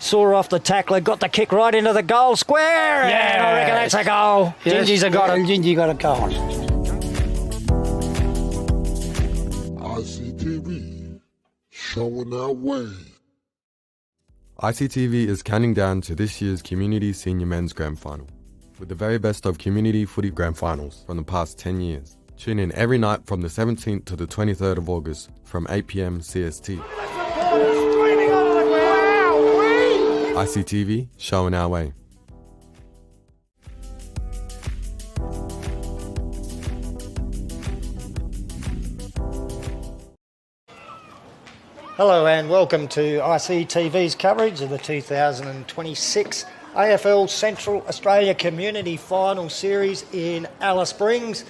Saw off the tackler, got the kick right into the goal square. Yeah, and I reckon that's a goal. Yes, Gingy's got it. Gingy got a goal. ICTV, showing our way. ICTV is counting down to this year's Community Senior Men's Grand Final, with the very best of community footy grand finals from the past 10 years. Tune in every night from the 17th to the 23rd of August from 8 p.m. CST. ICTV, showing our way. Hello and welcome to ICTV's coverage of the 2026 AFL Central Australia Community Final Series in Alice Springs.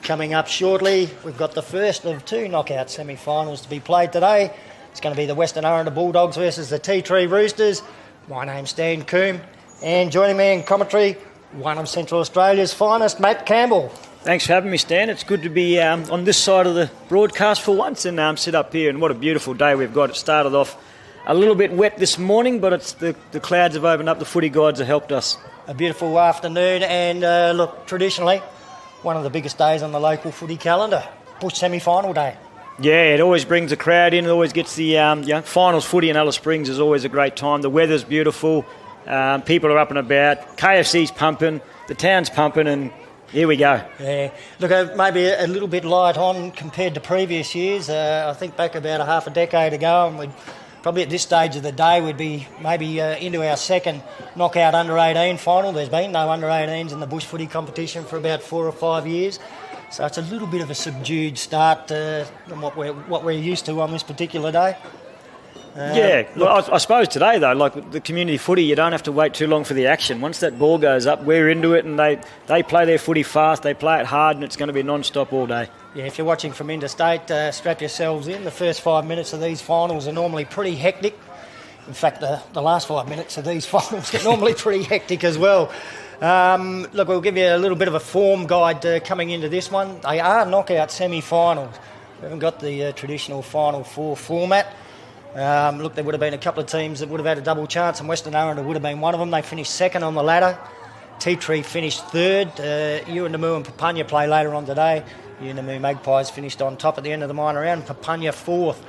Coming up shortly, we've got the first of two knockout semi-finals to be played today. It's going to be the Western Aranda Bulldogs versus the Tea Tree Roosters. My name's Stan Coombe, and joining me in commentary, one of Central Australia's finest, Matt Campbell. Thanks for having me, Stan. It's good to be on this side of the broadcast for once and sit up here. And what a beautiful day we've got. It started off a little bit wet this morning, but it's the clouds have opened up. The footy gods have helped us. A beautiful afternoon, and look, traditionally, one of the biggest days on the local footy calendar, Bush semi-final day. Yeah, it always brings a crowd in. It always gets the finals footy in Alice Springs is always a great time. The weather's beautiful. People are up and about. KFC's pumping. The town's pumping, and here we go. Yeah, look, maybe a little bit light on compared to previous years. I think back about a half a decade ago, and we'd probably at this stage of the day we'd be maybe into our second knockout under-18 final. There's been no under-18s in the bush footy competition for about 4 or 5 years. So it's a little bit of a subdued start than what we're used to on this particular day. I suppose today, though, like the community footy, you don't have to wait too long for the action. Once that ball goes up, we're into it, and they play their footy fast, they play it hard, and it's going to be non-stop all day. Yeah, if you're watching from interstate, strap yourselves in. The first 5 minutes of these finals are normally pretty hectic. In fact, the last 5 minutes of these finals are normally pretty hectic as well. Look, we'll give you a little bit of a form guide coming into this one. They are knockout semi-finals. We haven't got the traditional Final Four format. Look, there would have been a couple of teams that would have had a double chance, and Western Aranda would have been one of them. They finished second on the ladder. Tea Tree finished third. Uindamu and Papunya play later on today. Uindamu Magpies finished on top at the end of the minor round. Papunya fourth.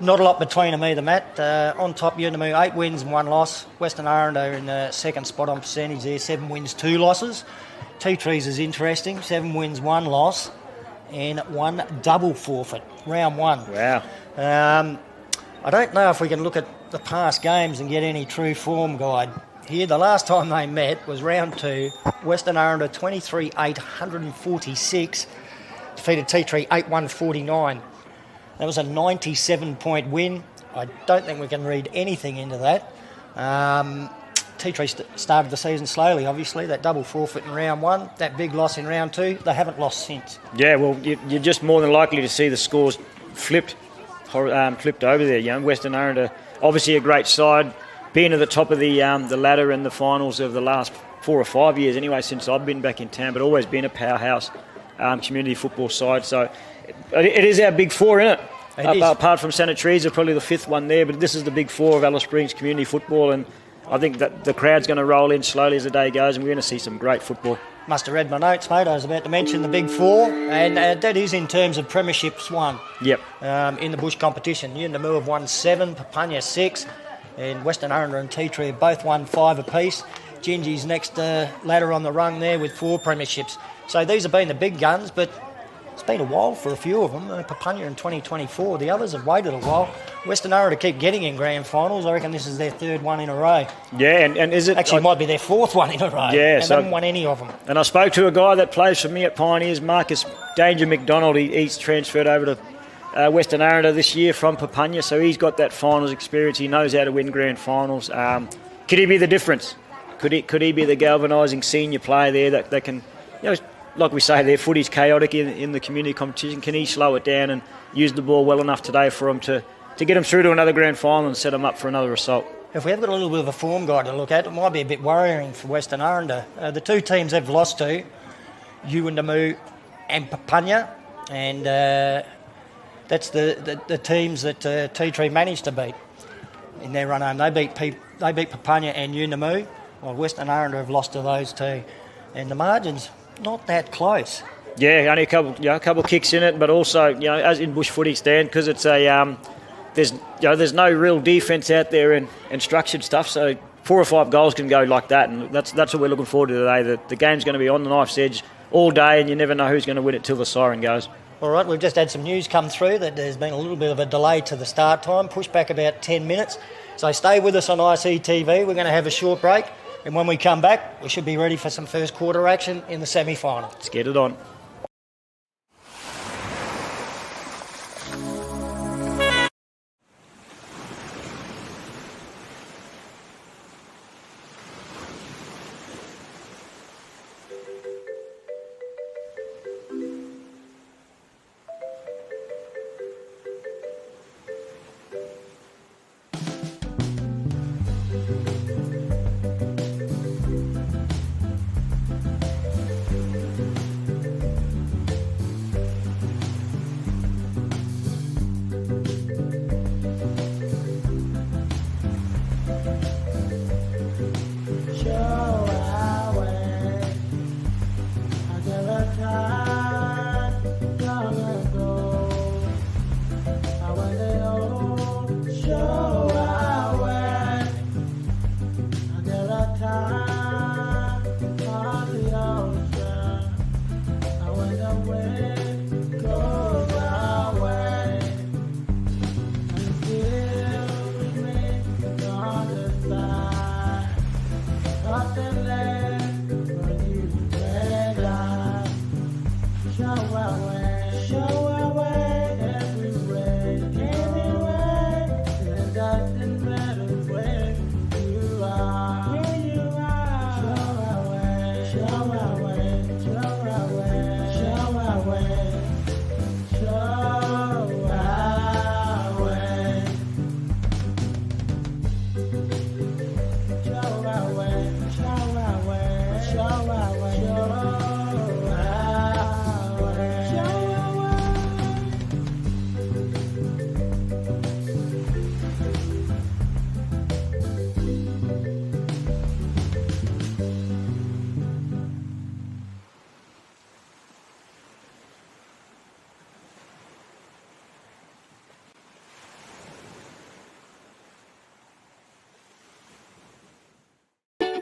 Not a lot between them either, Matt. On top, Uindamu 8 wins and 1 loss. Western Aranda in second spot on percentage there, 7 wins, 2 losses. Tea Trees is interesting, 7 wins, 1 loss, and 1 double forfeit, round 1. Wow. I don't know if we can look at the past games and get any true form guide. Here, the last time they met was round 2. Western Aranda 23-846, defeated Tea Tree 8-149. That was a 97-point win. I don't think we can read anything into that. Tea Tree started the season slowly, obviously. That double forfeit in round 1, that big loss in round 2, they haven't lost since. Yeah, well, you're just more than likely to see the scores flipped over there. Western Aranda, obviously a great side, being at the top of the ladder in the finals of the last 4 or 5 years anyway, since I've been back in town, but always been a powerhouse community football side. So it is our big 4, isn't it? Apart from Santa Teresa, probably the 5th one there, but this is the big 4 of Alice Springs community football, and I think that the crowd's going to roll in slowly as the day goes, and we're going to see some great football. Must have read my notes, mate. I was about to mention the big 4, and that is in terms of premierships won. Yep. In the bush competition. Uindamu have won 7, Papunya 6, and Western Aranda and Tea Tree have both won 5 apiece. Gingy's next ladder on the rung there with 4 premierships. So these have been the big guns, but it's been a while for a few of them. Papunya in 2024. The others have waited a while. Western Aranda keep getting in grand finals. I reckon this is their 3rd one in a row. Yeah, and is it... Actually, it might be their 4th one in a row. Yeah, and they haven't won any of them. And I spoke to a guy that plays for me at Pioneers, Marcus Danger McDonald. He's transferred over to Western Aranda this year from Papunya, so he's got that finals experience. He knows how to win grand finals. Could he be the difference? Could he be the galvanising senior player there that can... like we say, their footy's chaotic in the community competition. Can he slow it down and use the ball well enough today for him to get him through to another grand final and set him up for another assault? If we have got a little bit of a form guide to look at, it might be a bit worrying for Western Aranda. The 2 teams they've lost to, Uindamu and Papunya, and that's the teams that Tea Tree managed to beat. in their run home. They beat Papunya and Yunamu. Well, Western Aranda have lost to those two, and the margin's not that close. Yeah, only a couple kicks in it, but also as in bush footy stand, because it's a there's no real defence out there and structured stuff. So 4 or 5 goals can go like that, and that's what we're looking forward to today. The game's going to be on the knife's edge all day, and you never know who's going to win it till the siren goes. All right, we've just had some news come through that there's been a little bit of a delay to the start time, pushed back about 10 minutes. So stay with us on ICTV. We're going to have a short break, and when we come back, we should be ready for some first quarter action in the semi-final. Let's get it on.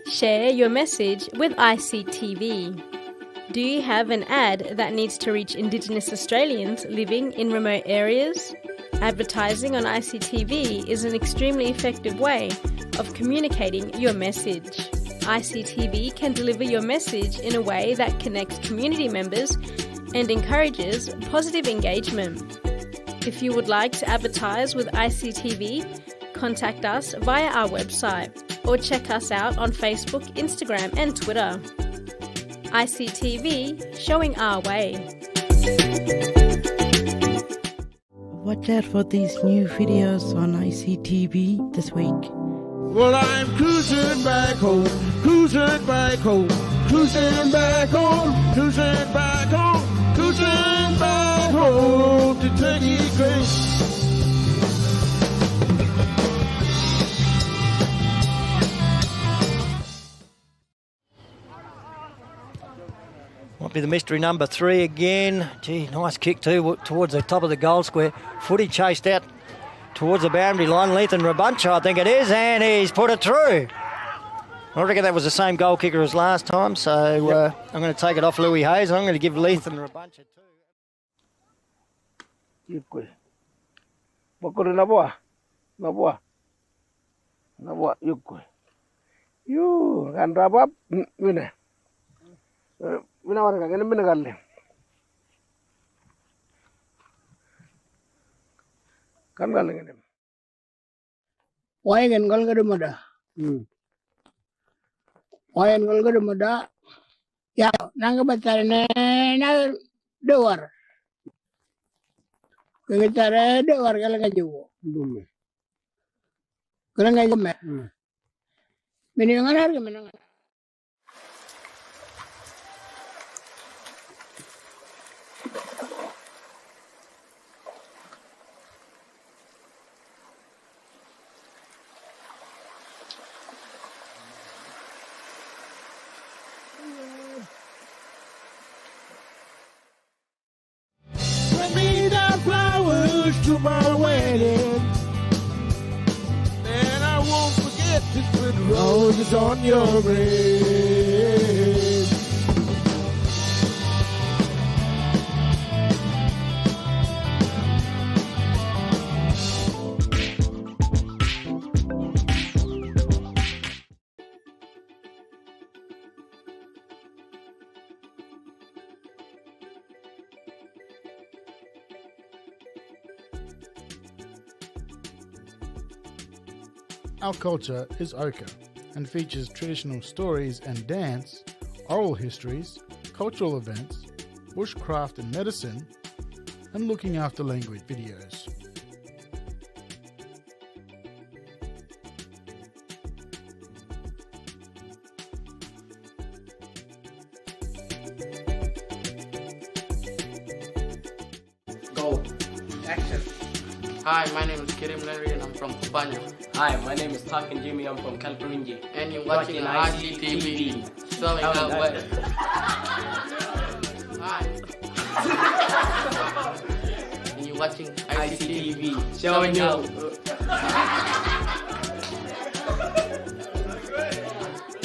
Share your message with ICTV. Do you have an ad that needs to reach Indigenous Australians living in remote areas? Advertising on ICTV is an extremely effective way of communicating your message. ICTV can deliver your message in a way that connects community members and encourages positive engagement. If you would like to advertise with ICTV, contact us via our website or check us out on Facebook, Instagram and Twitter. ICTV, showing our way. Watch out for these new videos on ICTV this week. Well, I'm cruising back home, cruising back home, cruising back home, cruising back home, cruising back home to take it great. Might be the mystery number 3 again. Gee, nice kick too towards the top of the goal square. Footy chased out towards the boundary line. Lethan Rabuncha, I think it is, and he's put it through. I reckon that was the same goal kicker as last time, so I'm going to take it off Louis Hayes, and I'm going to give Lethan Rabuncha two. Bakuru nabua, yukwe. You can wrap up, winner. Winner, I'm going to win. Kan galing ini. Wayan gal gada mada. Wayan gal gada mada. Ya, nang batal na dewar. Kegitare dewar gal ngajo. Kala ngajo me. Mini nganar ke menang. to my wedding. And I won't forget to put roses on your grave. Our culture is ochre and features traditional stories and dance, oral histories, cultural events, bushcraft and medicine, and looking after language videos. Go. Action. Hi, my name is Kirim Larry and I'm from Kupanya. Hi, my name is Tarkin Jimmy, I'm from Kalparinji. And you're watching ICTV. Showing out what? Hi. And you're watching ICTV. Showing out.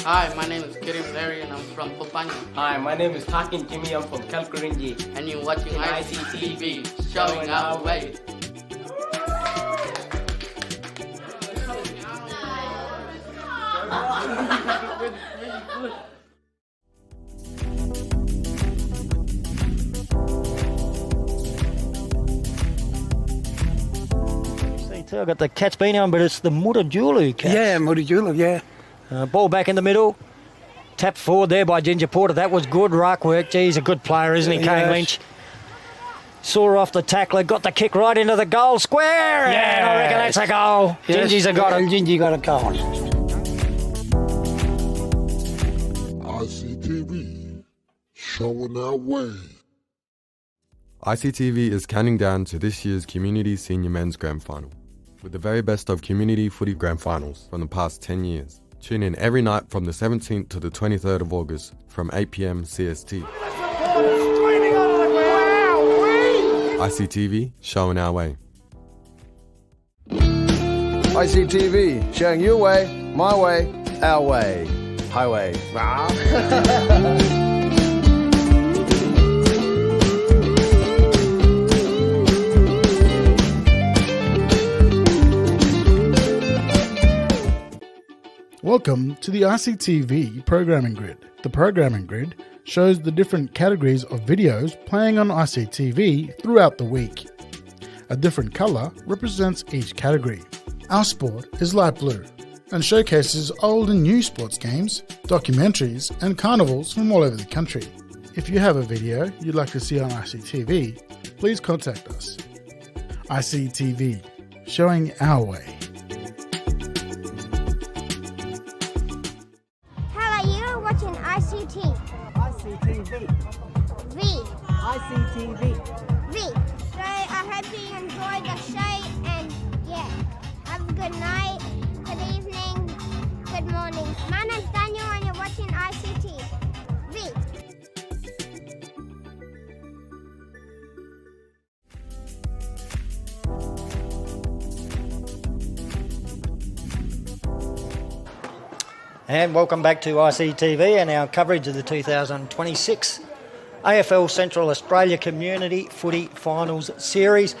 Hi, my name is Kirim Larry and I'm from Kupanya. Hi, my name is Tarkin Jimmy, I'm from Kalparinji. And you're watching ICTV. Showing our way. See, too, I've got the cat's been on, but it's the Muttajulu cat. Yeah, Muttajulu, yeah. Ball back in the middle. Tap forward there by Ginger Porter. That was good ruck work. Gee, he's a good player, isn't he, Kane Lynch? Saw off the tackler, got the kick right into the goal square. Yeah, and I reckon that's a goal. Yes. Gingy's got it. Gingy got a goal. ICTV, showing our way. ICTV is counting down to this year's Community Senior Men's Grand Final, with the very best of community footy grand finals from the past 10 years. Tune in every night from the 17th to the 23rd of August from 8 p.m. CST. ICTV, showing our way. ICTV, showing your way, my way, our way. Highway. Welcome to the ICTV Programming Grid. The Programming Grid shows the different categories of videos playing on ICTV throughout the week. A different colour represents each category. Our sport is light blue and showcases old and new sports games, documentaries and carnivals from all over the country. If you have a video you'd like to see on ICTV, please contact us. ICTV, showing our way. Watching ICT. ICTV. V. ICTV. V. So I hope you enjoy the show and yeah, have a good night, good evening, good morning. My name's Daniel and you're watching ICT. V. And welcome back to ICTV and our coverage of the 2026 AFL Central Australia Community Footy Finals Series.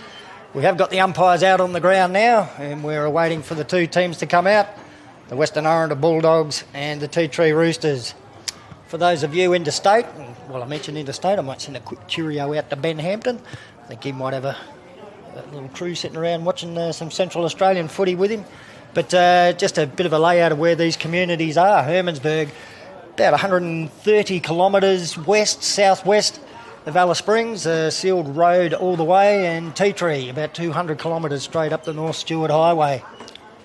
We have got the umpires out on the ground now and we're awaiting for the two teams to come out, the Western Aranda Bulldogs and the Tea Tree Roosters. For those of you interstate, well I mentioned interstate, I might send a quick cheerio out to Ben Hampton. I think he might have a little crew sitting around watching some Central Australian footy with him. But just a bit of a layout of where these communities are. Hermansburg, about 130 kilometres west, southwest of Alice Springs, a sealed road all the way, and Tea Tree, about 200 kilometres straight up the North Stewart Highway.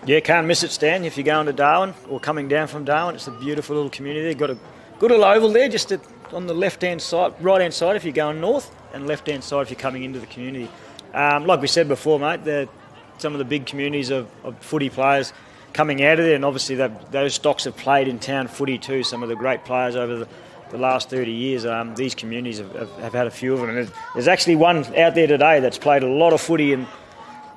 Yeah, can't miss it, Stan. If you're going to Darwin or coming down from Darwin, it's a beautiful little community. They've got a good little oval there, just on the left-hand side, right-hand side if you're going north, and left-hand side if you're coming into the community. Like we said before, mate, some of the big communities of footy players coming out of there, and obviously those stocks have played in town footy too. Some of the great players over the last 30 years, these communities have had a few of them. And there's actually one out there today that's played a lot of footy and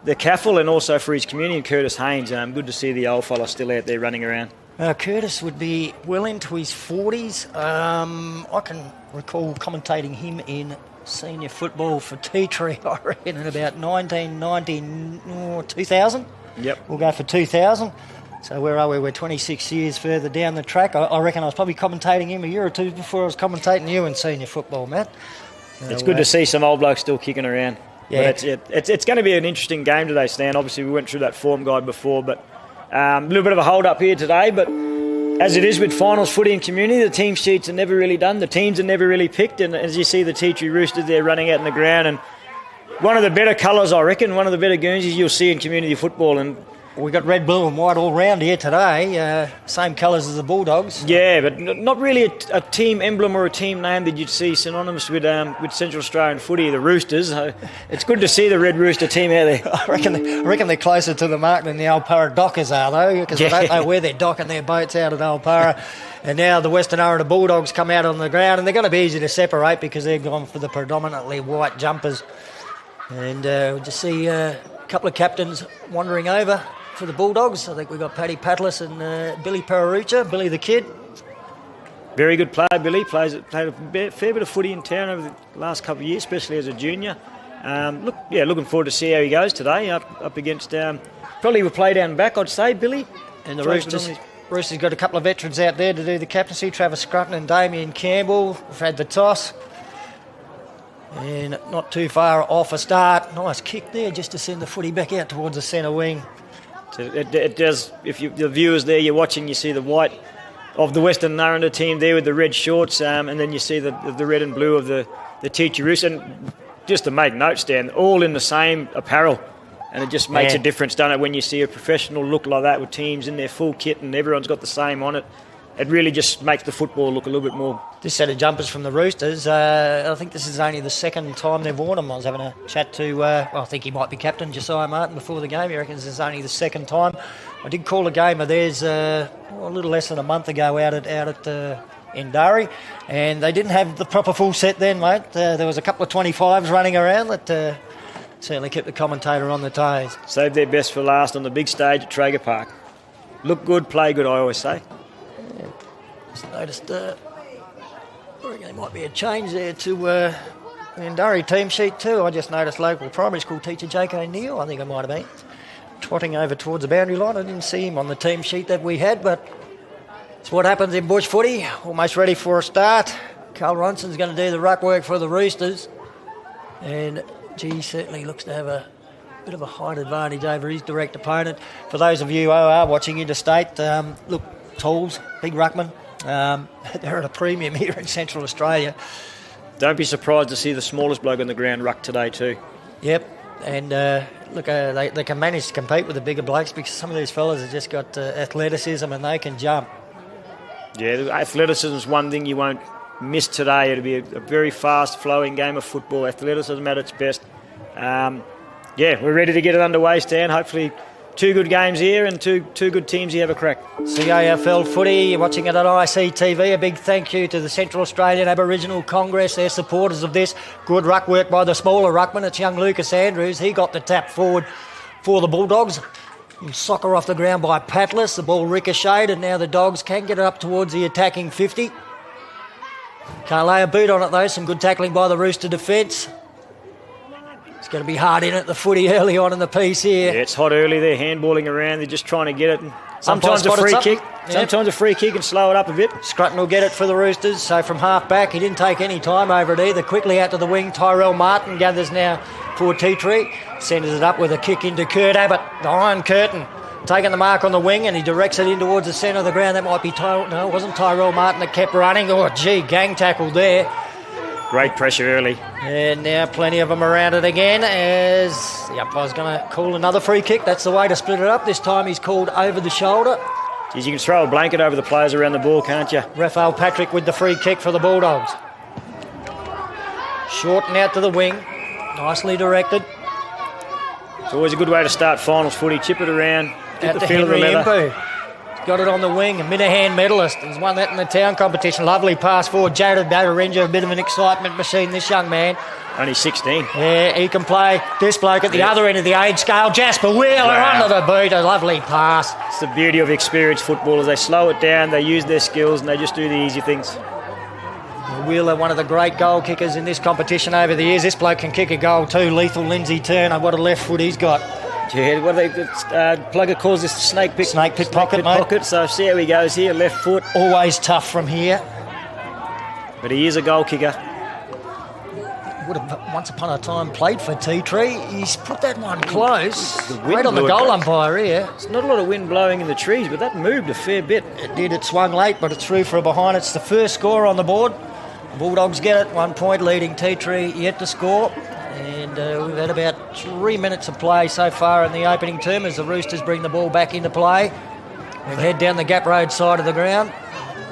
the CAFL and also for his community, and Curtis Haynes. Good to see the old fella still out there running around. Curtis would be well into his 40s. I can recall commentating him in senior football for Tea Tree, I reckon, in about 1990 2000. Yep. We'll go for 2000. So where are we? We're 26 years further down the track. I reckon I was probably commentating him a year or two before I was commentating you in senior football, Matt. It's good to see some old blokes still kicking around. Yeah. But it's going to be an interesting game today, Stan. Obviously, we went through that form guide before, but a little bit of a hold-up here today. But as it is with finals footy and community, the team sheets are never really done. The teams are never really picked. And as you see the Tea Tree Roosters there running out in the ground, and one of the better colours, I reckon, one of the better Guernseys you'll see in community football. And we got red, blue and white all round here today. Same colours as the Bulldogs. Yeah, but not really a team emblem or a team name that you'd see synonymous with Central Australian footy, the Roosters. It's good to see the Red Rooster team out there. I reckon they're closer to the mark than the Alpara Dockers are, though, because I don't know where they're docking their boats out at Alpara. And now the Western Aranda Bulldogs come out on the ground, and they're going to be easy to separate because they've gone for the predominantly white jumpers. And we'll just see a couple of captains wandering over for the Bulldogs. I think we've got Paddy Patlas and Billy Pararucha, Billy the Kid. Very good player, Billy. Played a fair bit of footy in town over the last couple of years, especially as a junior. Looking forward to see how he goes today up against probably will play down back, I'd say, Billy. And the Roosters got a couple of veterans out there to do the captaincy, Travis Scrutton and Damien Campbell. We've had the toss. And not too far off a start. Nice kick there just to send the footy back out towards the centre wing. So it does, if the viewers there, you're watching, you see the white of the Western Aranda team there with the red shorts, and then you see the red and blue of the Tea Tree Roosters. And just to make note, Stan, all in the same apparel. And it just makes a difference, doesn't it, when you see a professional look like that with teams in their full kit and everyone's got the same on it. It really just makes the football look a little bit more. This set of jumpers from the Roosters, I think this is only the second time they've worn them. I was having a chat to, I think he might be captain, Josiah Martin, before the game. He reckons it's only the second time. I did call a game of theirs a little less than a month ago out at Indari, and they didn't have the proper full set then, mate. There was a couple of 25s running around that certainly kept the commentator on the toes. Saved their best for last on the big stage at Traeger Park. Look good, play good, I always say. Just noticed, I reckon there might be a change there to the Indari team sheet too. I just noticed local primary school teacher Jake O'Neill, I think it might have been, trotting over towards the boundary line. I didn't see him on the team sheet that we had, but it's what happens in bush footy. Almost ready for a start. Carl Ronson's going to do the ruck work for the Roosters, and G certainly looks to have a bit of a height advantage over his direct opponent. For those of you who are watching interstate, look, tools, big ruckman. They're at a premium here in Central Australia. Don't be surprised to see the smallest bloke on the ground ruck today too. Yep, and they can manage to compete with the bigger blokes because some of these fellas have just got athleticism and they can jump. Yeah, athleticism is one thing you won't miss today. It'll be a very fast-flowing game of football. Athleticism at its best. We're ready to get it underway, Stan. Hopefully 2 good games here and two good teams here have a crack. CAFL footy, you're watching it on ICTV. A big thank you to the Central Australian Aboriginal Congress. They're supporters of this. Good ruck work by the smaller ruckman. It's young Lucas Andrews. He got the tap forward for the Bulldogs. Soccer off the ground by Patlas. The ball ricocheted and now the Dogs can get it up towards the attacking 50. Can't lay a boot on it though. Some good tackling by the Rooster defence. It's going to be hard in at the footy early on in the piece here. Yeah, it's hot early. They're handballing around. They're just trying to get it. And sometimes a free kick. Yep. Sometimes a free kick and slow it up a bit. Scrutton will get it for the Roosters. So from half back, he didn't take any time over it either. Quickly out to the wing. Tyrell Martin gathers now for Tea Tree. Sends it up with a kick into Kurt Abbott. The Iron Curtain taking the mark on the wing and he directs it in towards the centre of the ground. That might be No, it wasn't Tyrell Martin that kept running. Oh, gee, gang tackle there. Great pressure early. And now plenty of them around it again as the umpire's going to call another free kick. That's the way to split it up. This time he's called over the shoulder. Geez, you can throw a blanket over the players around the ball, can't you? Raphael Patrick with the free kick for the Bulldogs. Short and out to the wing. Nicely directed. It's always a good way to start finals footy. Chip it around. Out to Henry Impu. Got it on the wing, a Minahan medalist. He's won that in the town competition. Lovely pass forward. Jared Bararinja, a bit of an excitement machine, this young man. Only 16. Yeah, he can play. This bloke at the other end of the age scale, Jasper Wheeler, under the boot. A lovely pass. It's the beauty of experienced footballers. They slow it down, they use their skills, and they just do the easy things. Wheeler, one of the great goal kickers in this competition over the years. This bloke can kick a goal too. Lethal Lindsay Turner. What a left foot he's got. Yeah, what Plugger calls this the snake pit pocket, mate. Pocket. So see how he goes here, left foot. Always tough from here. But he is a goal kicker. Would have once upon a time played for T-Tree. He's put that one close. Right on the blew it goal back. umpire here. There's not a lot of wind blowing in the trees, but that moved a fair bit. It did. It swung late, but it's through for a behind. It's the first score on the board. The Bulldogs get it. 1 point leading T-Tree yet to score. And we've had about 3 minutes of play so far in the opening term as the Roosters bring the ball back into play. We head down the Gap Road side of the ground.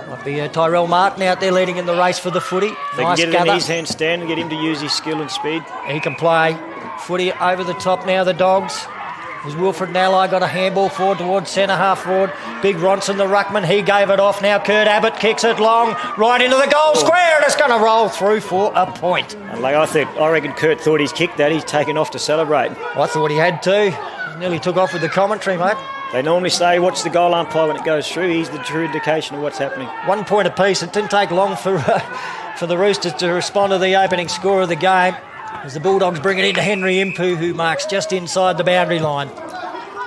Might be Tyrell Martin out there leading in the race for the footy. They Nice can get it gather. in his handstand and get him to use his skill and speed. He can play. Footy over the top now, the Dogs. As Wilfred Nally got a handball forward towards centre half forward. Big Ronson, the ruckman, he gave it off. Now Kurt Abbott kicks it long, right into the goal square, and it's going to roll through for a point. And I reckon Kurt thought he's kicked that. He's taken off to celebrate. I thought he had too. Nearly took off with the commentary, mate. They normally say, watch the goal umpire when it goes through. He's the true indication of what's happening. 1 point apiece. It didn't take long for the Roosters to respond to the opening score of the game as the Bulldogs bring it into Henry Impu, who marks just inside the boundary line.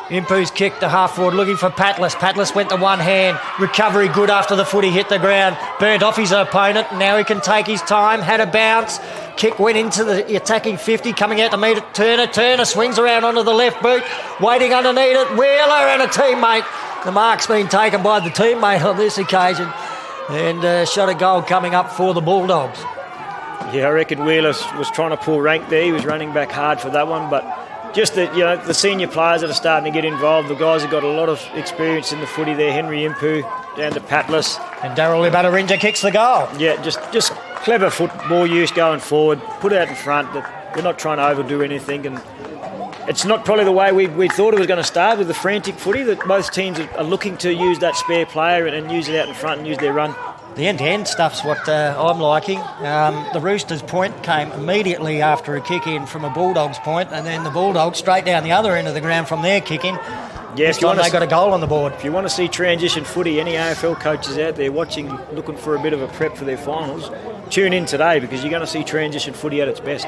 Impu's kick to half forward, looking for Patlis. Patlis went to one hand. Recovery good after the footy hit the ground. Burnt off his opponent. Now he can take his time. Had a bounce. Kick went into the attacking 50. Coming out to meet it. Turner swings around onto the left boot. Waiting underneath it. Wheeler and a teammate. The mark's been taken by the teammate on this occasion. And shot a goal coming up for the Bulldogs. Yeah, I reckon Wheeler was trying to pull rank there. He was running back hard for that one, but just that, the senior players that are starting to get involved, the guys have got a lot of experience in the footy there. Henry Impu down to Patlis. And Daryl Ibatarinja kicks the goal. Yeah, just clever football use going forward. Put it out in front. We're not trying to overdo anything. And it's not probably the way we thought it was going to start with the frantic footy, that both teams are looking to use that spare player and use it out in front and use their run. The end-to-end stuff's what I'm liking. The Roosters' point came immediately after a kick-in from a Bulldogs' point, and then the Bulldogs straight down the other end of the ground from their kick-in. Yeah, this time they got a goal on the board. If you want to see transition footy, any AFL coaches out there watching, looking for a bit of a prep for their finals, tune in today because you're going to see transition footy at its best.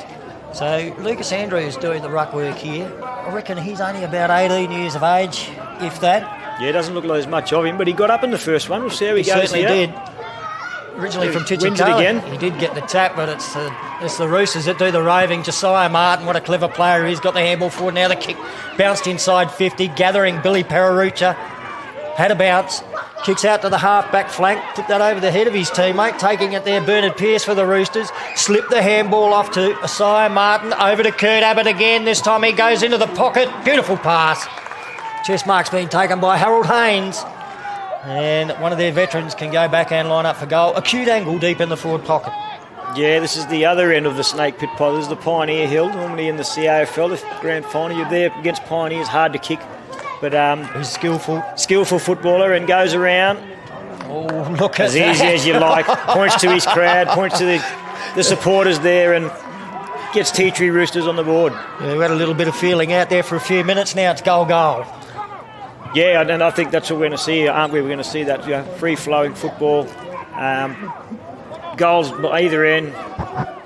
So Lucas Andrews doing the ruck work here. I reckon he's only about 18 years of age, if that. Yeah, doesn't look like there's much of him, but he got up in the first one. We'll see how he goes certainly here. Did. Originally from Wins it Titchikala. again. He did get the tap, but it's the Roosters that do the roving. Josiah Martin, what a clever player he is. Got the handball forward. Now the kick bounced inside 50, gathering Billy Pararucha. Had a bounce. Kicks out to the half-back flank. Took that over the head of his teammate. Taking it there, Bernard Pearce for the Roosters. Slipped the handball off to Josiah Martin. Over to Kurt Abbott again. This time he goes into the pocket. Beautiful pass. Chest mark's been taken by Harold Haynes. And one of their veterans can go back and line up for goal. Acute angle deep in the forward pocket. Yeah, this is the other end of the snake pit pod. This is the Pioneer Hill. Normally in the CAFL, the grand final, you're there against Pioneers, hard to kick. But he's skillful footballer, and goes around. Oh, look at as that. easy as you like. Points to his crowd, points to the supporters there, and gets T-Tree Roosters on the board. Yeah, we had a little bit of feeling out there for a few minutes. Now it's goal. Yeah, and I think that's what we're going to see, aren't we? We're going to see that free-flowing football. Goals either end.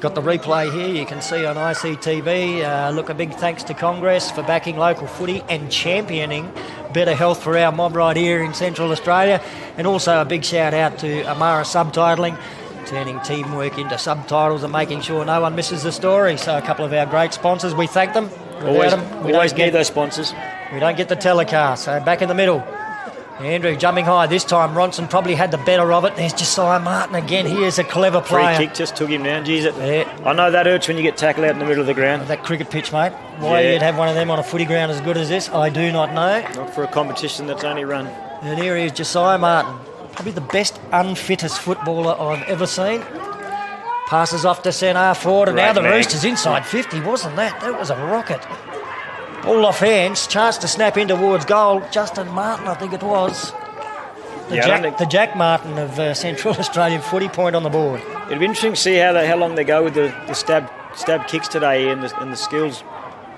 Got the replay here, you can see on ICTV. Look, a big thanks to Congress for backing local footy and championing better health for our mob right here in Central Australia. And also a big shout out to Amara Subtitling, turning teamwork into subtitles and making sure no one misses the story. So a couple of our great sponsors, we thank them. Always don't need those sponsors. We don't get the telecast. So back in the middle. Andrew jumping high. This time Ronson probably had the better of it. There's Josiah Martin again. He is a clever player. Free kick just took him down. Jeez, I know that hurts when you get tackled out in the middle of the ground. That cricket pitch, mate. Why you'd have one of them on a footy ground as good as this, I do not know. Not for a competition that's only run. And here he is, Josiah Martin. Probably the best unfittest footballer I've ever seen. Passes off to centre forward, and now the Roosters inside 50, wasn't that? That was a rocket. All off hands, chance to snap in towards goal. Justin Martin, I think it was. The Jack Martin of Central Australian footy, point on the board. It'd be interesting to see how long they go with the stab stab kicks today in the skills.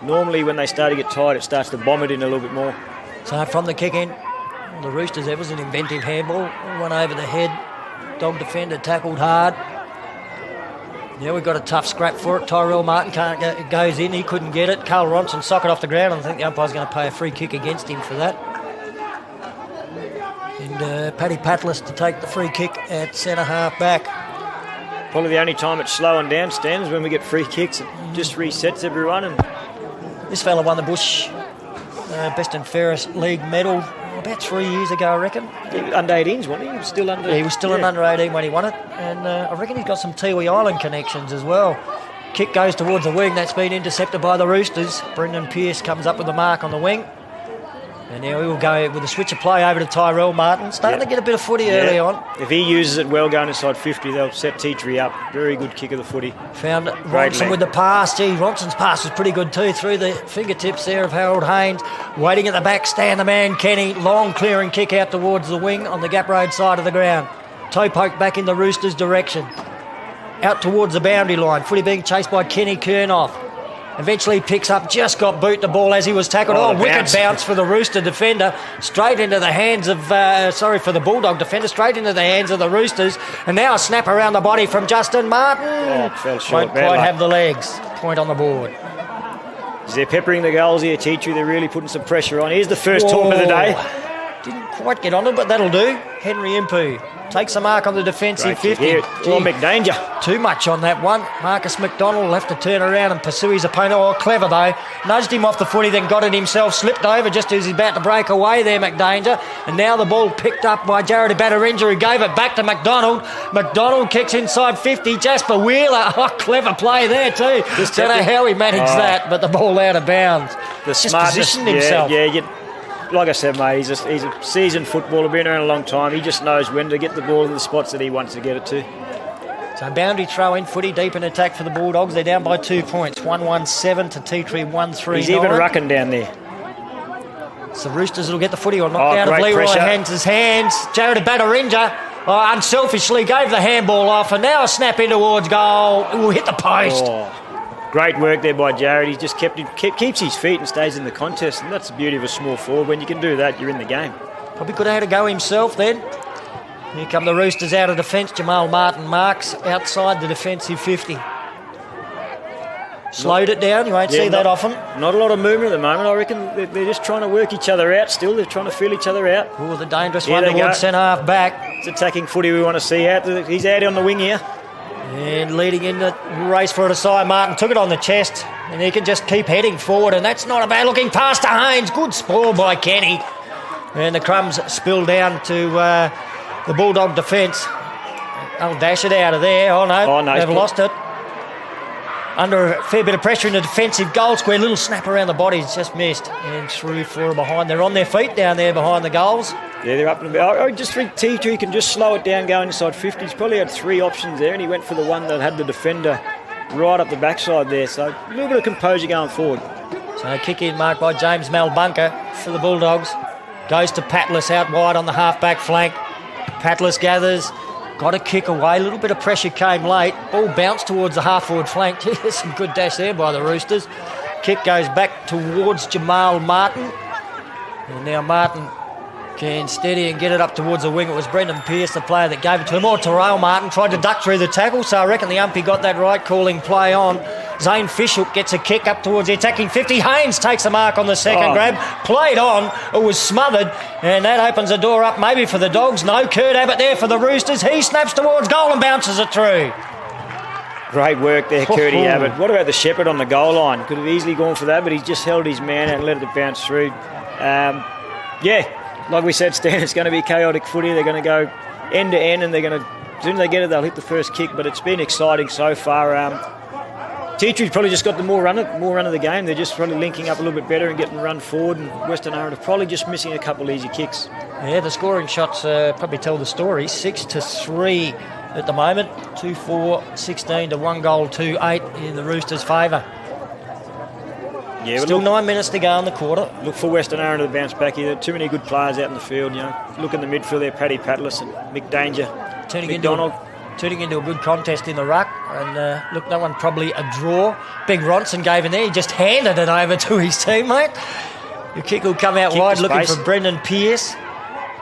Normally when they start to get tired, it starts to bomb it in a little bit more. So from the kick in, the Roosters, it was an inventive handball. One over the head. Dog defender tackled hard. Yeah, we've got a tough scrap for it. Tyrell Martin goes in. He couldn't get it. Carl Ronson sock it off the ground. I think the umpire's going to pay a free kick against him for that. And Paddy Patlis to take the free kick at centre half back. Probably the only time it's slowing down, Stan, is when we get free kicks. It just resets everyone. And this fella won the Bush Best and Fairest League medal about 3 years ago, I reckon. Under 18s, wasn't he? He was still under. Yeah, he was still an under 18 when he won it. And I reckon he's got some Tiwi Island connections as well. Kick goes towards the wing. That's been intercepted by the Roosters. Brendan Pearce comes up with the mark on the wing. And now we will go with a switch of play over to Tyrell Martin. Starting to get a bit of footy early on. If he uses it well going inside 50, they'll set Teatree up. Very good kick of the footy. Found Ronson with the pass. Gee, Ronson's pass was pretty good too. Through the fingertips there of Harold Haynes. Waiting at the back, stand the man, Kenny. Long clearing kick out towards the wing on the Gap Road side of the ground. Toe poke back in the Roosters' direction. Out towards the boundary line. Footy being chased by Kenny Kernoff. Eventually picks up, just got boot the ball as he was tackled. Wicked bounce for the Rooster defender. Straight into the hands of, for the Bulldog defender. Straight into the hands of the Roosters. And now a snap around the body from Justin Martin. Fell short. Won't quite have the legs. Point on the board. They're peppering the goals here, Teatree. They're really putting some pressure on. Here's the first talk of the day. Didn't quite get on it, but that'll do. Henry Impu takes a mark on the defensive 50. McDanger. Too much on that one. Marcus McDonald will have to turn around and pursue his opponent. Oh, clever though. Nudged him off the footy, then got it himself. Slipped over just as he's about to break away there, McDanger. And now the ball picked up by Jared Badarinja, who gave it back to McDonald. McDonald kicks inside 50. Jasper Wheeler. Oh, clever play there too. Don't know how he managed that, but the ball out of bounds. Just positioned himself. Like I said, mate, he's a seasoned footballer, been around a long time. He just knows when to get the ball in the spots that he wants to get it to. So boundary throw in, footy deep in attack for the Bulldogs. They're down by 2 points. 1-1-7 to Teatree 1-3. He's even rucking down there. So Roosters will get the footy on. Knocked out of Leroy Hans's hands. Jared Badarinja unselfishly gave the handball off, and now a snap in towards goal. It will hit the post. Great work there by Jared. He just keeps his feet and stays in the contest, and that's the beauty of a small forward. When you can do that, you're in the game. Probably could have had a go himself then. Here come the Roosters out of defence. Jamal Martin marks outside the defensive 50. Slowed it down. You won't see that often. Not a lot of movement at the moment. I reckon they're just trying to work each other out still. They're trying to feel each other out. Oh, the dangerous one towards centre half back. It's attacking footy we want to see out. He's out on the wing here. And leading in the race for it aside, Martin took it on the chest, and he can just keep heading forward, and that's not a bad looking pass to Haynes. Good spoil by Kenny. And the crumbs spill down to the Bulldog defence. They'll dash it out of there. Oh no, they've lost it. Under a fair bit of pressure in the defensive goal square. Little snap around the body, just missed. And through for behind. They're on their feet down there behind the goals. Yeah, they're up in a bit. I just think Teatree can just slow it down going inside 50. He's probably had 3 options there, and he went for the one that had the defender right up the backside there. So a little bit of composure going forward. So kick in marked by James Malbunker for the Bulldogs. Goes to Patlis out wide on the half-back flank. Patlis gathers. Got a kick away. A little bit of pressure came late. Ball bounced towards the half-forward flank. There's some good dash there by the Roosters. Kick goes back towards Jamal Martin. And now Martin can steady and get it up towards the wing. It was Brendan Pearce, the player that gave it to him. Or Terrell Martin tried to duck through the tackle, so I reckon the umpy got that right, calling play on. Zane Fishhook gets a kick up towards the attacking 50. Haynes takes the mark on the second grab. Played on. It was smothered, and that opens the door up maybe for the Dogs. No, Kurt Abbott there for the Roosters. He snaps towards goal and bounces it through. Great work there, Curdy Abbott. What about the Shepherd on the goal line? Could have easily gone for that, but he just held his man out and let it bounce through. Like we said, Stan, it's going to be chaotic footy. They're going to go end to end, and they're going to, as soon as they get it, they'll hit the first kick. But it's been exciting so far. Teatree's probably just got the more run of the game. They're just probably linking up a little bit better and getting run forward. And Western Aranda probably just missing a couple easy kicks. Yeah, the scoring shots probably tell the story. 6-3 at the moment. 2-4-16 to 1 goal, 2-8 in the Roosters' favour. Yeah, still 9 minutes to go in the quarter. Look for Western Aranda to bounce back here. Too many good players out in the field. Look in the midfield there, Paddy Patlis and McDanger. Turning McDonald. turning into a good contest in the ruck. And look, that one probably a draw. Big Ronson gave in there. He just handed it over to his teammate. The kick will come out wide, looking for Brendan Pearce.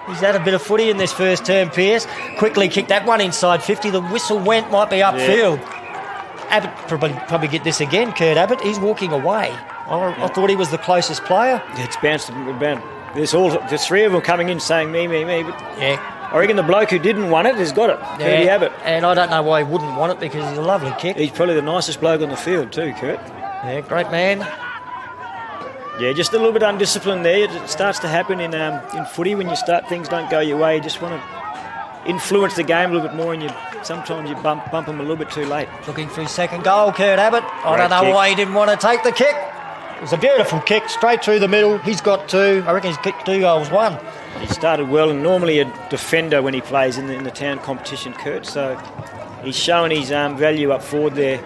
He's had a bit of footy in this first term, Pearce. Quickly kicked that one inside 50. The whistle went, might be upfield. Abbott probably get this again, Kurt Abbott. He's walking away. I thought he was the closest player. Yeah, it's bounced. There's three of them coming in saying me. But yeah. I reckon the bloke who didn't want it has got it. Curdy Abbott. And I don't know why he wouldn't want it because he's a lovely kick. He's probably the nicest bloke on the field too, Kurt. Yeah, great man. Yeah, just a little bit undisciplined there. It starts to happen in footy when things don't go your way. You just want to influence the game a little bit more, and sometimes you bump them a little bit too late. Looking for his second goal, Kurt Abbott. I don't know why he didn't want to take the kick. It was a beautiful kick, straight through the middle. He's got 2. I reckon he's kicked 2 goals, 1. He started well, and normally a defender when he plays in the town competition, Kurt. So he's showing his value up forward there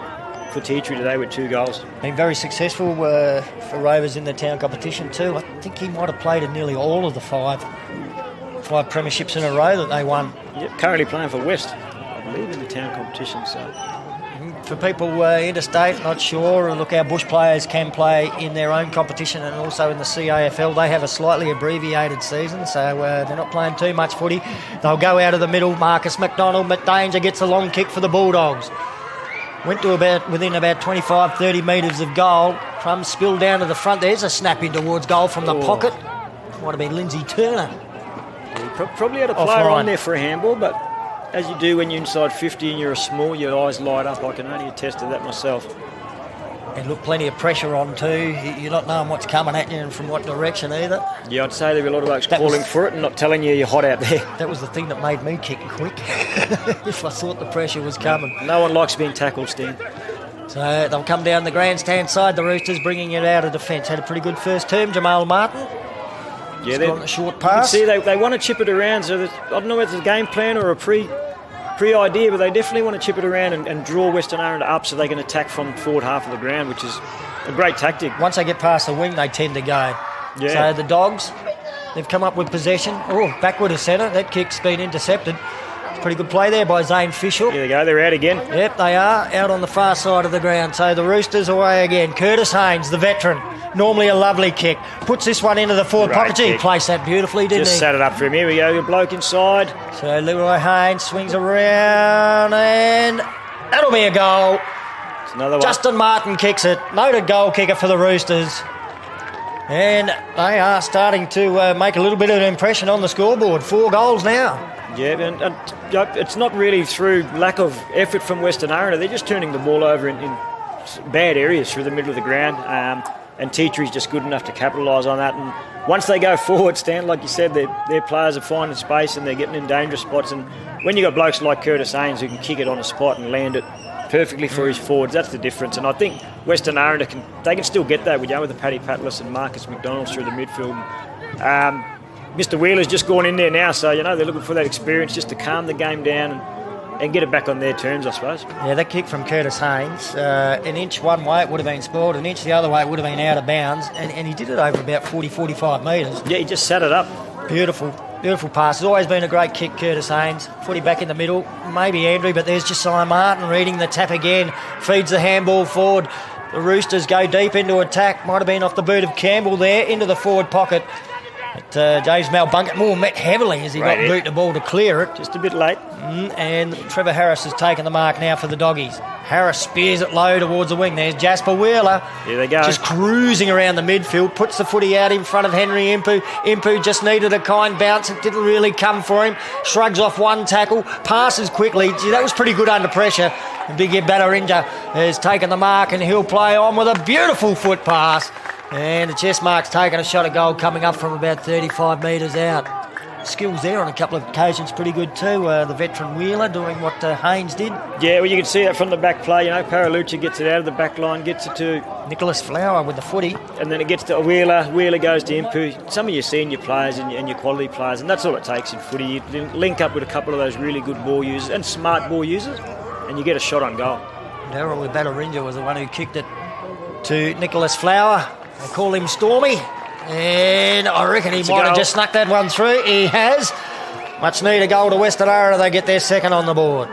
for Teatree today with 2 goals. Been very successful for Rovers in the town competition too. I think he might have played in nearly all of the 5 premierships in a row that they won. Yep, currently playing for West, I believe, in the town competition. So for people interstate, not sure, look, our bush players can play in their own competition and also in the CAFL. They have a slightly abbreviated season, so they're not playing too much footy. They'll go out of the middle. Marcus McDonald, McDanger gets a long kick for the Bulldogs. Went to within about 25, 30 metres of goal. Crumbs spilled down to the front. There's a snap in towards goal from the pocket. Might have been Lindsay Turner. Yeah, probably had a player on there for a handball, but as you do when you're inside 50 and you're a small, your eyes light up. I can only attest to that myself. And look, plenty of pressure on too. You're not knowing what's coming at you and from what direction either. Yeah, I'd say there were a lot of blokes calling for it and not telling you you're hot out there. That was the thing that made me kick quick. If I thought the pressure was coming. No one likes being tackled, Stan. So they'll come down the grandstand side. The Roosters bringing it out of defence. Had a pretty good first term, Jamal Martin. Yeah, they're on a short pass. You can see they want to chip it around. So I don't know whether it's a game plan or a pre-idea, but they definitely want to chip it around and draw Western Aranda up so they can attack from forward half of the ground, which is a great tactic. Once they get past the wing, they tend to go. Yeah. So the Dogs, they've come up with possession. Oh, backward of centre. That kick's been intercepted. It's a pretty good play there by Zane Fishel. There they go. They're out again. Yep, they are out on the far side of the ground. So the Roosters away again. Curtis Haynes, the veteran. Normally a lovely kick. Puts this one into the forward pocket. He placed that beautifully, didn't he? Just set it up for him. Here we go. The bloke inside. So Leroy Haynes swings around and that'll be a goal. It's another one. Justin Martin kicks it. Noted goal kicker for the Roosters. And they are starting to make a little bit of an impression on the scoreboard. 4 goals now. Yeah, and it's not really through lack of effort from Western Aranda. They're just turning the ball over in bad areas through the middle of the ground. And Teatree's just good enough to capitalise on that. And once they go forward, Stan, like you said, their players are finding space and they're getting in dangerous spots. And when you've got blokes like Curtis Haynes who can kick it on a spot and land it perfectly for his forwards, that's the difference. And I think Western Aranda can still get that with the Paddy Patlis and Marcus McDonald through the midfield. Mr. Wheeler's just gone in there now, so they're looking for that experience just to calm the game down and get it back on their terms, I suppose. Yeah, that kick from Curtis Haynes, an inch one way it would have been spoiled, an inch the other way it would have been out of bounds, and he did it over about 40, 45 metres. Yeah, he just sat it up. Beautiful pass. It's always been a great kick, Curtis Haynes. Footy back in the middle, maybe Andrew, but there's Josiah Martin reading the tap again, feeds the handball forward. The Roosters go deep into attack, might have been off the boot of Campbell there, into the forward pocket. But James Malbunket met heavily as he got boot the ball to clear it. Just a bit late. And Trevor Harris has taken the mark now for the Doggies. Harris spears it low towards the wing. There's Jasper Wheeler. Here they go. Just cruising around the midfield. Puts the footy out in front of Henry Impu. Impu just needed a kind bounce. It didn't really come for him. Shrugs off one tackle. Passes quickly. Gee, that was pretty good under pressure. And Big Badarinja has taken the mark and he'll play on with a beautiful foot pass. And the chest mark's taken a shot at goal coming up from about 35 metres out. Skills there on a couple of occasions pretty good too. The veteran Wheeler doing what Haynes did. Yeah, well, you can see that from the back play. Paralucci gets it out of the back line, gets it to Nicholas Flower with the footy. And then it gets to Wheeler. Wheeler goes to Impu. Some of your senior players and your quality players, and that's all it takes in footy. You link up with a couple of those really good ball users and smart ball users, and you get a shot on goal. Daryl Badarinja was the one who kicked it to Nicholas Flower. They call him Stormy. And I reckon he might have just snuck that one through. He has. Much needed goal to Western Aranda. They get their second on the board.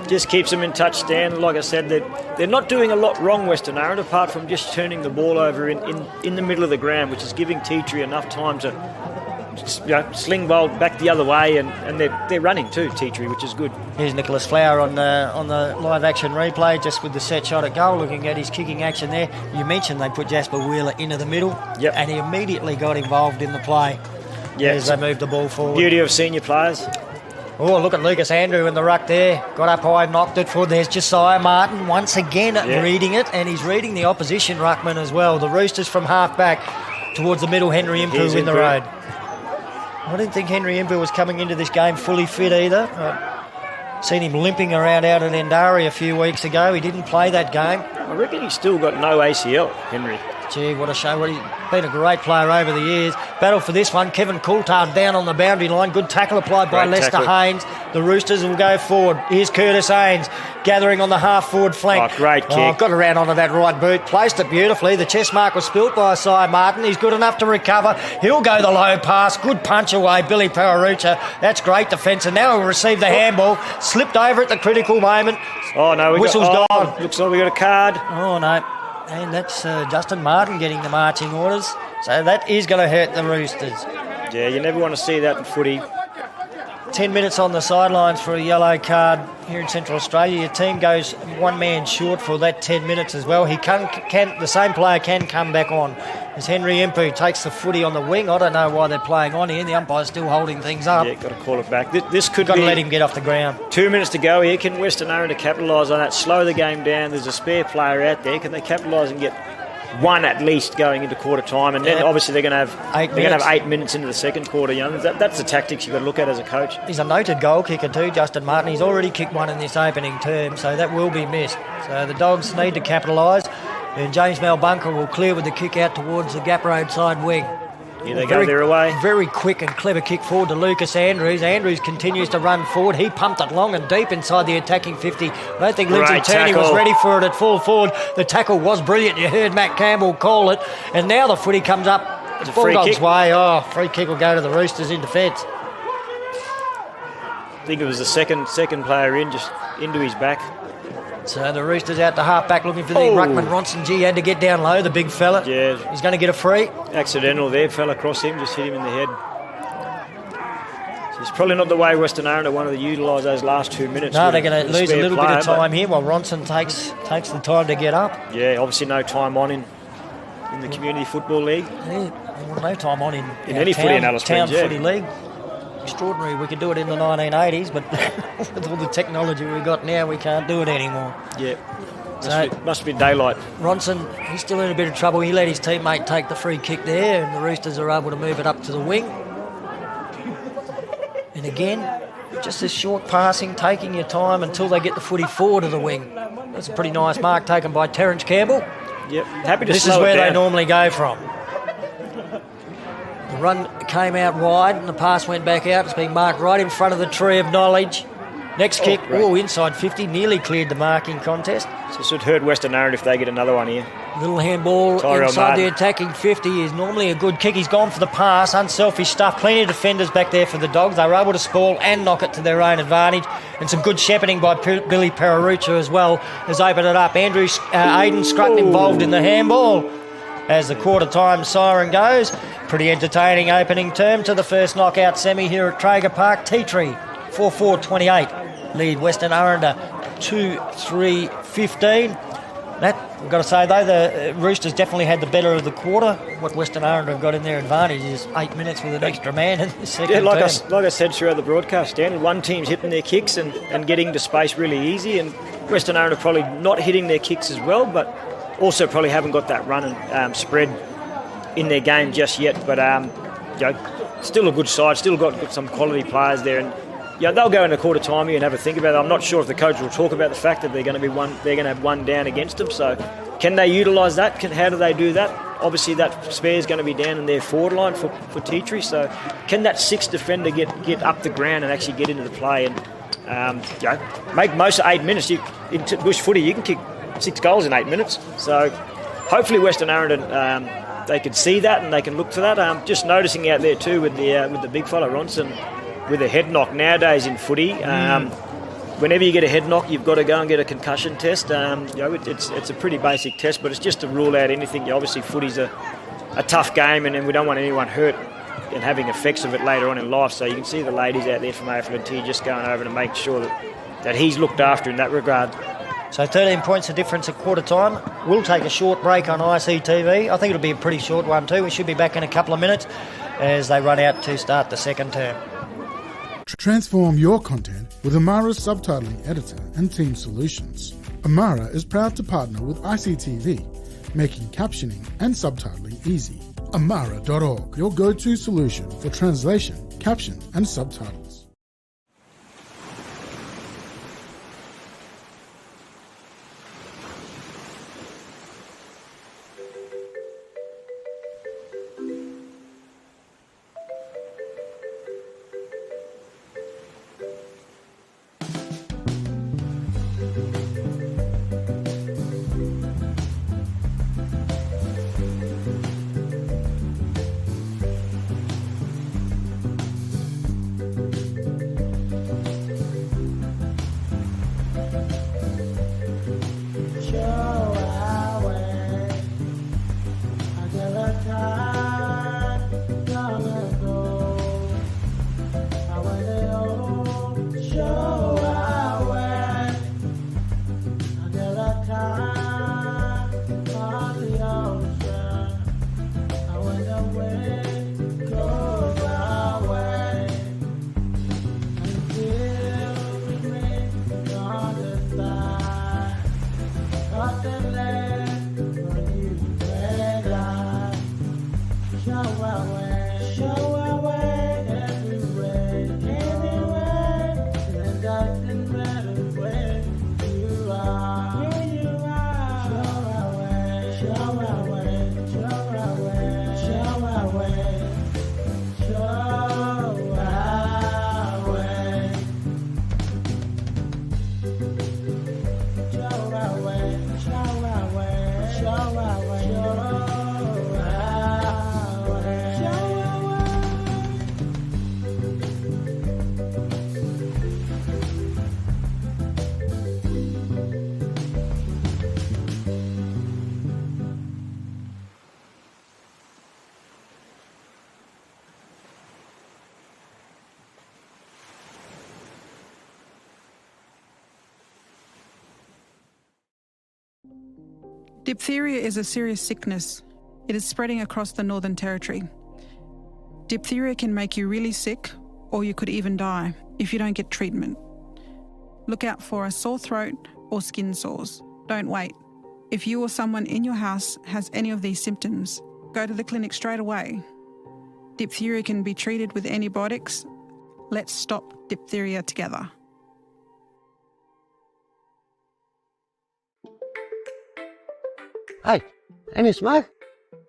just keeps them in touch, Stan. Like I said, they're not doing a lot wrong, Western Aranda, apart from just turning the ball over in the middle of the ground, which is giving Tea Tree enough time to sling bowl back the other way, and they're running too, Tea Tree, which is good. Here's Nicholas Flower on the live action replay, just with the set shot at goal, looking at his kicking action there. You mentioned they put Jasper Wheeler into the middle, and he immediately got involved in the play as they moved the ball forward. Beauty of senior players. Oh, look at Lucas Andrew in the ruck there. Got up high, knocked it forward. There's Josiah Martin once again reading it, and he's reading the opposition ruckman as well. The Roosters from half back towards the middle. Henry Impu in the road. I didn't think Henry Impu was coming into this game fully fit either. I've seen him limping around out at Endari a few weeks ago. He didn't play that game. I reckon he's still got no ACL, Henry. Gee, what a shame. He's been a great player over the years. Battle for this one. Kevin Coulthard down on the boundary line. Good tackle applied by Lester Haynes. The Roosters will go forward. Here's Curtis Haynes gathering on the half-forward flank. Oh, great kick. Got around onto that right boot. Placed it beautifully. The chest mark was spilt by Isaiah Martin. He's good enough to recover. He'll go the low pass. Good punch away. Billy Pararucha. That's great defence. And now he'll receive the handball. Slipped over at the critical moment. Oh, no. Whistle's gone. Looks like we got a card. Oh, no. And that's Justin Martin getting the marching orders. So that is going to hurt the Roosters. Yeah, you never want to see that in footy. 10 minutes on the sidelines for a yellow card here in Central Australia. Your team goes one man short for that 10 minutes as well. The same player can come back on. As Henry Impu takes the footy on the wing. I don't know why they're playing on here. The umpire's still holding things up. Yeah, got to call it back. This could got be... to let him get off the ground. 2 minutes to go here. Can Western Aranda capitalise on that? Slow the game down. There's a spare player out there. Can they capitalise and get one at least going into quarter time? And then obviously they're going to have 8 minutes into the second quarter. That's the tactics you've got to look at as a coach. He's a noted goal kicker too, Justin Martin. He's already kicked one in this opening term, so that will be missed. So the Dogs need to capitalise. And James Malbunker will clear with the kick out towards the Gap Road side wing. Here they go their way. Very quick and clever kick forward to Lucas Andrews. Andrews continues to run forward. He pumped it long and deep inside the attacking 50. I don't think Lindsay Turney was ready for it at full forward. The tackle was brilliant. You heard Matt Campbell call it. And now the footy comes up it's a Bulldogs' way. Oh, free kick will go to the Roosters in defence. I think it was the second player in, just into his back. So the Roosters out to half-back looking for the ruckman. Ronson G had to get down low, the big fella. Yeah. He's going to get a free. Accidental there, fell across him, just hit him in the head. So it's probably not the way Western Aranda wanted to utilise those last 2 minutes. No, they're going to lose a little bit of time here while Ronson takes the time to get up. Yeah, obviously no time on in the Community Football League. Yeah, no time on in any footy in Alice Springs, town footy league. Extraordinary. We could do it in the 1980s, but with all the technology we got now, we can't do it anymore. Yeah, must be daylight. Ronson, he's still in a bit of trouble. He let his teammate take the free kick there, and the Roosters are able to move it up to the wing. And again, just this short passing, taking your time until they get the footy forward of the wing. That's a pretty nice mark taken by Terence Campbell. Yep, happy to This slow is where it down. they normally go from. The run came out wide and the pass went back out. It's being marked right in front of the tree of knowledge. Next kick, inside 50, nearly cleared the marking contest. So this would hurt Western Aranda if they get another one here. Little handball Tyrell inside Martin. the attacking 50 is normally a good kick. He's gone for the pass, unselfish stuff. Plenty of defenders back there for the Dogs. They were able to sprawl and knock it to their own advantage. And some good shepherding by Billy Pararucha as well has opened it up. Aidan Scrutton involved in the handball. As the quarter-time siren goes, pretty entertaining opening term to the first knockout semi here at Traeger Park. Tea Tree, 4-4-28. Lead Western Aranda, 2-3-15. That, we've got to say, though, the Roosters definitely had the better of the quarter. What Western Aranda have got in their advantage is 8 minutes with an extra man in the second term. Like I said throughout the broadcast, Dan, one team's hitting their kicks and getting to space really easy, and Western Aranda probably not hitting their kicks as well, but also probably haven't got that run and spread in their game just yet. But still a good side, still got some quality players there, and they'll go into quarter time here and have a think about it. I'm not sure if the coach will talk about the fact that they're going to have one down against them. So can they utilise that? How do they do that? Obviously that spare is going to be down in their forward line for Tea Tree. So can that sixth defender get up the ground and actually get into the play and make most of 8 minutes? In bush footy, you can kick 6 goals in 8 minutes. So hopefully Western Aranda, they can see that and they can look for that. Just noticing out there too with the big fella Ronson with a head knock nowadays in footy. whenever you get a head knock, you've got to go and get a concussion test. It's a pretty basic test, but it's just to rule out anything. Obviously, footy's a tough game, and we don't want anyone hurt and having effects of it later on in life. So you can see the ladies out there from AFL&T just going over to make sure that he's looked after in that regard. So 13 points of difference at quarter time. We'll take a short break on ICTV. I think it'll be a pretty short one too. We should be back in a couple of minutes as they run out to start the second term. Transform your content with Amara's subtitling editor and team solutions. Amara is proud to partner with ICTV, making captioning and subtitling easy. Amara.org, your go-to solution for translation, caption and subtitles. Diphtheria is a serious sickness. It is spreading across the Northern Territory. Diphtheria can make you really sick, or you could even die if you don't get treatment. Look out for a sore throat or skin sores. Don't wait. If you or someone in your house has any of these symptoms, go to the clinic straight away. Diphtheria can be treated with antibiotics. Let's stop diphtheria together. Hey, any smoke?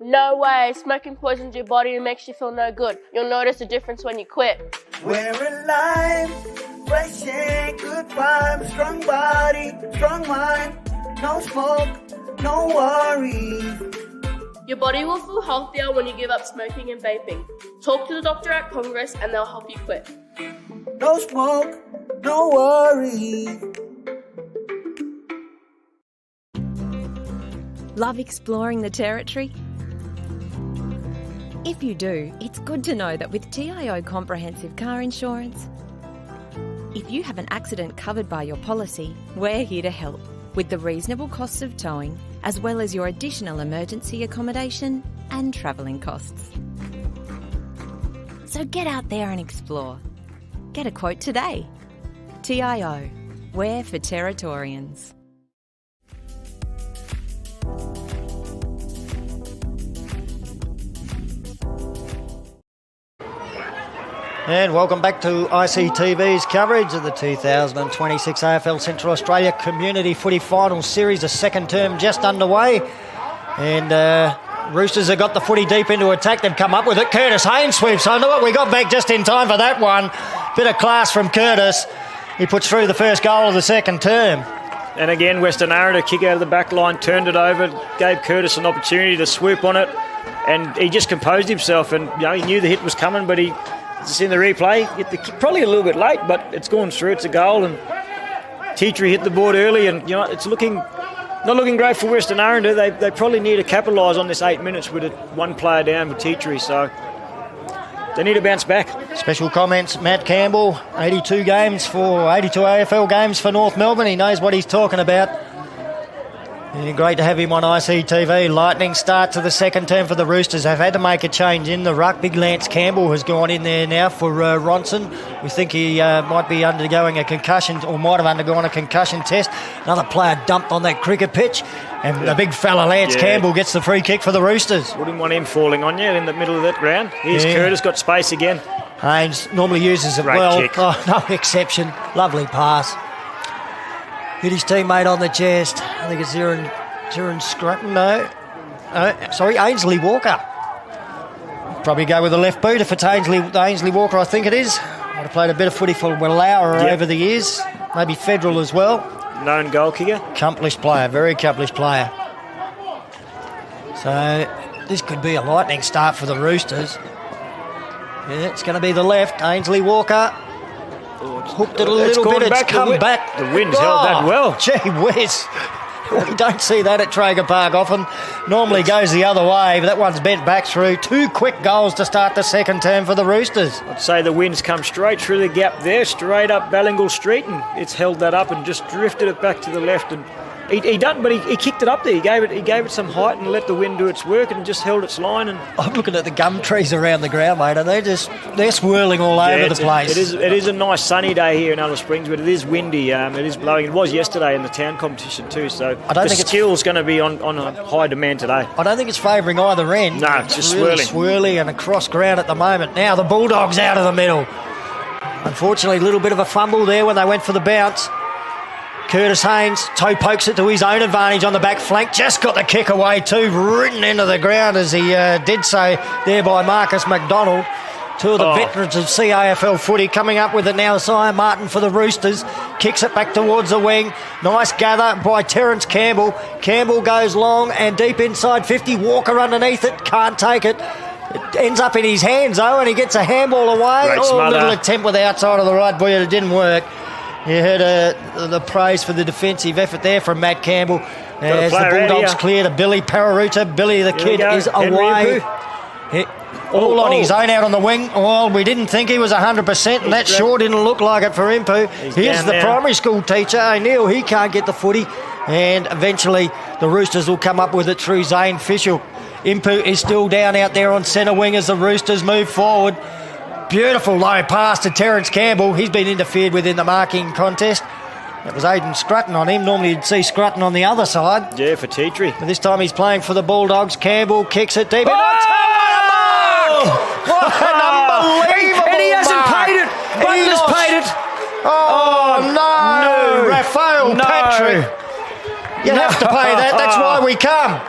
No way, smoking poisons your body and makes you feel no good. You'll notice a difference when you quit. We're alive, fresh air, good vibes, strong body, strong mind, no smoke, no worries. Your body will feel healthier when you give up smoking and vaping. Talk to the doctor at Congress and they'll help you quit. No smoke, no worries. Love exploring the Territory? If you do, it's good to know that with TIO Comprehensive Car Insurance, if you have an accident covered by your policy, we're here to help with the reasonable costs of towing, as well as your additional emergency accommodation and travelling costs. So get out there and explore. Get a quote today. TIO, we're for Territorians. And welcome back to ICTV's coverage of the 2026 AFL Central Australia Community Footy Finals Series. The second term just underway. And Roosters have got the footy deep into attack. They've come up with it. Curtis Haynes sweeps under it. We got back just in time for that one. Bit of class from Curtis. He puts through the first goal of the second term. And again, Western Aranda kick out of the back line, turned it over, gave Curtis an opportunity to swoop on it. And he just composed himself. And he knew the hit was coming, but he... It's in the replay. Probably a little bit late, but it's gone through. It's a goal, and Teatree hit the board early, and it's not looking great for Western Aranda. They probably need to capitalise on this 8 minutes with one player down with Teatree, so they need to bounce back. Special comments, Matt Campbell, 82 AFL games for North Melbourne. He knows what he's talking about. Yeah, great to have him on ICTV. Lightning start to the second term for the Roosters. They've had to make a change in the ruck. Big Lance Campbell has gone in there now for Ronson. We think he might be undergoing a concussion, or might have undergone a concussion test. Another player dumped on that cricket pitch. And the big fella Lance Campbell gets the free kick for the Roosters. Wouldn't want him falling on you in the middle of that ground. Here's Curtis, got space again. Haynes normally uses it Great well. kick. Oh, no exception. Lovely pass. Hit his teammate on the chest. I think it's Ziran Scrutton. No. Sorry, Ainsley Walker. Probably go with the left boot if it's Ainsley Walker, I think it is. Might have played a bit of footy for Wallauer over the years. Maybe Federal as well. Known goal kicker. Accomplished player, very accomplished player. So this could be a lightning start for the Roosters. Yeah, it's going to be the left. Ainsley Walker. Hooked it a little bit, it's come back. The wind's held that well. Gee whiz. We don't see that at Traeger Park often. Normally goes the other way, but that one's bent back through. 2 quick goals to start the second term for the Roosters. I'd say the wind's come straight through the gap there, straight up Ballingal Street, and it's held that up and just drifted it back to the left. And he done, but he kicked it up there. He gave it some height and let the wind do its work and just held its line. And I'm looking at the gum trees around the ground, mate, and they're swirling all over the place. It is a nice sunny day here in Alice Springs, but it is windy. It is blowing. It was yesterday in the town competition too, so the skill's going to be on a high demand today. I don't think it's favouring either end. No, it's just really swirling and across ground at the moment. Now the Bulldogs out of the middle. Unfortunately, a little bit of a fumble there when they went for the bounce. Curtis Haynes toe pokes it to his own advantage on the back flank. Just got the kick away too, written into the ground as he did so there by Marcus McDonald. Two of the veterans of CAFL footy coming up with it now. Sia Martin for the Roosters. Kicks it back towards the wing. Nice gather by Terence Campbell. Campbell goes long and deep inside 50. Walker underneath it. Can't take it. It ends up in his hands though, and he gets a handball away. Great smother. Little attempt with the outside of the right boot. It didn't work. You heard the praise for the defensive effort there from Matt Campbell. As the Bulldogs clear to Billy Pararuta. Billy the kid is away. All on his own out on the wing. Well, we didn't think he was 100%, and that sure didn't look like it for Impu. Here's the primary school teacher, O'Neill. He can't get the footy, and eventually the Roosters will come up with it through Zane Fishel. Impu is still down out there on centre wing as the Roosters move forward. Beautiful low pass to Terence Campbell. He's been interfered with in the marking contest. That was Aidan Scrutton on him. Normally you'd see Scrutton on the other side. Yeah, for Teatree. But this time he's playing for the Bulldogs. Campbell kicks it deep. What an unbelievable And he hasn't mark. paid it. Butler's paid it. No. Raphael Patrick. You have to pay that. That's why we come.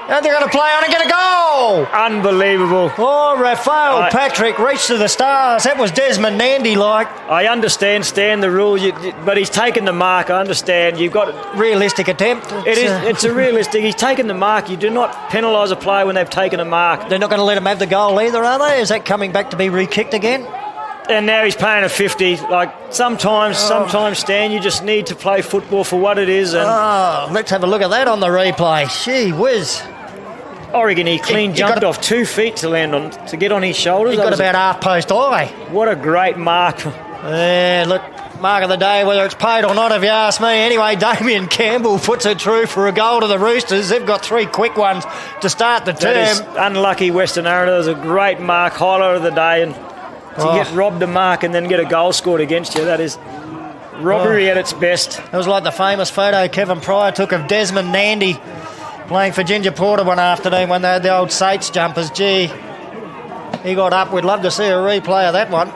And they're going to play on and get a goal. Unbelievable. Oh, Raphael Patrick reached to the stars. That was Desmond Nandy-like. I understand, Stan, the rule, but he's taken the mark. I understand. You've got realistic attempt. It's a realistic. He's taken the mark. You do not penalise a player when they've taken a mark. They're not going to let him have the goal either, are they? Is that coming back to be re-kicked again? And now he's paying a 50. Like, sometimes, Stan, you just need to play football for what it is. And let's have a look at that on the replay. Gee whiz. Oregon, he jumped off 2 feet to get on his shoulders. He got about half post high. What a great mark. Yeah, look, mark of the day, whether it's paid or not, if you ask me. Anyway, Damien Campbell puts it through for a goal to the Roosters. They've got 3 quick ones to start the term. That is unlucky, Western Aranda. It was a great mark, highlight of the day. And to get robbed a mark and then get a goal scored against you, that is robbery at its best. It was like the famous photo Kevin Pryor took of Desmond Nandy playing for Ginger Porter one afternoon when they had the old Sates jumpers. Gee, he got up. We'd love to see a replay of that one.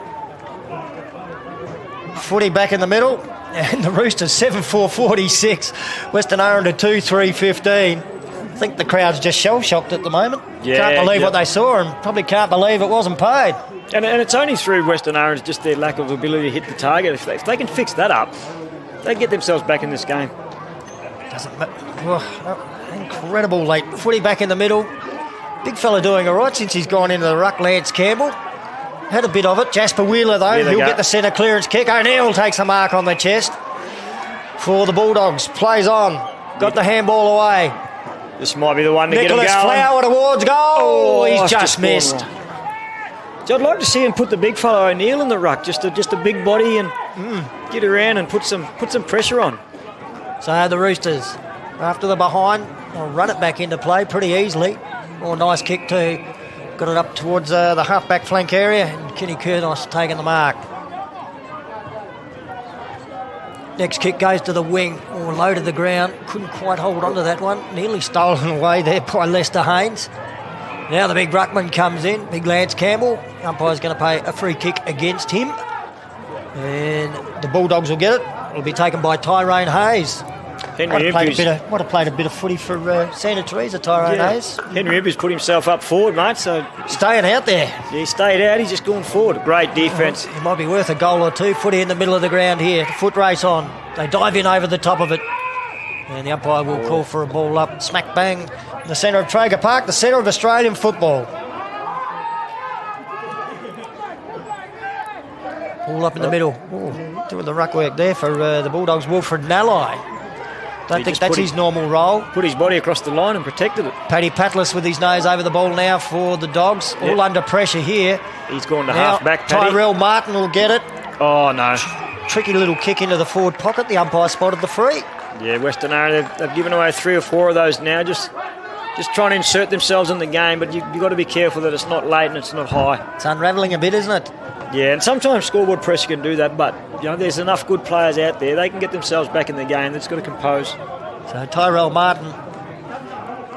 Footy back in the middle, and the Roosters 7-4-46. Western Aranda 2-3-15. I think the crowd's just shell-shocked at the moment. Can't believe what they saw, and probably can't believe it wasn't paid. And it's only through Western Aranda just their lack of ability to hit the target. If they can fix that up, they get themselves back in this game. Doesn't matter. Incredible late footy back in the middle. Big fella doing all right since he's gone into the ruck. Lance Campbell had a bit of it. Jasper Wheeler though, he'll get the centre clearance kick. O'Neill takes a mark on the chest. for the Bulldogs. Plays on. Got the handball away. This might be the one to get him going. Nicholas Flower towards goal. Oh, he's just missed. So I'd like to see him put the big fellow O'Neill in the ruck, just a big body, and get around and put some pressure on. So the Roosters, after the behind, will run it back into play pretty easily. Oh, nice kick too. Got it up towards the half-back flank area, and Kenny Kurnos taking the mark. Next kick goes to the wing, or low to the ground. Couldn't quite hold on to that one. Nearly stolen away there by Lester Haynes. Now the big ruckman comes in, big Lance Campbell. Umpire's going to pay a free kick against him. And the Bulldogs will get it. It'll be taken by Tyrone Hayes. Might have played a bit of footy for Santa Teresa, Tyrone Hayes. Henry Evers put himself up forward, mate, so... Staying out there. Yeah, he stayed out, he's just gone forward. Great defence. It might be worth a goal or two. Footy in the middle of the ground here. Foot race on. They dive in over the top of it. And the umpire will call for a ball up. Smack bang in the centre of Traeger Park, the centre of Australian football. Ball up in the middle. Ooh, doing the ruck work there for the Bulldogs, Wilfred Nallai. Don't think that's his normal role. Put his body across the line and protected it. Paddy Patlis with his nose over the ball now for the Dogs. Yep. All under pressure here. He's gone to half-back, Paddy. Tyrell Martin will get it. Oh, no. Tricky little kick into the forward pocket. The umpire spotted the free. Yeah, Western Aranda, they've given away 3 or 4 of those now. Just trying to insert themselves in the game, but you've got to be careful that it's not late and it's not high. It's unravelling a bit, isn't it? Yeah, and sometimes scoreboard pressure can do that, but there's enough good players out there. They can get themselves back in the game. They've just got to compose. So Tyrell Martin.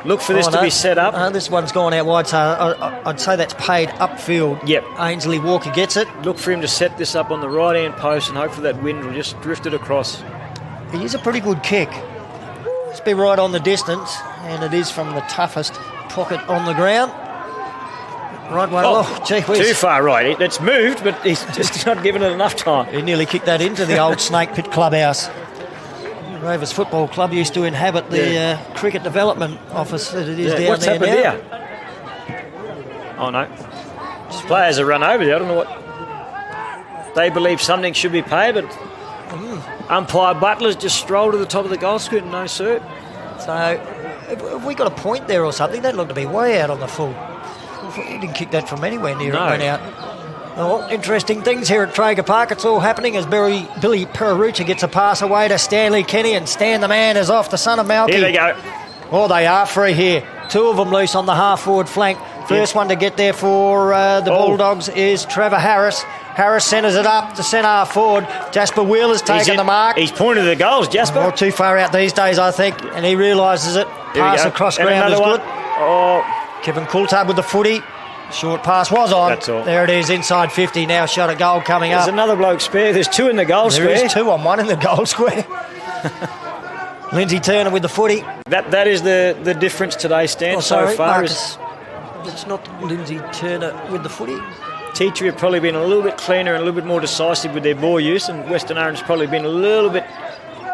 Look for this to be set up. This one's gone out wide, so I'd say that's paid upfield. Yep. Ainsley Walker gets it. Look for him to set this up on the right-hand post and hope for that wind will just drift it across. It is a pretty good kick. It's been right on the distance, and it is from the toughest pocket on the ground. Right one. Oh, gee whiz. Too far right. It's moved, but he's just not given it enough time. He nearly kicked that into the old Snake Pit clubhouse. Rovers Football Club used to inhabit the cricket development office that it is down What's there happened now. here? Oh, no. Just players have run over there. I don't know what... They believe something should be paid, but umpire Butler's just strolled to the top of the goal scoop and no cert. So, have we got a point there or something? That looked to be way out on the full. He didn't kick that from anywhere near it, went out. Well, interesting things here at Traeger Park. It's all happening as Billy Perucci gets a pass away to Stanley Kenny, and Stan the man is off, the son of Malky. Here they go. Oh, they are free here. 2 of them loose on the half-forward flank. First one to get there for the Bulldogs is Trevor Harris. Harris centres it up to centre forward. Jasper Wheeler's taken the mark. He's pointed the goals, Jasper. Well, too far out these days, I think, and he realises it. Pass across ground is good. Oh. Kevin Coulthard with the footy. Short pass was on. That's all. There it is, inside 50. Now shot at goal coming up. There's another bloke spare. There's 2 in the goal square. There is 2 on 1 in the goal square. Lindsay Turner with the footy. That is the difference today, Stan, so far. Marcus, it's not Lindsay Turner with the footy. Teacher have probably been a little bit cleaner and a little bit more decisive with their ball use, and Western Orange probably been a little bit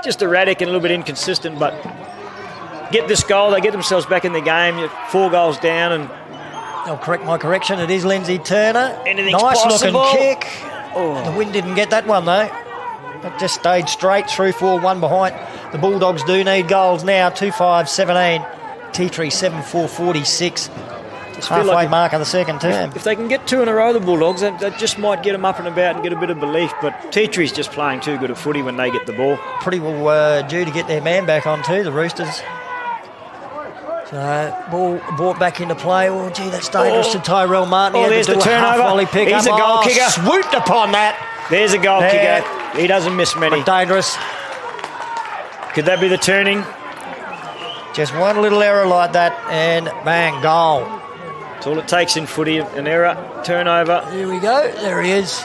just erratic and a little bit inconsistent, but get this goal, they get themselves back in the game. You're 4 goals down, and I'll correct my correction. It is Lindsay Turner. Anything's nice possible. Looking kick. Oh. The wind didn't get that one though. It just stayed straight through 4-1 behind. The Bulldogs do need goals now. 2-5-17. T3 7-4-46. Halfway mark of the second term. If they can get 2 in a row, the Bulldogs, that just might get them up and about and get a bit of belief. But T3's just playing too good a footy when they get the ball. Pretty well due to get their man back on too, the Roosters. So, ball brought back into play. Oh, gee, that's dangerous to Tyrell Martin. Oh, there's the turnover. Volley pick He's a goal kicker. Swooped upon that. There's a goal kicker. He doesn't miss many. But dangerous. Could that be the turning? Just one little error like that, and bang, goal. That's all it takes in footy, an error, turnover. Here we go. There he is.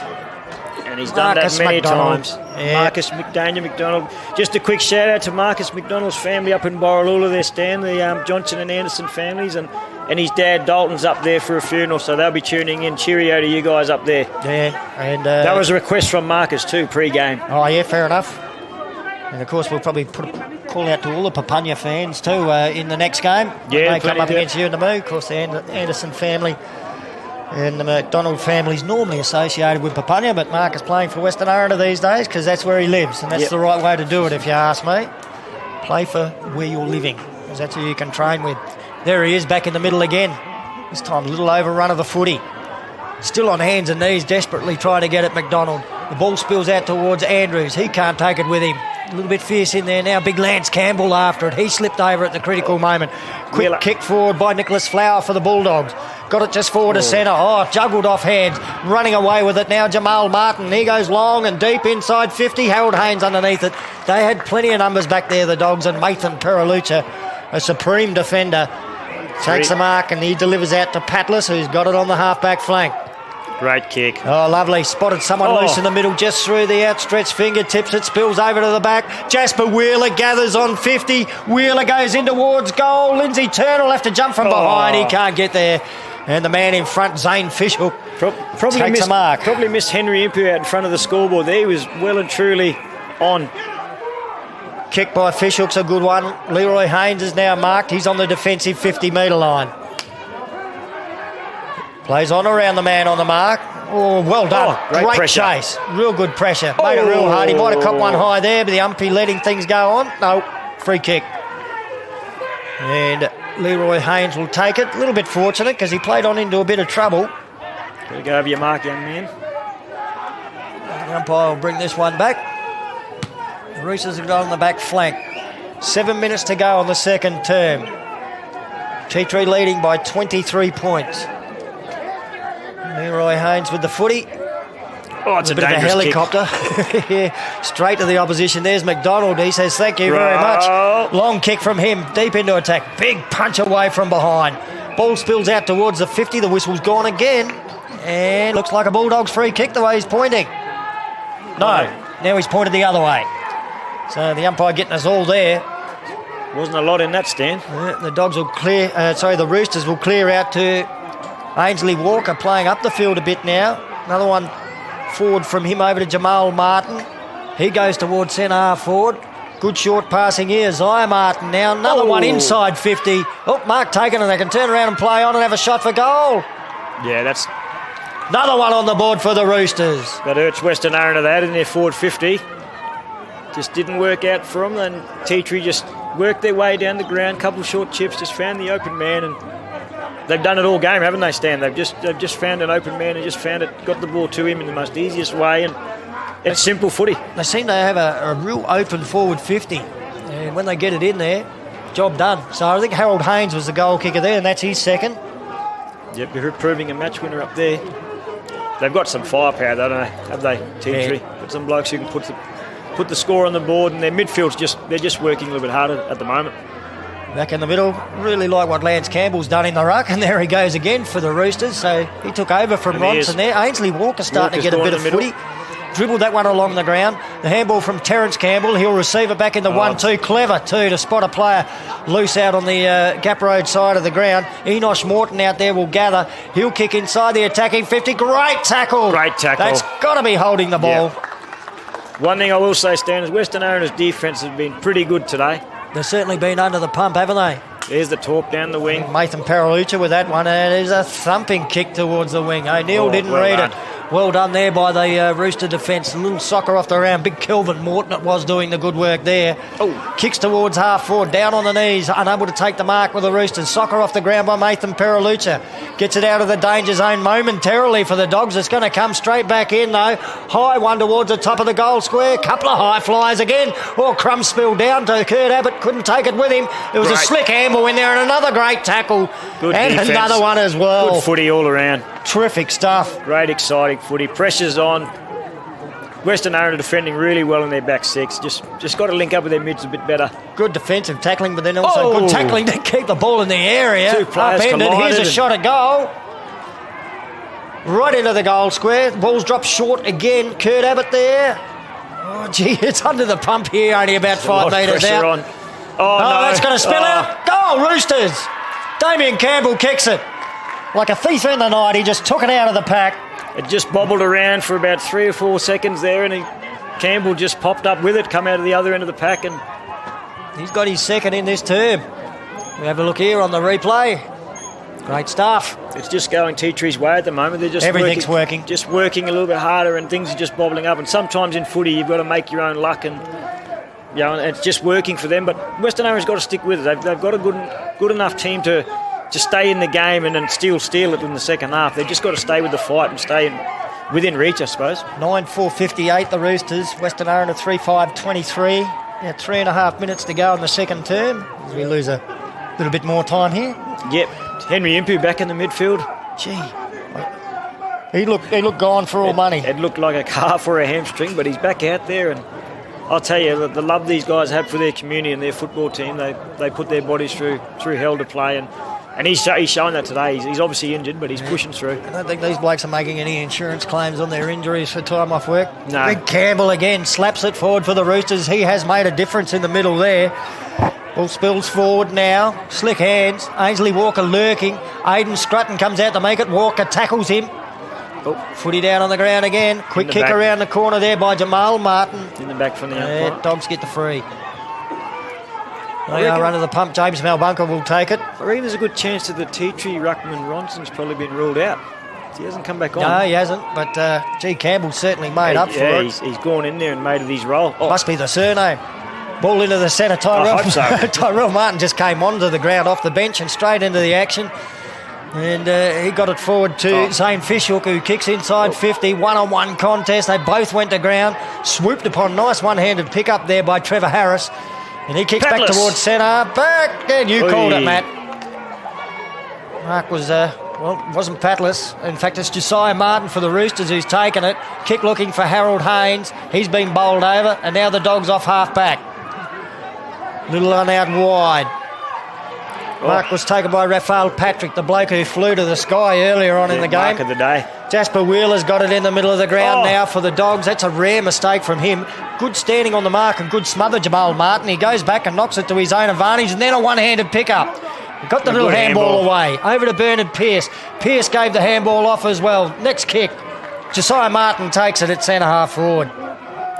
And he's done Marcus that many McDonald. times. Yeah. Marcus McDonald. Just a quick shout out to Marcus McDonald's family up in Borroloola there, Stan, the Johnson and Anderson families, and his dad Dalton's up there for a funeral, so they'll be tuning in. Cheerio to you guys up there. Yeah, and that was a request from Marcus too, pre-game. Oh yeah, fair enough. And of course we'll probably put a call out to all the Papunya fans too in the next game. Yeah, they come up against you and the Moo. Of course, the Anderson family And the McDonald family's normally associated with Papunya, but Mark is playing for Western Aranda these days because that's where he lives, and that's the right way to do it, if you ask me. Play for where you're living, because that's who you can train with. There he is, back in the middle again. This time a little overrun of the footy. Still on hands and knees, desperately trying to get at McDonald. The ball spills out towards Andrews. He can't take it with him. A little bit fierce in there now. Big Lance Campbell after it. He slipped over at the critical moment. Quick kick forward by Nicholas Flower for the Bulldogs. Got it just forward to centre. Oh, juggled off hands. Running away with it now, Jamal Martin. He goes long and deep inside 50. Harold Haynes underneath it. They had plenty of numbers back there, the Dogs, and Mathan Peralucha, a supreme defender, takes the mark and he delivers out to Patlas, who's got it on the half-back flank. Great kick. Oh, lovely. Spotted someone loose in the middle, just through the outstretched fingertips. It spills over to the back. Jasper Wheeler gathers on 50. Wheeler goes in towards goal. Lindsay Turner will have to jump from behind. He can't get there. And the man in front, Zane Fishhook, takes a mark. Probably missed Henry Impu out in front of the scoreboard there. He was well and truly on. Kick by Fishhook's a good one. Leroy Haynes is now marked. He's on the defensive 50-metre line. Plays on around the man on the mark. Oh, well done. Great chase. Real good pressure. Made it real hard. He might have caught one high there, but the umpy letting things go on. No, free kick. And Leroy Haynes will take it. A little bit fortunate because he played on into a bit of trouble. Got to go over your mark, young man. The umpire will bring this one back. The Roosters have got on the back flank. 7 minutes to go on the second term. Chitri leading by 23 points. Leroy Haynes with the footy. Oh, it's a bit of a helicopter. Straight to the opposition. There's McDonald. He says, thank you very much. Long kick from him. Deep into attack. Big punch away from behind. Ball spills out towards the 50. The whistle's gone again. And looks like a Bulldogs free kick the way he's pointing. No, now he's pointed the other way. So the umpire getting us all there. Wasn't a lot in that, Stan. The Dogs will clear, the Roosters will clear out to Ainsley Walker, playing up the field a bit now. Another one forward from him over to Jamal Martin. He goes towards centre half forward. Good short passing here. Zaya Martin now. Another one inside 50. Oh, Mark taken, and they can turn around and play on and have a shot for goal. Yeah, that's... Another one on the board for the Roosters. That hurts Western Aranda. They had in their forward 50. Just didn't work out for them. And Teetry just worked their way down the ground. Couple short chips, just found the open man, and they've done it all game, haven't they, Stan? They've just found an open man and just found it, got the ball to him in the most easiest way, and it's simple footy. They seem to have a real open forward 50, and when they get it in there, job done. So I think Harold Haynes was the goal kicker there, and that's his second. Yep, they're proving a match winner up there. They've got some firepower, don't they? Have they, Teetry? Yeah. Got some blokes who can put the score on the board, and their midfield's they're just working a little bit harder at the moment. Back in the middle, really like what Lance Campbell's done in the ruck, and there he goes again for the Roosters. So he took over from Ronson there. Ainsley Walker starting to get a bit of footy. Dribbled that one along the ground. The handball from Terrence Campbell. He'll receive it back in the 1-2. Clever, too, to spot a player loose out on the Gap Road side of the ground. Enosh Morton out there will gather. He'll kick inside the attacking 50. Great tackle. Great tackle. That's got to be holding the ball. Yep. One thing I will say, Stan, is Western Aranda's defence has been pretty good today. They've certainly been under the pump, haven't they? There's the talk down the wing. Mathan Peralucha with that one, and there's a thumping kick towards the wing. O'Neill didn't read it. Well done there by the Rooster defence. A little soccer off the round. Big Kelvin Morton it was doing the good work there. Kicks towards half forward, down on the knees, unable to take the mark with the Roosters. Soccer off the ground by Mathan Peralucha. Gets it out of the danger zone momentarily for the Dogs. It's going to come straight back in though. High one towards the top of the goal square. Couple of high flyers again. Oh, Crumb spilled down to Kurt Abbott. Couldn't take it with him. It was a slick handball in there and another great tackle. Good and defense. Another one as well. Good footy all around. Terrific stuff. Great exciting footy. Pressure's on. Western Aranda defending really well in their back six. Just got to link up with their mids a bit better. Good defensive tackling, but then also good tackling to keep the ball in the area. Two players collided. Here's a shot at goal. Right into the goal square. Ball's dropped short again. Kurt Abbott there. Oh, gee, it's under the pump here, only about 5 metres out. On. Oh, no. That's going to spill out. Goal, Roosters. Damien Campbell kicks it. Like a thief in the night, he just took it out of the pack. It just bobbled around for about 3 or 4 seconds there, and Campbell just popped up with it, come out of the other end of the pack, and he's got his second in this term. We have a look here on the replay. Great stuff. it's just going Tea Tree's way at the moment. They're just Everything's working. Just working a little bit harder, and things are just bobbling up. And sometimes in footy, you've got to make your own luck, and it's just working for them. But Western Aranda's got to stick with it. They've got a good enough team to stay in the game and then steal it in the second half. They've just got to stay with the fight and stay within reach, I suppose. 9-4-58 the Roosters. Western Aranda 3-5-23. Yeah, 3.5 minutes to go in the second term. As we lose a little bit more time here. Yep. Henry Impu back in the midfield. Gee, he looked gone for all money. It looked like a calf or a hamstring, but he's back out there, and I'll tell you, the love these guys have for their community and their football team, they put their bodies through hell to play, and he's showing that today. He's obviously injured, but he's pushing through. I don't think these blokes are making any insurance claims on their injuries for time off work. No. Big Campbell again slaps it forward for the Roosters. He has made a difference in the middle there. Ball spills forward now. Slick hands. Ainsley Walker lurking. Aidan Scrutton comes out to make it. Walker tackles him. Oh, footy down on the ground again. Quick kick back. Around the corner there by Jamal Martin. In the back from the umpire. Dogs get the free. They are under the pump. James Malbunka will take it. I reckon there's a good chance that the Tea Tree Ruckman Ronson's probably been ruled out. He hasn't come back on. No, he hasn't. But G. Campbell certainly made up for it. He's gone in there and made his role. Oh. Must be the surname. Ball into the centre. Tyrell. I hope so. Tyrell Martin just came onto the ground off the bench and straight into the action. And he got it forward to Zane Fishhook, who kicks inside 50. One-on-one contest. They both went to ground. Swooped upon. Nice one-handed pick up there by Trevor Harris. And he kicks back towards centre. Back. And you called it, Matt. Mark was, wasn't Patless. In fact, it's Josiah Martin for the Roosters who's taken it. Kick looking for Harold Haynes. He's been bowled over. And now the Dogs off half-back. Little one out wide. Mark was taken by Raphael Patrick, the bloke who flew to the sky earlier on in the game. Mark of the day. Jasper Wheeler's got it in the middle of the ground now for the Dogs. That's a rare mistake from him. Good standing on the mark and good smother, Jamal Martin. He goes back and knocks it to his own advantage, and then a one-handed pickup. He got the little handball away. Over to Bernard Pearce. Pearce gave the handball off as well. Next kick. Josiah Martin takes it at centre-half forward.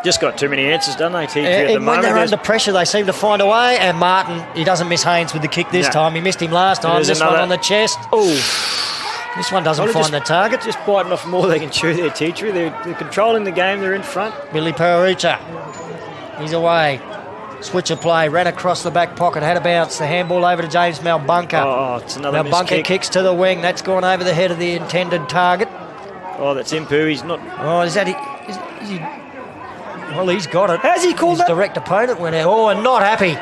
Just got too many answers, don't they, TG, at the moment? When they're under pressure, they seem to find a way. And Martin, he doesn't miss Haynes with the kick this time. He missed him last time. This one on the chest. Oh, this one doesn't find the target. Just biting off more they can chew there, Teacher. They're controlling the game. They're in front. Billy Perucha. He's away. Switch of play. Ran across the back pocket. Had a bounce. The handball over to James Malbunka. Oh, it's another Malbunka kick. Kicks to the wing. That's gone over the head of the intended target. Oh, that's Impu. He's not... Oh, is that... Is he... Well, he's got it. Has he called His that? direct opponent went out. Oh, and not happy.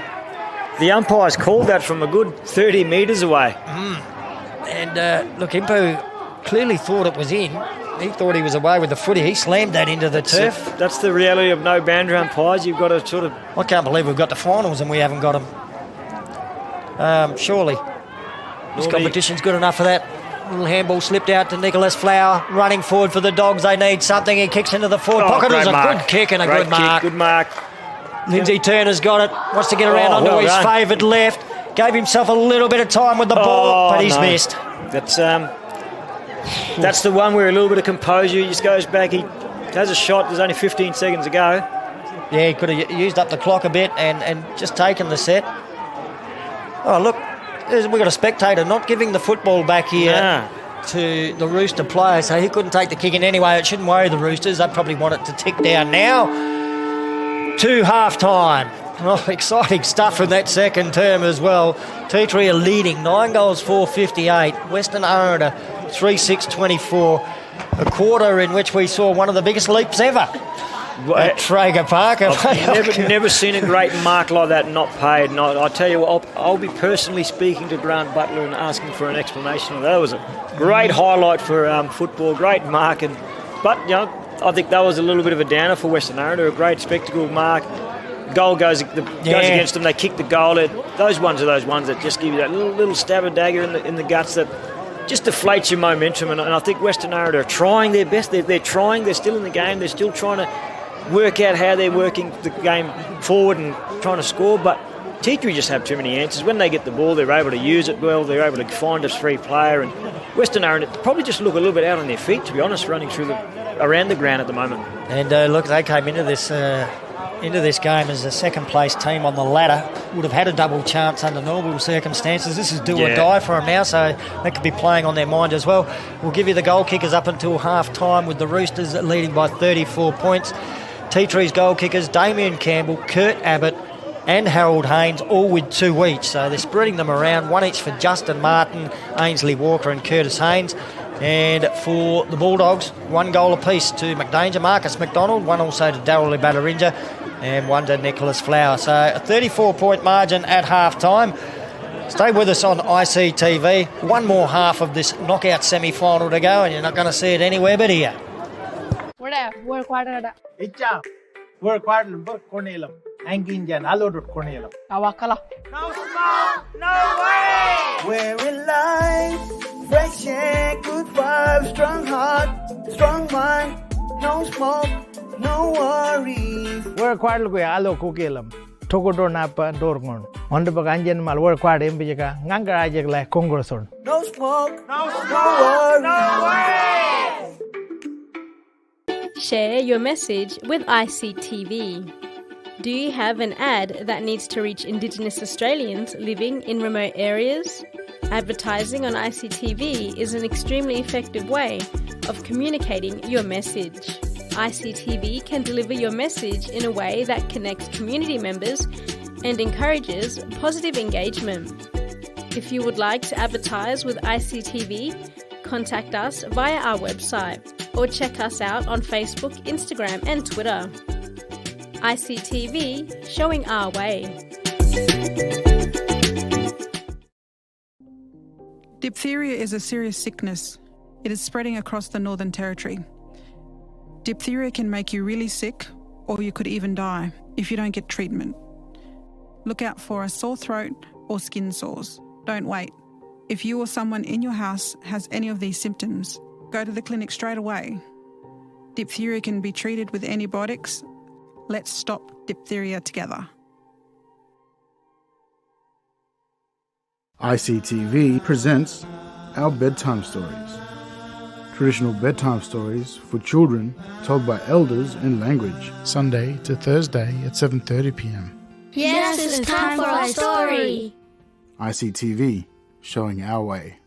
The umpire's called that from a good 30 metres away. And look, Impu clearly thought it was in. He thought he was away with the footy. He slammed that into the turf. That's the reality of no boundary umpires. You've got to sort of... I can't believe we've got the finals and we haven't got them. Surely. This competition's good enough for that. Little handball slipped out to Nicholas Flower, running forward for the Dogs. They need something. He kicks into the forward pocket. It was a good kick and a good mark. Good mark. Lindsay Turner's got it. Wants to get around onto his favoured left. Gave himself a little bit of time with the ball, but he's missed. That's the one where a little bit of composure. He just goes back. He has a shot. There's only 15 seconds to go. Yeah, he could have used up the clock a bit and just taken the set. Oh, look. We've got a spectator not giving the football back here to the Rooster player, so he couldn't take the kick in anyway. It shouldn't worry the Roosters. They probably want it to tick down now to half-time. Oh, exciting stuff in that second term as well. Tea Tree are leading 9 goals, 458. Western Aranda 3-6-24. A quarter in which we saw one of the biggest leaps ever at Traeger Park. I've never seen a great mark like that not paid. And I tell you what, I'll be personally speaking to Grant Butler and asking for an explanation of that. It was a great highlight for football, great mark. But I think that was a little bit of a downer for Western Aranda. A great spectacle mark. Goal goes against them. They kick the goal. Those ones are those ones that just give you that little stab of dagger in the guts that just deflates your momentum. And I think Western Aranda are trying their best. They're trying. They're still in the game. They're still trying to work out how they're working the game forward and trying to score, but Tea Tree just have too many answers. When they get the ball, they're able to use it well, they're able to find a free player, and Western Aranda probably just look a little bit out on their feet, to be honest, running around the ground at the moment. And look, they came into this into this game as the second place team on the ladder. Would have had a double chance under normal circumstances. This is do or die for them now, so that could be playing on their mind as well. We'll give you the goal kickers up until half time, with the Roosters leading by 34 points. T-Tree's goal kickers, Damien Campbell, Kurt Abbott and Harold Haynes, all with 2 each. So they're spreading them around, 1 each for Justin Martin, Ainsley Walker and Curtis Haynes. And for the Bulldogs, 1 goal apiece to McDanger, Marcus McDonald, 1 also to Darryl Badarinja and 1 to Nicholas Flower. So a 34-point margin at half-time. Stay with us on ICTV. 1 more half of this knockout semi-final to go, and you're not going to see it anywhere but here. We're quarter. Icha, we're quarter, but Cornelum. Anginjan, allowed Cornelum. Awakala. No smoke, no way! We're alive, fresh air, good vibes, strong heart, strong mind. No smoke, no worries. We're quarter, we allow Kukilam. Tokotor Napa, Dorgon. Wonderful Anjan Mal, we're quarter in Bijaka, Nanga Ajak like Congressor. No smoke, no worries. Share your message with ICTV. Do you have an ad that needs to reach Indigenous Australians living in remote areas? Advertising on ICTV is an extremely effective way of communicating your message. ICTV can deliver your message in a way that connects community members and encourages positive engagement. If you would like to advertise with ICTV, contact us via our website or check us out on Facebook, Instagram and Twitter. ICTV, showing our way. Diphtheria is a serious sickness. It is spreading across the Northern Territory. Diphtheria can make you really sick, or you could even die if you don't get treatment. Look out for a sore throat or skin sores. Don't wait. If you or someone in your house has any of these symptoms, go to the clinic straight away. Diphtheria can be treated with antibiotics. Let's stop diphtheria together. ICTV presents our bedtime stories. Traditional bedtime stories for children told by elders in language. Sunday to Thursday at 7:30 p.m. Yes, it's time for a story. ICTV, showing our way.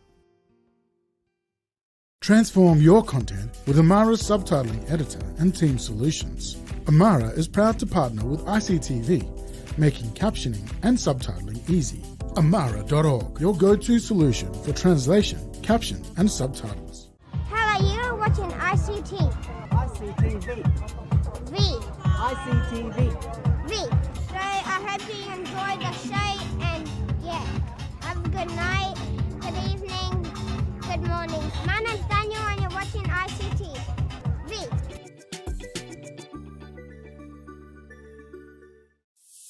Transform your content with Amara's subtitling editor and team solutions. Amara is proud to partner with ICTV, making captioning and subtitling easy. Amara.org, your go-to solution for translation, caption and subtitles. Hello, you're watching ICT. ICTV. V. ICTV. V. So I hope you enjoyed the show and have a good night, good evening, good morning. My name's Daniel and you're watching ICT. V.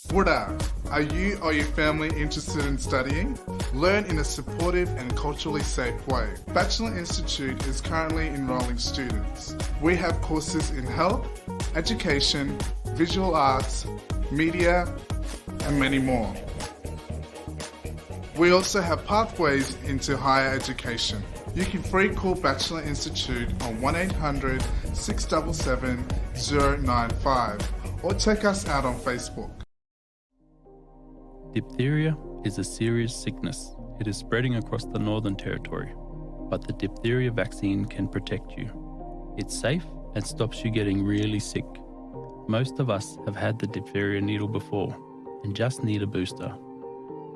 Buddha, are you or your family interested in studying? Learn in a supportive and culturally safe way. Bachelor Institute is currently enrolling students. We have courses in health, education, visual arts, media, and many more. We also have pathways into higher education. You can free call Bachelor Institute on 1800 677 095 or check us out on Facebook. Diphtheria is a serious sickness. It is spreading across the Northern Territory, but the diphtheria vaccine can protect you. It's safe and stops you getting really sick. Most of us have had the diphtheria needle before and just need a booster.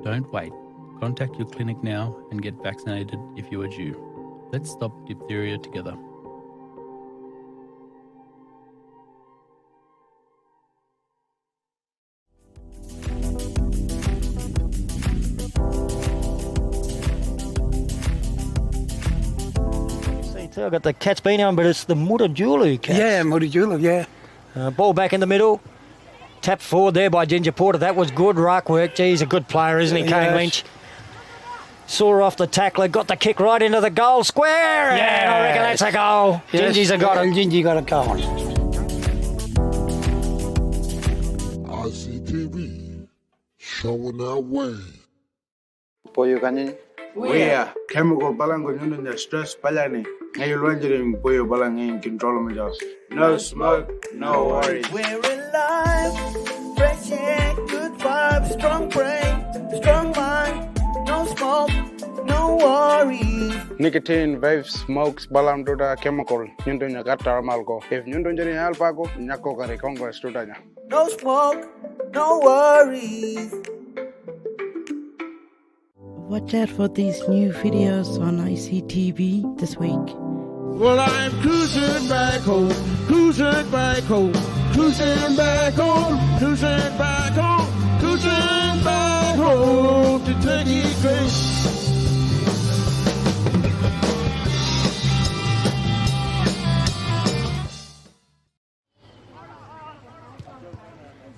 Don't wait. Contact your clinic now and get vaccinated if you are due. Let's stop diphtheria together. I've got the cat's been on, but it's the Muttajulu cat. Yeah, Muttajulu, yeah. Ball back in the middle. Tapped forward there by Ginger Porter. That was good ruck work. Gee, he's a good player, isn't he, Kane Lynch? Saw off the tackler, got the kick right into the goal square. Yeah, and I reckon that's a goal. Yes. Gingy's a got it. Gingy got a goal. ICTV, showing our way. Boyo kanini? Wea, chemical balango nyundo stress palani. Ngayon wondering boyo balang in control of my job. No smoke, no worries. We're alive, Nicotine, vapes, smokes, balam duda chemical. Nyundunya gata malko. If nyundunjani alpago, nyako kare Congress dudanya. No smoke, no worries. Watch out for these new videos on ICTV this week. Well, I'm cruising back home, cruising back home, cruising back home, cruising back home, cruising back home to take it straight.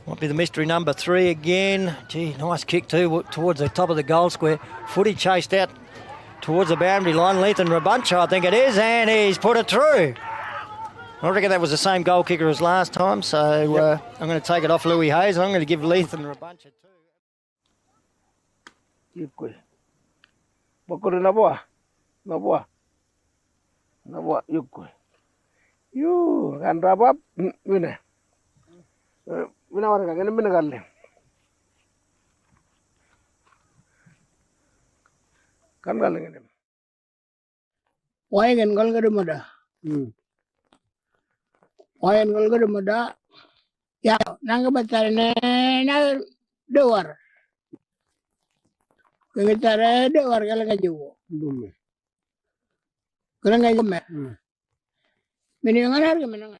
Might be the mystery number 3 again. Gee, nice kick too towards the top of the goal square. Footy chased out towards the boundary line. Lethan Rabuncha, I think it is, and he's put it through. I reckon that was the same goal kicker as last time, so I'm going to take it off Louis Hayes, and I'm going to give Lethan Rabuncha Yukul. Bakuru nabwa. Nabwa. Nabwa yukul. You can wrap up. Winner. Winner, I'm going to win again. Kan galing ini. Wayan gal gada mada. Wayan gal gada mada. Ya, nang batar ne na dewar. Kengitar dewar gal ngajo. Dume. Gal ngajo me. Mini ngan harga menang.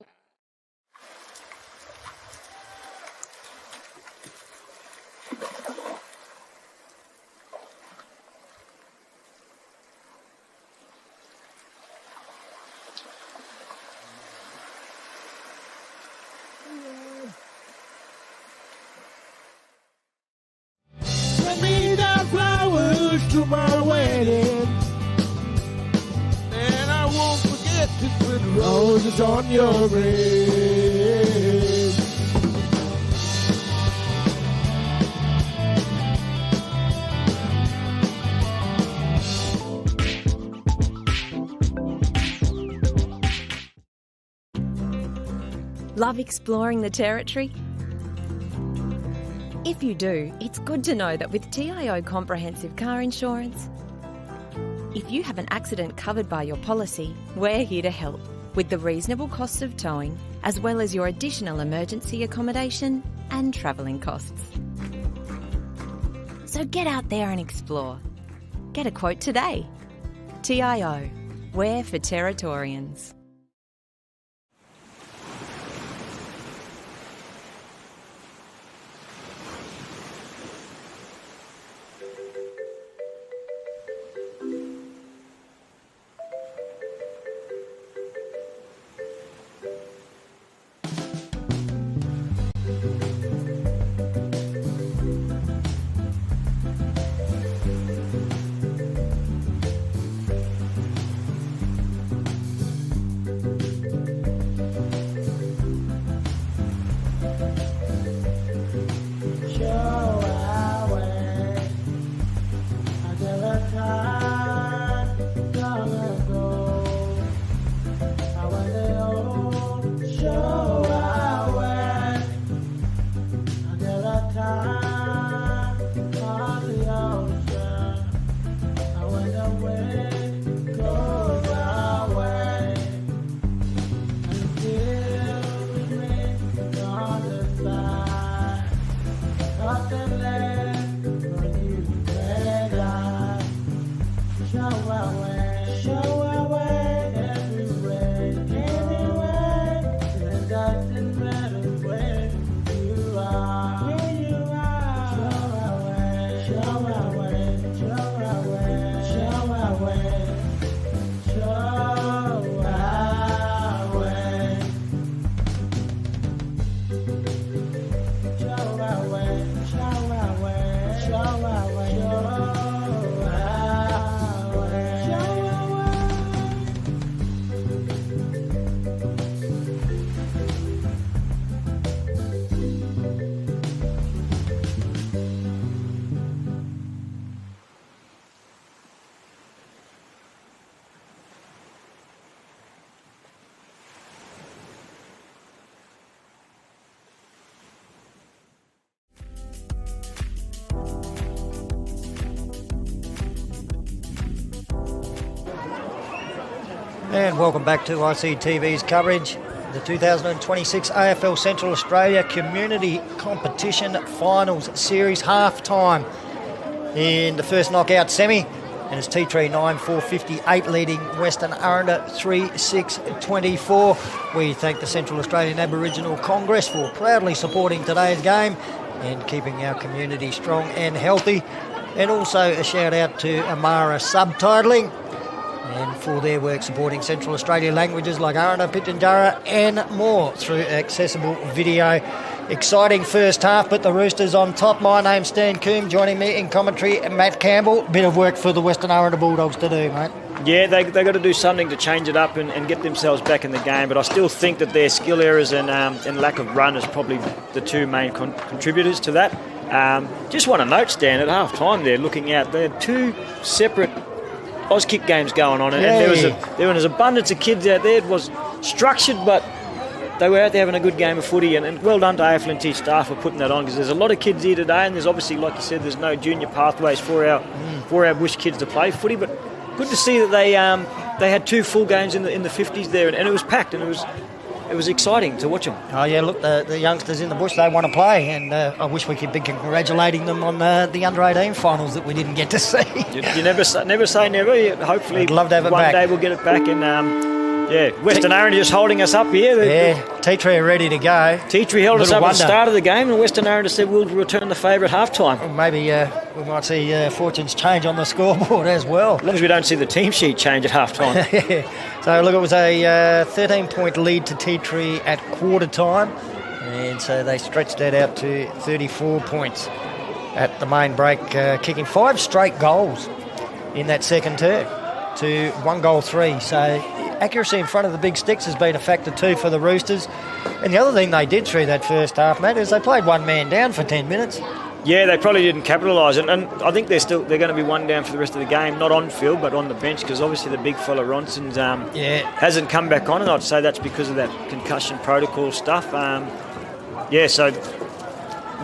To my wedding, and I won't forget to put roses on your ring. Love exploring the territory? If you do, it's good to know that with TIO Comprehensive Car Insurance, if you have an accident covered by your policy, we're here to help with the reasonable costs of towing, as well as your additional emergency accommodation and travelling costs. So get out there and explore. Get a quote today. TIO, we're for Territorians. And welcome back to ICTV's coverage. The 2026 AFL Central Australia Community Competition Finals Series half-time in the first knockout semi. And it's T3 9-4-58 leading Western Aranda 3-6-24. We thank the Central Australian Aboriginal Congress for proudly supporting today's game and keeping our community strong and healthy. And also a shout out to Amara Subtitling and for their work supporting Central Australia languages like Aranda, Pitjantjatjara and more through accessible video. Exciting first half, but the Roosters on top. My name's Stan Coombe, joining me in commentary, Matt Campbell. Bit of work for the Western Aranda Bulldogs to do, mate. Yeah, they got to do something to change it up and get themselves back in the game, but I still think that their skill errors and lack of run is probably the two main contributors to that. Just want to note, Stan, at half-time there, looking out, there are two separate Auskick games going on, and there was abundance of kids out there. It was structured, but they were out there having a good game of footy, and well done to AFL&T staff for putting that on, because there's a lot of kids here today, and there's obviously, like you said, there's no junior pathways for our bush kids to play footy, but good to see that they had two full games in the 50s there, and it was packed, and it was exciting to watch them. Oh yeah, look, the youngsters in the bush, they want to play, and I wish we could be congratulating them on the under-18 finals that we didn't get to see. You never say never. Hopefully, I'd love to have it one back. day we'll get it back, and Western Aranda just holding us up here. T3 are ready to go. T3 held us up at the start of the game, and Western Aranda said we'll return the favour at half-time. Well, maybe we might see fortunes change on the scoreboard as well. As long as we don't see the team sheet change at half-time. So, look, it was a 13-point lead to T3 at quarter-time, and so they stretched that out to 34 points at the main break, kicking 5 straight goals in that second term to 1 goal 3. So accuracy in front of the big sticks has been a factor too for the Roosters. And the other thing they did through that first half, Matt, is they played one man down for 10 minutes. Yeah, they probably didn't capitalise, and I think they're going to be one down for the rest of the game, not on field but on the bench, because obviously the big fella Ronson's hasn't come back on, and I'd say that's because of that concussion protocol stuff. So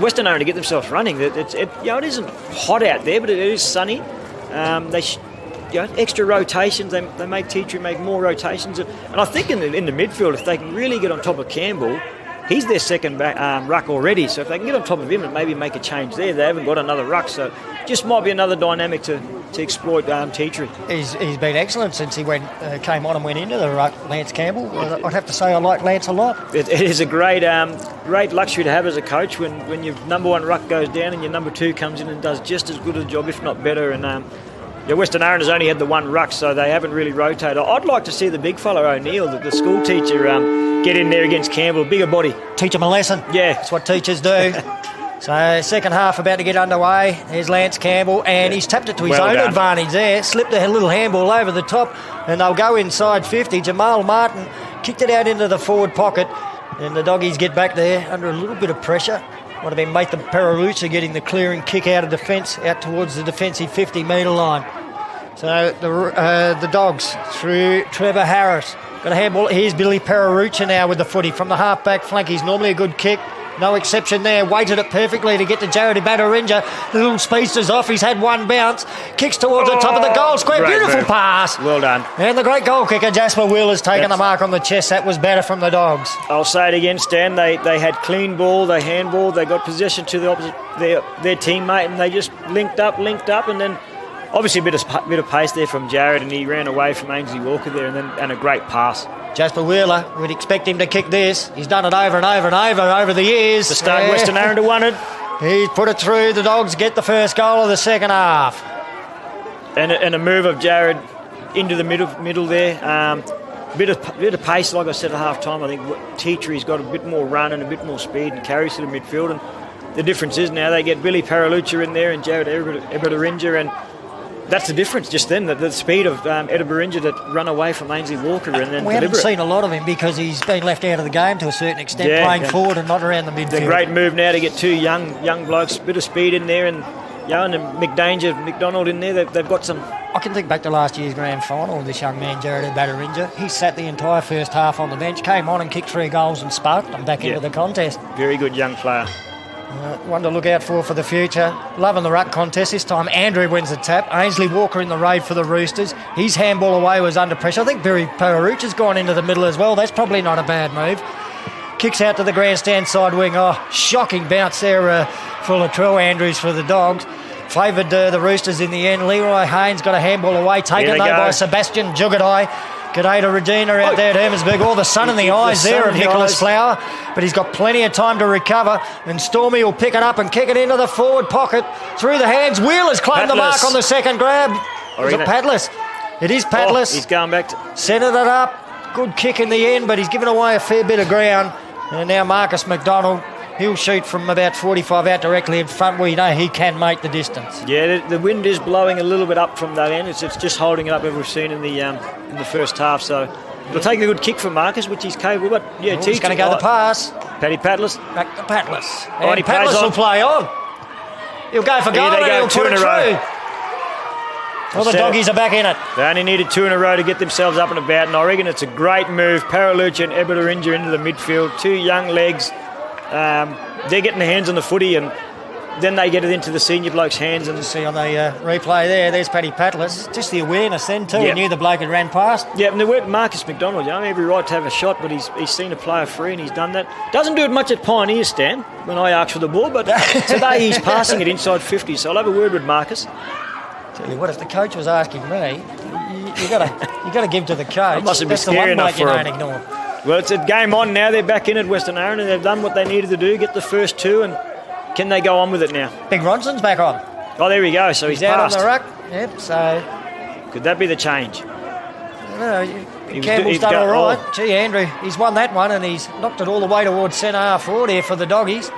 Western Aranda to get themselves running. It isn't hot out there, but it is sunny. Extra rotations. They make T3 make more rotations, and I think in the midfield, if they can really get on top of Campbell, he's their second ruck already. So if they can get on top of him and maybe make a change there, they haven't got another ruck. So just might be another dynamic to exploit T3. He's been excellent since he came on and went into the ruck, Lance Campbell. I'd have to say I like Lance a lot. It is a great luxury to have as a coach when your number one ruck goes down and your number two comes in and does just as good a job, if not better. And Western Aranda's only had the one ruck, so they haven't really rotated. I'd like to see the big fella O'Neill, the school teacher, get in there against Campbell. Bigger body. Teach him a lesson. Yeah. That's what teachers do. So second half about to get underway. There's Lance Campbell, and he's tapped it to his own advantage there. Slipped a little handball over the top, and they'll go inside 50. Jamal Martin kicked it out into the forward pocket, and the doggies get back there under a little bit of pressure. Would have been Nathan Paralucha getting the clearing kick out of defence, out towards the defensive 50-metre line. So the Dogs through Trevor Harris. Got a handball. Here's Billy Pararucha now with the footy from the half-back flank. He's normally a good kick. No exception there. Weighted it perfectly to get to Jared Badarinja. The little speedster's off. He's had one bounce. Kicks towards the top of the goal square. Beautiful pass. Well done. And the great goal kicker, Jasper Wheeler's taken the mark on the chest. That was better from the Dogs. I'll say it again, Stan. They had clean ball. They handballed. They got possession to the opposite their teammate, and they just linked up, and then obviously a bit of pace there from Jared, and he ran away from Ainsley Walker there, and a great pass. Jasper Wheeler, we'd expect him to kick this. He's done it over and over the years. The start Western Aranda won it. He's put it through. The Dogs get the first goal of the second half. And a move of Jared into the middle there. Bit of pace, like I said at half time. I think T3's got a bit more run and a bit more speed and carries to the midfield. And the difference is now they get Billy Paralucha in there and Jared Eberarinja, and that's the difference just then, the speed of Eberarinja that run away from Ainsley Walker. And then we haven't seen a lot of him because he's been left out of the game to a certain extent, playing forward and not around the midfield. It's a great move now to get two young blokes, bit of speed in there, and McDonald in there. They've got some. I can think back to last year's grand final with this young man, Jared Badarinja. He sat the entire first half on the bench, came on and kicked 3 goals and sparked them back into the contest. Very good young player. One to look out for the future. Loving the ruck contest. This time Andrew wins the tap. Ainsley Walker in the raid for the Roosters. His handball away was under pressure. I think Barry Pararuch has gone into the middle as well. That's probably not a bad move. Kicks out to the grandstand side wing. Oh, shocking bounce there for Latrell Andrews for the Dogs. Favoured the Roosters in the end. Leroy Haynes got a handball away. Taken though by Sebastian Jugadai. G'day to Regina out there at Hermannsburg. All the sun in the eyes there of Nicholas Flower. But he's got plenty of time to recover. And Stormy will pick it up and kick it into the forward pocket. Through the hands. Wheeler's claimed the mark on the second grab. Is it Padless? It is Padless. He's going back to... Centred it up. Good kick in the end, but he's given away a fair bit of ground. And now Marcus McDonald, he'll shoot from about 45 out directly in front where you know he can make the distance. Yeah, the wind is blowing a little bit up from that end. It's just holding it up as we've seen in the first half. So it'll take a good kick from Marcus, which he's capable. But yeah, he's going to go the pass. Paddy Patlas. Back to Patlas. And Patlas will play on. He'll go for goal and he'll put it through. Well, the Doggies are back in it. They only needed 2 in a row to get themselves up and about, and I reckon it's a great move. Paralucha and Ebiterinja into the midfield. 2 young legs. They're getting their hands on the footy, and then they get it into the senior bloke's hands. And see on the replay there's Paddy Patlas. Just the awareness then too. He knew the bloke had ran past. Yeah, and there were Marcus McDonald. You know, every right to have a shot, but he's seen a player free and he's done that. Doesn't do it much at Pioneer, Stan, when I ask for the ball, but today he's passing it inside 50. So I'll have a word with Marcus. Tell you what, if the coach was asking me, you got to give to the coach. That mustn't be scary enough for him. Ignore. Well, it's a game on now. They're back in at Western Aranda. They've done what they needed to do, get the first 2, and can they go on with it now? Big Ronson's back on. Oh, there we go. So he's out passed. on the ruck. Yep. So could that be the change? Campbell's done all right. Gee, Andrew, he's won that one, and he's knocked it all the way towards centre half forward here for the Doggies.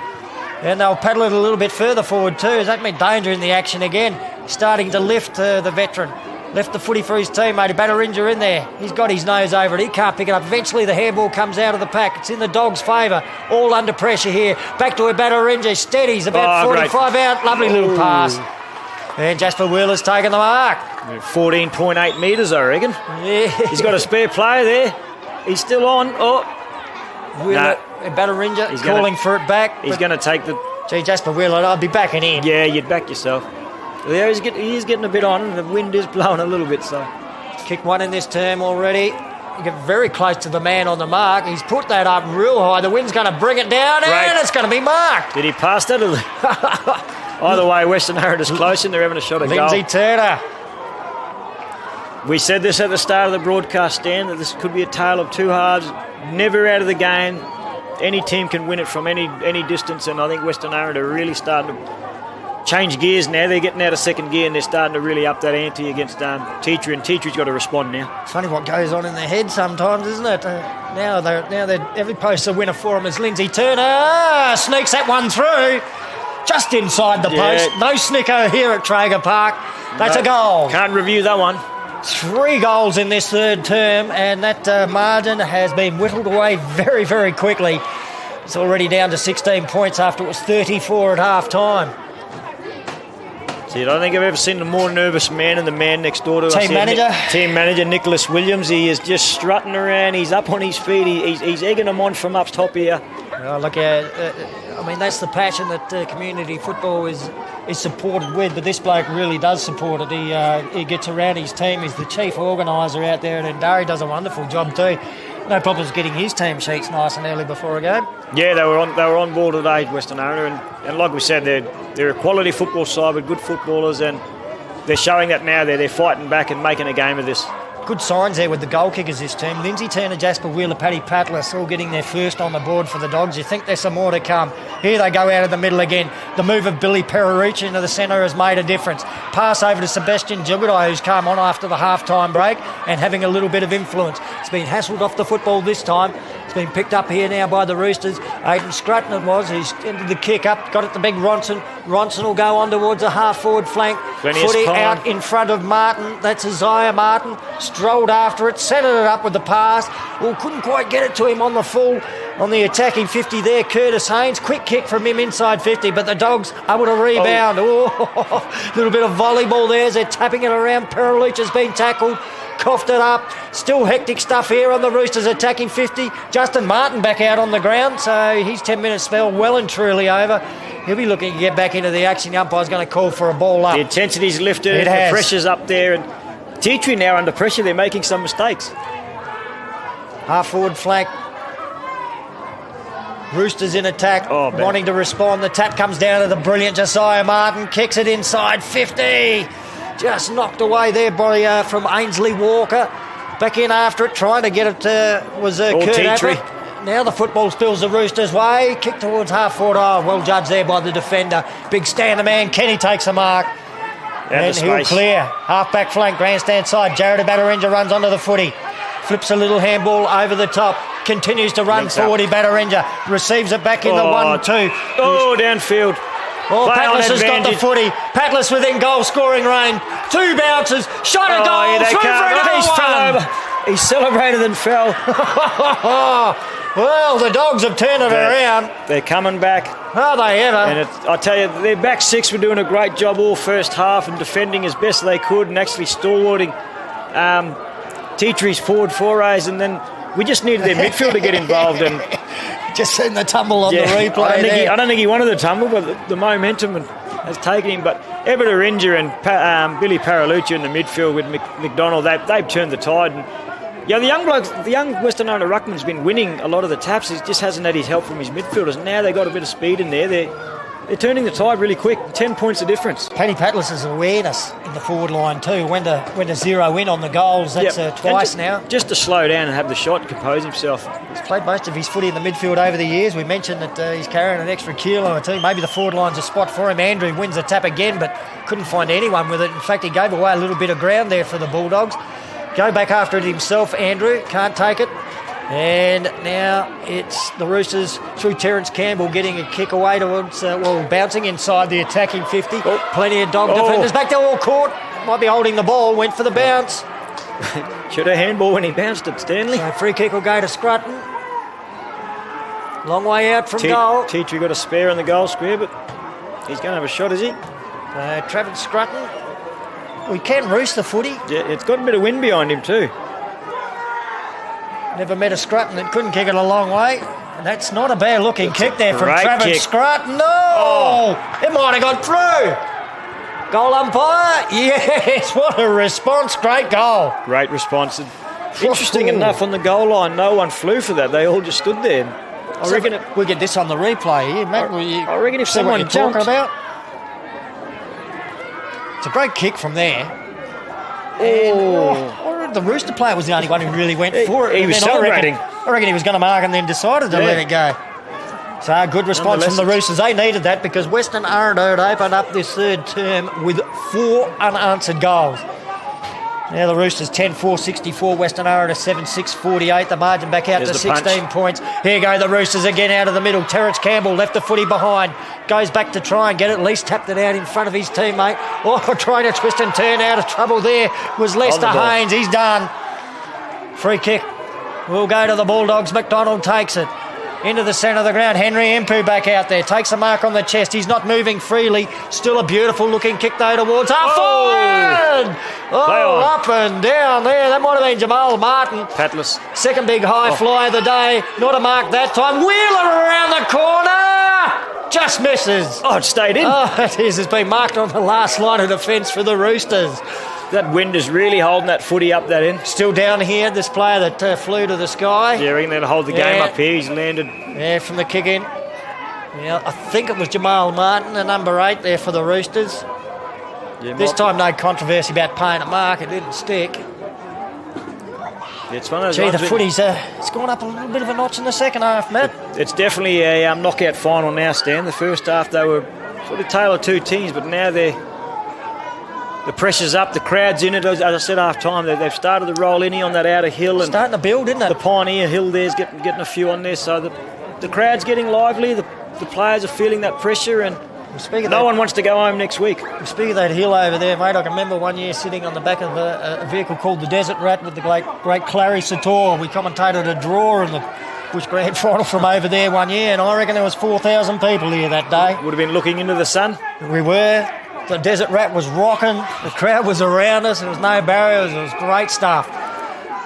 And they'll paddle it a little bit further forward too. Has that meant danger in the action again? Starting to lift the veteran. Left the footy for his teammate. Batteringer in there. He's got his nose over it. He can't pick it up. Eventually the handball comes out of the pack. It's in the Dogs' favour. All under pressure here. Back to a Batteringer. Steadies about 45 out. Lovely little pass. And Jasper Wheeler's taken the mark. 14.8 metres, I reckon. Yeah. He's got a spare player there. He's still on. Oh. Wheeler, Batteringer calling for it back. He's going to take the... Gee, Jasper Wheeler, I'd be backing in. Yeah, you'd back yourself. There he is getting a bit on, and the wind is blowing a little bit, so... Kicked one in this term already. You get very close to the man on the mark. He's put that up real high. The wind's going to bring it down, and it's going to be marked. Did he pass that? Either way, Western Aranda's close, and they're having a shot at goal. Lindsay Turner. We said this at the start of the broadcast, Stan, that this could be a tale of 2 halves. Never out of the game. Any team can win it from any distance, and I think Western Aranda are really starting to change gears now. They're getting out of second gear and they're starting to really up that ante against Teacher, and Teacher's got to respond now. It's funny what goes on in their head sometimes, isn't it? Now they're every post a winner for them is Lindsay Turner. Sneaks that one through. Just inside the post. No snicko here at Traeger Park. That's a goal. Can't review that one. 3 goals in this third term, and that margin has been whittled away very, very quickly. It's already down to 16 points after it was 34 at half time. See, I don't think I've ever seen a more nervous man than the man next door to us. Team manager Nicholas Williams. He is just strutting around. He's up on his feet. He's egging them on from up top here. Look, I mean, that's the passion that community football is supported with, but this bloke really does support it. He gets around his team. He's the chief organiser out there, and Dari does a wonderful job too. No problems getting his team sheets nice and early before a game. Yeah, they were on board today, Western Aranda, and like we said, they're a quality football side with good footballers, and they're showing that now. They're fighting back and making a game of this. Good signs there with the goal kickers this team. Lindsay Turner, Jasper Wheeler, Paddy Patlas all getting their first on the board for the Dogs. You think there's some more to come. Here they go out of the middle again. The move of Billy Pararuch into the centre has made a difference. Pass over to Sebastian Jugadai, who's come on after the half-time break and having a little bit of influence. It's been hassled off the football this time. It's been picked up here now by the Roosters. Aidan Scrutton it was. He's entered the kick up. Got it to big Ronson. Ronson will go on towards the half-forward flank. Footy out in front of Martin. That's Isaiah Martin. Strolled after it. Centred it up with the pass. Well, couldn't quite get it to him on the full. on the attacking 50 there, Curtis Haynes. Quick kick from him inside 50, but the Dogs able to rebound. Oh, little bit of volleyball there as they're tapping it around. Paralucha's been tackled. Coughed it up. Still hectic stuff here on the Roosters attacking 50. Justin Martin back out on the ground, so his 10-minute spell well and truly over. He'll be looking to get back into the action. The umpire's going to call for a ball up. The intensity's lifted, the pressure's up there, and Tetri now under pressure. They're making some mistakes. Half-forward flank. Roosters in attack, wanting to respond. The tap comes down to the brilliant Josiah Martin. Kicks it inside 50. Just knocked away there by from Ainsley Walker. Back in after it, trying to get it was Kurt Abbott. Now the football spills the Roosters' way. Kick towards half-forward. Oh, well judged there by the defender. Big stander man. Kenny takes a mark. And he'll clear. Half-back flank, grandstand side. Jared Batarinja runs onto the footy. Flips a little handball over the top. Continues to run forward. Batarinja receives it back in the 1-2. Oh, downfield. Oh, Patlis has got the footy. Patlis within goal scoring range. 2 bounces. Shot a goal. Through for another one. He celebrated and fell. Well, the Dogs have turned it around. They're coming back. Are they ever? And I tell you, their back six were doing a great job all first half and defending as best they could and actually stalwarting Tetri's forward forays, and then we just needed their midfield to get involved. And just seen the tumble on the replay. I don't think he wanted the tumble, but the momentum has taken him. But Batarinja and Billy Paralucha in the midfield with McDonald, they've turned the tide. And the young Western Aranda ruckman's been winning a lot of the taps. He just hasn't had his help from his midfielders. Now they've got a bit of speed in there. They're turning the tide really quick. 10 points of difference. Paddy Patlis' awareness in the forward line too. When to zero in on the goals. That's twice now. Just to slow down and have the shot, compose himself. He's played most of his footy in the midfield over the years. We mentioned that he's carrying an extra kilo or two. Maybe the forward line's a spot for him. Andrew wins the tap again, but couldn't find anyone with it. In fact, he gave away a little bit of ground there for the Bulldogs. Go back after it himself, Andrew. Can't take it. And now it's the Roosters through Terence Campbell getting a kick away towards, bouncing inside the attacking 50. Plenty of Dog defenders back there all caught. Might be holding the ball, went for the bounce. Should have handball when he bounced it, Stanley. So free kick will go to Scrutton. Long way out from goal. Tetri got a spare in the goal square, but he's going to have a shot, is he? Travis Scrutton. We can roost the footy. Yeah, it's got a bit of wind behind him too. Never met a Scrutton that couldn't kick it a long way. And that's not a bad looking kick there from Travis Scrutton. No! It might have gone through. Goal umpire. Yes, what a response. Great goal. Great response. Interesting enough, on the goal line, no one flew for that. They all just stood there. I reckon we'll get this on the replay here, Matt. I reckon if someone jumped. It's a great kick from there. And, the Rooster player was the only one who really went for it. He was celebrating. I reckon he was going to mark and then decided to let it go. So good response from the Roosters. They needed that because Western Aranda had opened up this third term with 4 unanswered goals. Now the Roosters 10-4-64, Western Aranda 7-6-48. The margin back out to 16 points. Here go the Roosters again out of the middle. Terence Campbell left the footy behind. Goes back to try and get it. At least tapped it out in front of his teammate. Oh, trying to twist and turn out of trouble there was Lester Haynes. He's done. Free kick will go to the Bulldogs. McDonald takes it. Into the centre of the ground. Henry Empu back out there. Takes a mark on the chest. He's not moving freely. Still a beautiful looking kick though towards half forward. Up and down there. That might have been Jamal Martin. Patlis. Second big high fly of the day. Not a mark that time. Wheeler around the corner. Just misses. Oh, it stayed in. Oh, it is. It's been marked on the last line of defence for the Roosters. That wind is really holding that footy up that end. Still down here, this player that flew to the sky. Yeah, I reckon they'll hold the game up here. He's landed. Yeah, from the kick in. Yeah, I think it was Jamal Martin, the number 8 there for the Roosters. Yeah, this time no controversy about paying a mark. It didn't stick. It's one of those the footy's it's gone up a little bit of a notch in the second half, Matt. It's definitely a knockout final now, Stan. The first half they were sort of tale of two teams, but now the pressure's up, the crowd's in it. As I said, half time, they've started to roll in here on that outer hill. And starting to build, isn't it? The Pioneer Hill there's getting a few on there. So the crowd's getting lively. The players are feeling that pressure, and no one wants to go home next week. Speaking of that hill over there, mate, I can remember one year sitting on the back of a vehicle called the Desert Rat with the great Clary Sator. We commentated a draw, and Bush Grand Final from over there one year, and I reckon there was 4,000 people here that day. Would have been looking into the sun. We were. The Desert Rat was rocking. The crowd was around us. There was no barriers. It was great stuff.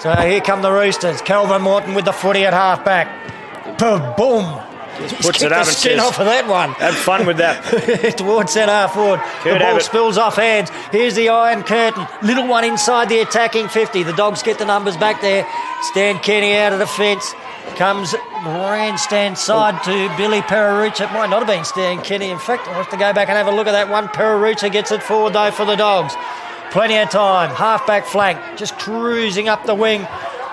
So here come the Roosters. Calvin Morton with the footy at half-back. Boom. Just He's puts kicked it up the and skin says, off of that one. Have fun with that. Towards centre forward. Kurt the ball Abbott. spills off hands. Here's the Iron Curtain. Little one inside the attacking 50. The Dogs get the numbers back there. Stan Kenny out of the fence. Comes grandstand side to Billy Pererucci. It might not have been Stan Kenny. In fact, I'll have to go back and have a look at that one. Pererucci gets it forward though for the Dogs. Plenty of time. Half-back flank. Just cruising up the wing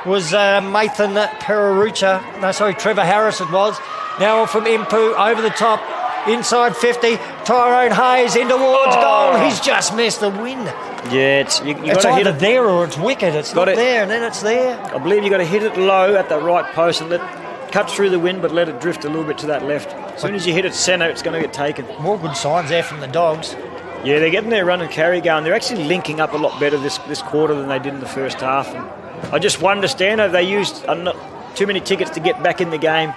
was Nathan Pererucci. No, sorry, Trevor Harris it was. Now from Impu over the top. Inside 50. Tyrone Hayes in towards goal. He's just missed the win. Yeah, it's It's got to hit either it. there or it's wicked. It's Got not it. there and then it's there. I believe you got to hit it low at the right post and cut through the wind, but let it drift a little bit to that left. As soon as you hit it centre, it's going to get taken. More good signs there from the Dogs. Yeah, they're getting their run and carry going. They're actually linking up a lot better this quarter than they did in the first half. And I just wonder, Stan, have they used not too many tickets to get back in the game?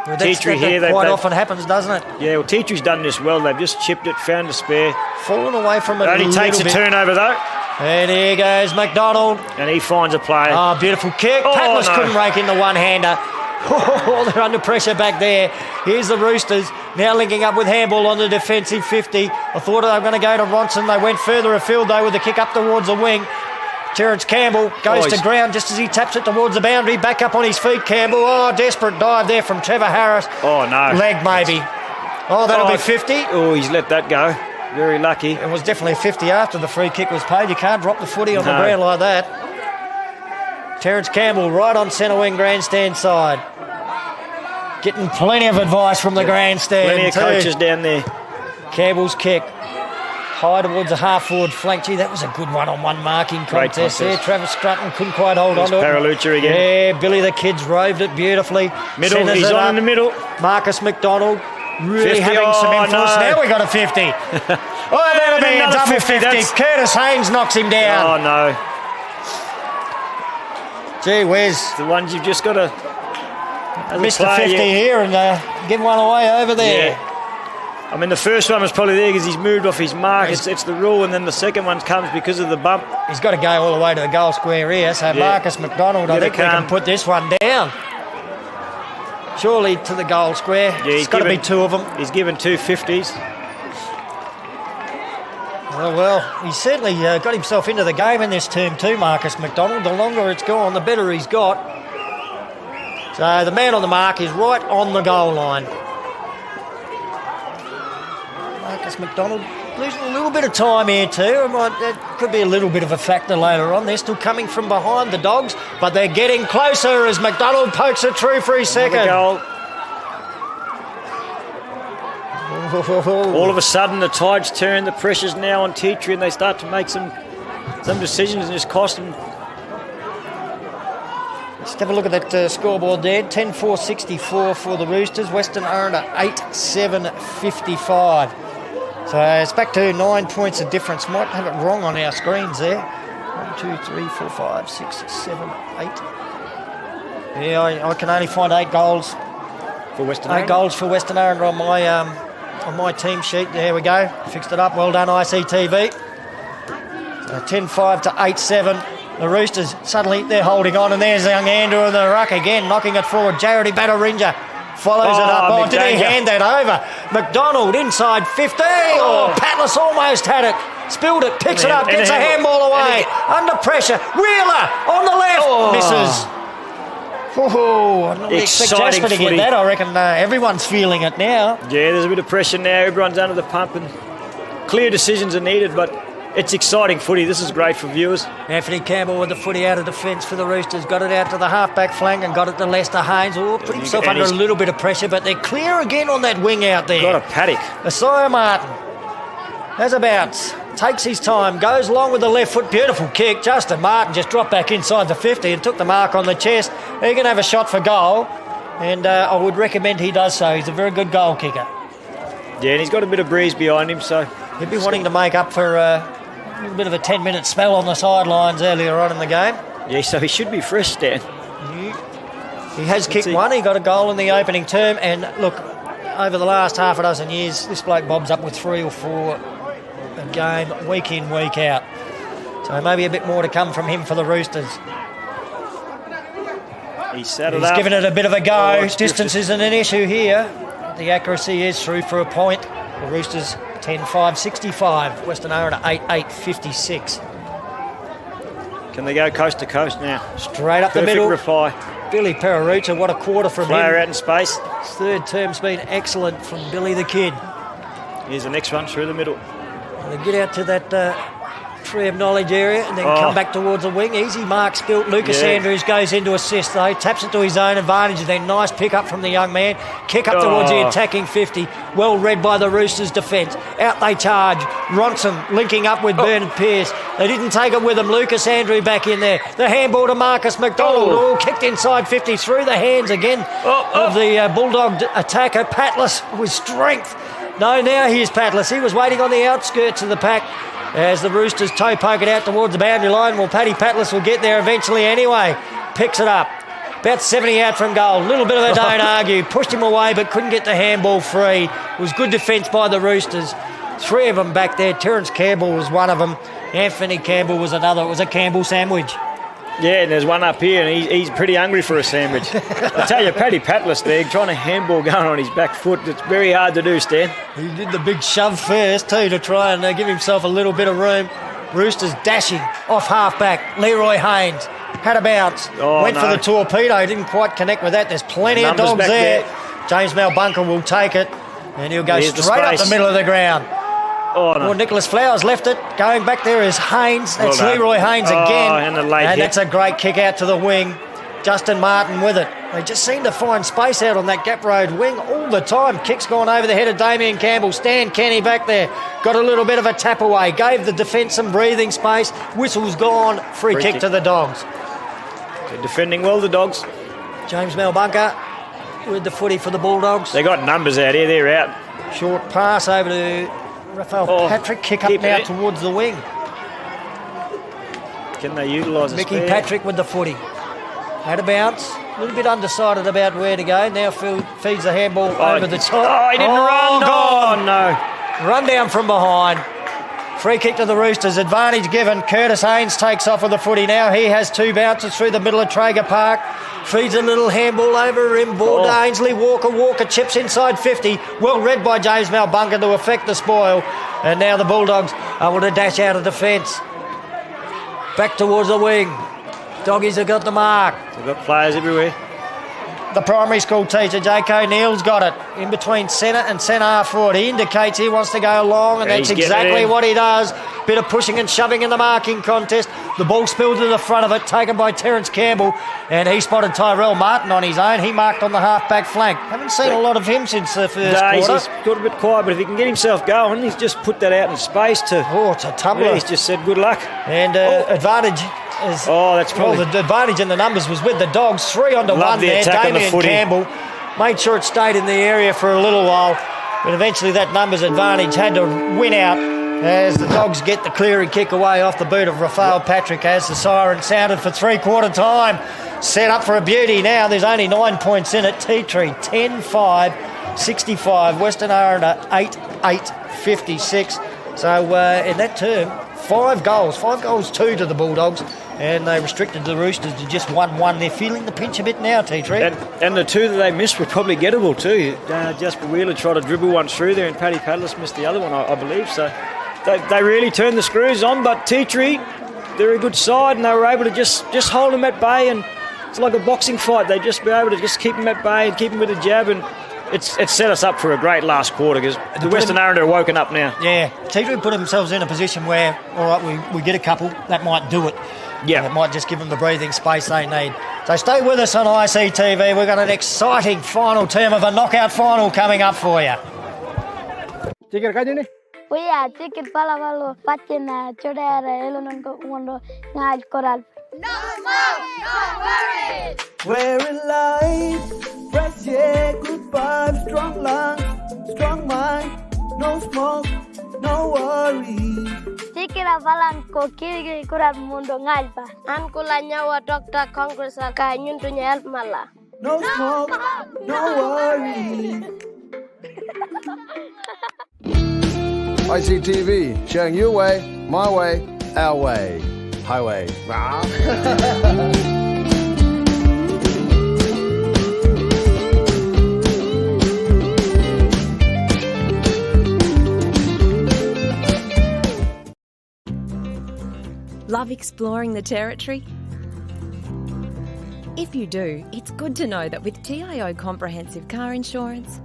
Well, that's, Teatree that here, quite they've- often happens, doesn't it? Yeah, well, Teatree's done this well. They've just chipped it, found a spare. Fallen away from it. Only takes a turnover though. And here goes McDonald. And he finds a player. Oh, beautiful kick. Oh, Patlas no. couldn't rake in the one-hander. Oh, they're under pressure back there. Here's the Roosters now linking up with handball on the defensive 50. I thought they were going to go to Ronson. They went further afield though with the kick up towards the wing. Terence Campbell goes to ground just as he taps it towards the boundary. Back up on his feet, Campbell. Oh, desperate dive there from Trevor Harris. Oh, no. Leg maybe. Oh, that'll be 50. Oh, he's let that go. Very lucky. It was definitely 50 after the free kick was paid. You can't drop the footy on the No. ground like that. Terence Campbell right on centre wing grandstand side. Getting plenty of advice from the grandstand. Plenty of too. coaches down there. Campbell's kick. High towards the half-forward flank. Gee, that was a good one-on-one marking Great contest there. contest. Travis Strutton couldn't quite hold There's on to it. Pererucci again. Yeah, Billy the Kid's roved it beautifully. Middle, Centres he's it on up. in the middle. Marcus McDonald really 50. having some Oh, influence. no. Now we got a 50. Oh, that'll be a Another double 50, 50. that's- Curtis Haynes knocks him down. Oh, no. Gee whiz. The ones you've just got to... Missed a 50 here and give one away over there. Yeah. I mean, the first one was probably there because he's moved off his mark. It's the rule, and then the second one comes because of the bump. He's got to go all the way to the goal square here. So Yeah. Marcus McDonald, I Get a think we can calm. put this one down. Surely to the goal square. Yeah, It's got to be two of them. He's given 2 50s. Well, he's certainly got himself into the game in this term too, Marcus McDonald. The longer it's gone, the better he's got. So the man on the mark is right on the goal line. Marcus McDonald losing a little bit of time here too. That could be a little bit of a factor later on. They're still coming from behind, the Dogs, but they're getting closer as McDonald pokes it through for his second. Goal. All of a sudden, the tide's turned. The pressure's now on Teatree, and they start to make some decisions and just cost them. Let's have a look at that scoreboard there. 10-4-64 for the Roosters. Western Aranda 8-7-55. So it's back to 9 points of difference. Might have it wrong on our screens there. 1, 2, 3, 4, 5, 6, 7, 8. Yeah, I can only find 8 goals. For Western 8 Aranda? goals for Western Aranda on my team sheet. There we go. Fixed it up. Well done, ICTV. So 10-5 to 8-7. The Roosters, suddenly they're holding on, and there's young Andrew in the ruck again, knocking it forward. Jarity Batarinja follows it up. Oh, did he McDanger. hand that over? McDonald inside 50. Oh, Patlas almost had it. Spilled it, picks it up, gets a handball away. Under pressure. Wheeler on the left. Misses. Oh, I didn't expect Exciting Jasper to get footy. that. I reckon everyone's feeling it now. Yeah, there's a bit of pressure now. Everyone's under the pump, and clear decisions are needed, but it's exciting footy. This is great for viewers. Anthony Campbell with the footy out of defence for the Roosters. Got it out to the half-back flank and got it to Lester Haynes. Oh, put himself and under a he's- little bit of pressure, but they're clear again on that wing out there. Got a paddock. Isaiah Martin has a bounce. Takes his time. Goes along with the left foot. Beautiful kick. Justin Martin just dropped back inside the 50 and took the mark on the chest. He can have a shot for goal. And I would recommend he does so. He's a very good goal kicker. Yeah, and he's got a bit of breeze behind him, so... He'll be wanting to make up for a little bit of a 10-minute spell on the sidelines earlier on in the game. Yeah, so he should be fresh, Stan. He has kicked one. He got a goal in the opening term. And look, over the last half a dozen years, this bloke bobs up with 3 or 4 a game, week in, week out. So maybe a bit more to come from him for the Roosters. He's given it a bit of a go. Distance isn't an issue here. The accuracy is through for a point. The Roosters 10-5-65. Western Aranda 8-8-56. Can they go coast to coast now? Straight up the Perfect middle. reply. Billy Peraroocha, what a quarter from Player him. out in space. His third term's been excellent from Billy the Kid. Here's the next one through the middle. And they get out to that tree of knowledge area and then come back towards the wing. Easy mark spilt. Lucas Andrews goes into assist though, taps it to his own advantage, and then nice pick up from the young man. Kick up towards the attacking 50. Well read by the Roosters' defence. Out they charge. Ronson linking up with Bernard Pearce. They didn't take it with them. Lucas Andrew back in there. The handball to Marcus McDonald. All kicked inside 50 through the hands again of the Bulldog attacker. Patlas with strength. No, now here's Patlas. He was waiting on the outskirts of the pack as the Roosters toe poke it out towards the boundary line. Well, Paddy Patlas will get there eventually anyway. Picks it up. About 70 out from goal. Little bit of a don't argue. Pushed him away but couldn't get the handball free. It was good defence by the Roosters. 3 of them back there. Terence Campbell was one of them. Anthony Campbell was another. It was a Campbell sandwich. Yeah, and there's one up here, and he's pretty hungry for a sandwich. I tell you, Paddy Patlas there, trying to handball going on his back foot. It's very hard to do, Stan. He did the big shove first, too, to try and give himself a little bit of room. Roosters dashing off half-back. Leroy Haynes had a bounce. Went for the torpedo. Didn't quite connect with that. There's plenty of dogs there. James Malbunker will take it, and he'll go straight up the middle of the ground. Well, Nicholas Flowers left it. Going back there is Haynes. That's Leroy Haynes again. And that's a great kick out to the wing. Justin Martin with it. They just seem to find space out on that Gap Road wing all the time. Kick's gone over the head of Damien Campbell. Stan Kenny back there. Got a little bit of a tap away. Gave the defence some breathing space. Whistle's gone. Free kick to the Dogs. They're defending well, the Dogs. James Malbunker with the footy for the Bulldogs. They got numbers out here. They're out. Short pass over to Raphael Patrick. Kick up now towards the wing. Can they utilise Mickey Patrick with the footy. Had a bounce. A little bit undecided about where to go. Now feeds the handball over the top. Oh, he didn't run. Gone. Oh, no. Run down from behind. Free kick to the Roosters. Advantage given. Curtis Haynes takes off with the footy now. He has 2 bounces through the middle of Traeger Park. Feeds a little handball over him. Ball to Ainsley Walker. Walker chips inside 50. Well read by James Malbunker to affect the spoil. And now the Bulldogs able to dash out of defence. Back towards the wing. Doggies have got the mark. They've got players everywhere. The primary school teacher, J.K. Neal's got it. In between centre and centre half forward. He indicates he wants to go long, and that's exactly what he does. Bit of pushing and shoving in the marking contest. The ball spilled to the front of it, taken by Terence Campbell, and he spotted Tyrell Martin on his own. He marked on the half-back flank. Haven't seen a lot of him since the first quarter. He's got a bit quiet, but if he can get himself going, he's just put that out in space to... Oh, it's a tumbler. Yeah, he's just said good luck. And advantage... that's probably... Well, the advantage in the numbers was with the Dogs. 3 on to 1 there. Damien Campbell made sure it stayed in the area for a little while, but eventually that numbers advantage had to win out as the Dogs get the clearing kick away off the boot of Raphael Patrick as the siren sounded for 3/4 time. Set up for a beauty now. There's only 9 points in it. Tea-Tree 10-5-65. Western Aranda 8-8-56. So in that term, 5 goals. 5 goals, 2 to the Bulldogs. And they restricted the Roosters to just 1-1. They're feeling the pinch a bit now, Tea-Tree. And the 2 that they missed were probably gettable too. Jasper Wheeler tried to dribble one through there, and Paddy Patlas missed the other one, I believe. So they really turned the screws on. But Tea-Tree, they're a good side, and they were able to just hold them at bay. And it's like a boxing fight. They just be able to just keep them at bay and keep them with a jab. And it's set us up for a great last quarter because the Western Aranda are woken up now. Yeah, Tea-Tree put themselves in a position where, all right, we get a couple, that might do it. Yeah. It might just give them the breathing space they need. So stay with us on ICTV. We've got an exciting final term of a knockout final coming up for you. Uya, ticket palavalo, patina, chodera, elonongo, wando, ngal coral. No smoke, no worries. We're alive, fresh air, good vibes, strong lungs, strong mind. No smoke, no worries. Tikira valan ko kiri kurat mundo ngalpa. An kula nyawa Dr. Congress ka nyuntunya help mala. no smoke, no worry. ICTV, showing your way, my way, our way. Highway. Love exploring the territory? If you do, it's good to know that with TIO Comprehensive Car Insurance,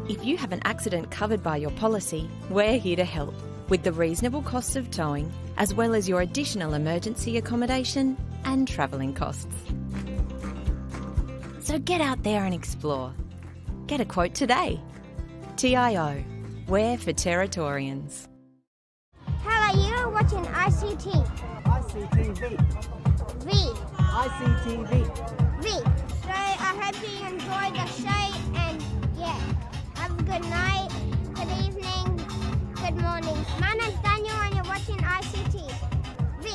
if you have an accident covered by your policy, we're here to help with the reasonable costs of towing, as well as your additional emergency accommodation and travelling costs. So get out there and explore. Get a quote today. TIO, we're for Territorians. Hello, you're watching ICT. ICTV. V. ICTV. V. So I hope you enjoy the show and yeah, have a good night, good evening, good morning. My name's Daniel and you're watching ICT. V.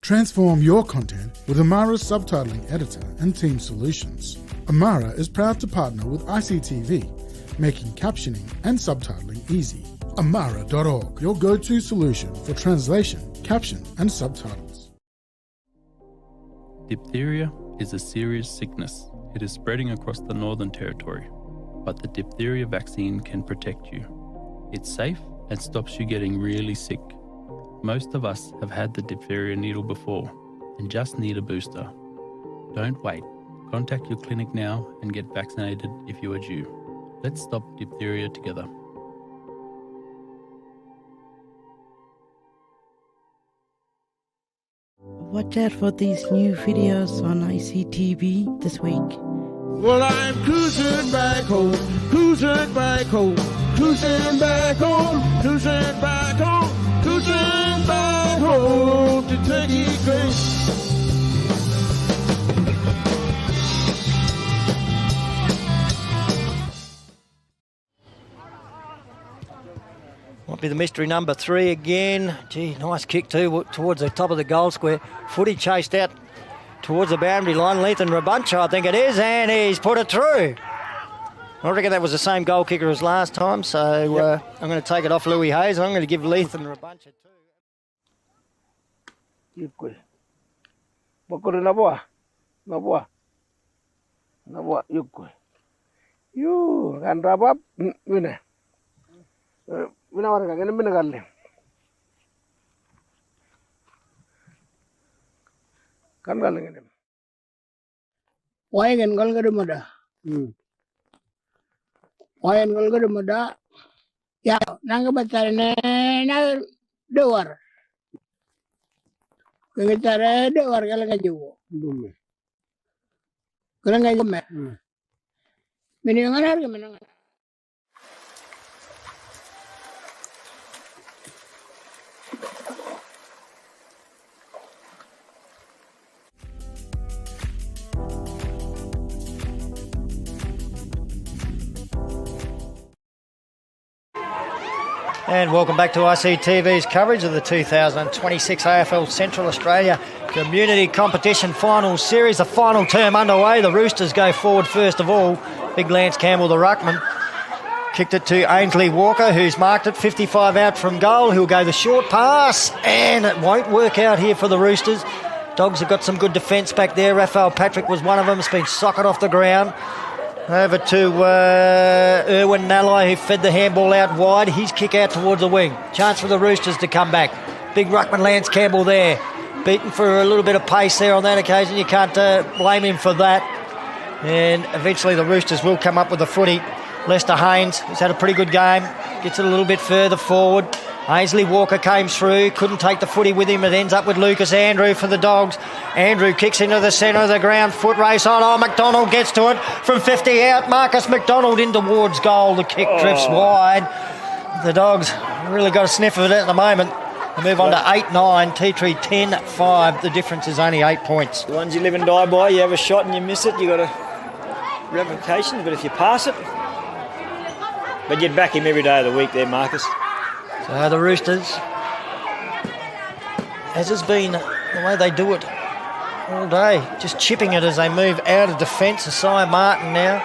Transform your content with Amara's subtitling editor and team solutions. Amara is proud to partner with ICTV, making captioning and subtitling easy. Amara.org, your go-to solution for translation, caption and subtitles. Diphtheria is a serious sickness. It is spreading across the Northern Territory, but the diphtheria vaccine can protect you. It's safe and stops you getting really sick. Most of us have had the diphtheria needle before and just need a booster. Don't wait. Contact your clinic now and get vaccinated if you are due. Let's stop diphtheria together. Watch out for these new videos on ICTV this week. Well, I'm cruising back home, cruising back home, cruising back home, cruising back home, cruising back home to take it crazy. Might be the mystery number 3 again. Gee, nice kick too towards the top of the goal square. Footy chased out towards the boundary line. Lethan Rabuncha, I think it is, and he's put it through. I reckon that was the same goal kicker as last time, so I'm going to take it off Louis Hayes and I'm going to give Lethan Rabuncha Yukul. Bakuru nabua. Yukul. You can wrap up. Winner. Winner, I'm going to kan galing ini. Wayan gal gadu mada. Wayan gal gadu mada. Ya, nang bacar na dewar. Kegiatan dewar galang aja. Galang aja mat. Menangan harga menangan. And welcome back to ICTV's coverage of the 2026 AFL Central Australia Community Competition Finals Series. The final term underway. The Roosters go forward first of all. Big Lance Campbell, the ruckman, kicked it to Ainsley Walker, who's marked it 55 out from goal. He'll go the short pass, and it won't work out here for the Roosters. Dogs have got some good defence back there. Raphael Patrick was one of them. It's been socked off the ground. Over to Erwin Nallai, who fed the handball out wide. His kick out towards the wing. Chance for the Roosters to come back. Big ruckman Lance Campbell there. Beaten for a little bit of pace there on that occasion. You can't blame him for that. And eventually the Roosters will come up with the footy. Lester Haynes, who's had a pretty good game, gets it a little bit further forward. Ainsley Walker came through, couldn't take the footy with him. It ends up with Lucas Andrew for the Dogs. Andrew kicks into the centre of the ground, foot race on. Oh, McDonald gets to it from 50 out. Marcus McDonald in towards goal. The kick drifts wide. The Dogs really got a sniff of it at the moment. They move on to 8-9, T3 10-5. The difference is only 8 points. The ones you live and die by, you have a shot and you miss it, you got ramifications, but if you pass it, but you'd back him every day of the week there, Marcus. So the Roosters, as has been the way they do it all day. Just chipping it as they move out of defence. Asai Martin now.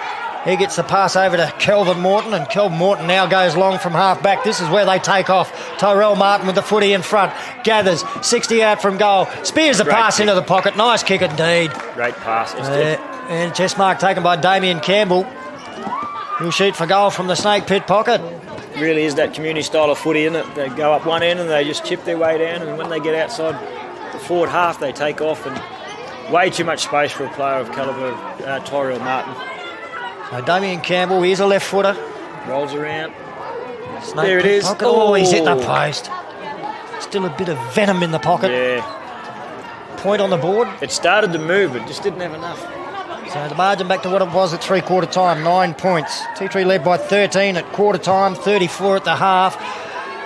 He gets the pass over to Kelvin Morton, and Kelvin Morton now goes long from half back. This is where they take off. Tyrell Martin with the footy in front. Gathers, 60 out from goal. Spears the pass into the pocket. Nice kick indeed. Great pass. And chest mark taken by Damien Campbell. He'll shoot for goal from the snake pit pocket. Really is that community style of footy, isn't it? They go up one end and they just chip their way down, and when they get outside the forward half, they take off, and way too much space for a player of calibre of Tyrell Martin. So Damien Campbell, here's a left footer. Rolls around. Snake there it pit is. Pocket. Oh, he's hit the post. Still a bit of venom in the pocket. Yeah. Point on the board. It started to move, but just didn't have enough. So the margin back to what it was at three-quarter time, 9 points. T3 led by 13 at quarter time, 34 at the half.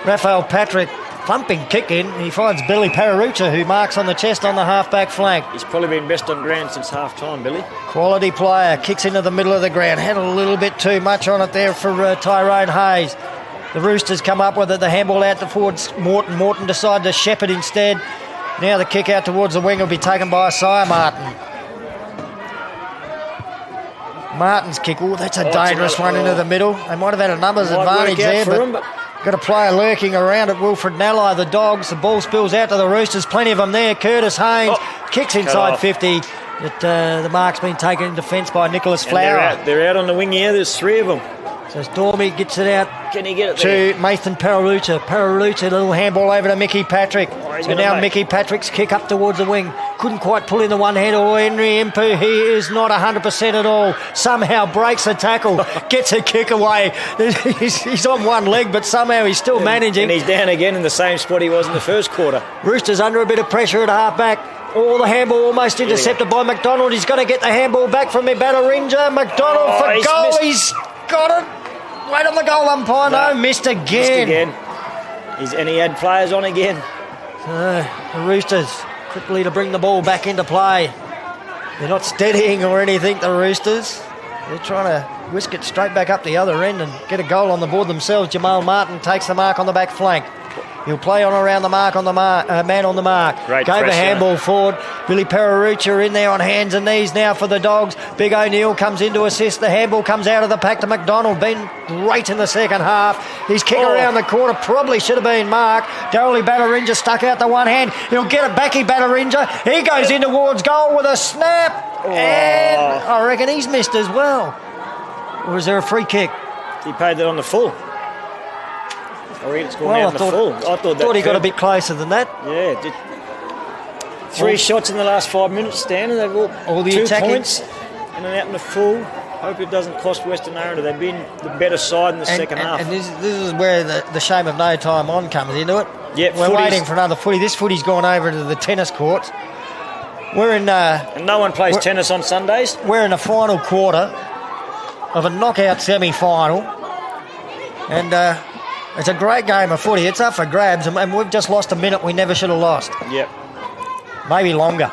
Raphael Patrick, thumping kick in. He finds Billy Pararucha, who marks on the chest on the half-back flank. He's probably been best on ground since half-time, Billy. Quality player, kicks into the middle of the ground. Had a little bit too much on it there for Tyrone Hayes. The Roosters come up with it. The handball out towards Morton. Morton decided to shepherd instead. Now the kick out towards the wing will be taken by Isaiah Martin. Martin's kick. Oh, that's a dangerous one into the middle. They might have had a numbers advantage there, but got a player lurking around at Wilfred Nally, the Dogs. The ball spills out to the Roosters. Plenty of them there. Curtis Haynes kicks inside 50. But the mark's been taken in defence by Nicholas Flower. They're out on the wing here. There's 3 of them. So Stormy gets it out. Can he get it to there? Nathan Pararucha. Pararucha, a little handball over to Mickey Patrick. So now Mickey Patrick's kick up towards the wing. Couldn't quite pull in the one-hander. Oh, Henry Impu, he is not 100% at all. Somehow breaks the tackle, gets a kick away. He's on one leg, but somehow he's still managing. And he's down again in the same spot he was in the first quarter. Roosters under a bit of pressure at half-back. Oh, the handball almost intercepted by McDonald. He's going to get the handball back from Ibadarinja. McDonald for goal. Missed. He's got it. Wait on the goal umpire. No, missed again. And he had players on again. The Roosters quickly to bring the ball back into play. They're not steadying or anything, the Roosters. They're trying to whisk it straight back up the other end and get a goal on the board themselves. Jamal Martin takes the mark on the back flank. He'll play on around the mark on the man on the mark. Great Gave pressure. a handball forward. Billy Pararucha in there on hands and knees now for the Dogs. Big O'Neill comes in to assist. The handball comes out of the pack to McDonald. Been great in the second half. His kick around the corner probably should have been marked. Daryl Ibadarinja stuck out the one hand. He'll get it back, Ibadarinja. He goes in towards goal with a snap. And I reckon he's missed as well. Or is there a free kick? He paid that on the full. It's gone out in the full. I thought he got a bit closer than that. Yeah, did 3 shots in the last 5 minutes, Stan, and they've all the 2 attacking points in and out in the full. Hope it doesn't cost Western Aranda. They've been the better side in the second half. And this is where the shame of no time on comes into it. Yep, we're waiting for another footy. This footy's gone over to the tennis courts. We're in. And no one plays tennis on Sundays. We're in the final quarter of a knockout semi-final, and. It's a great game of footy. It's up for grabs, and we've just lost a minute we never should have lost. Yep. Maybe longer.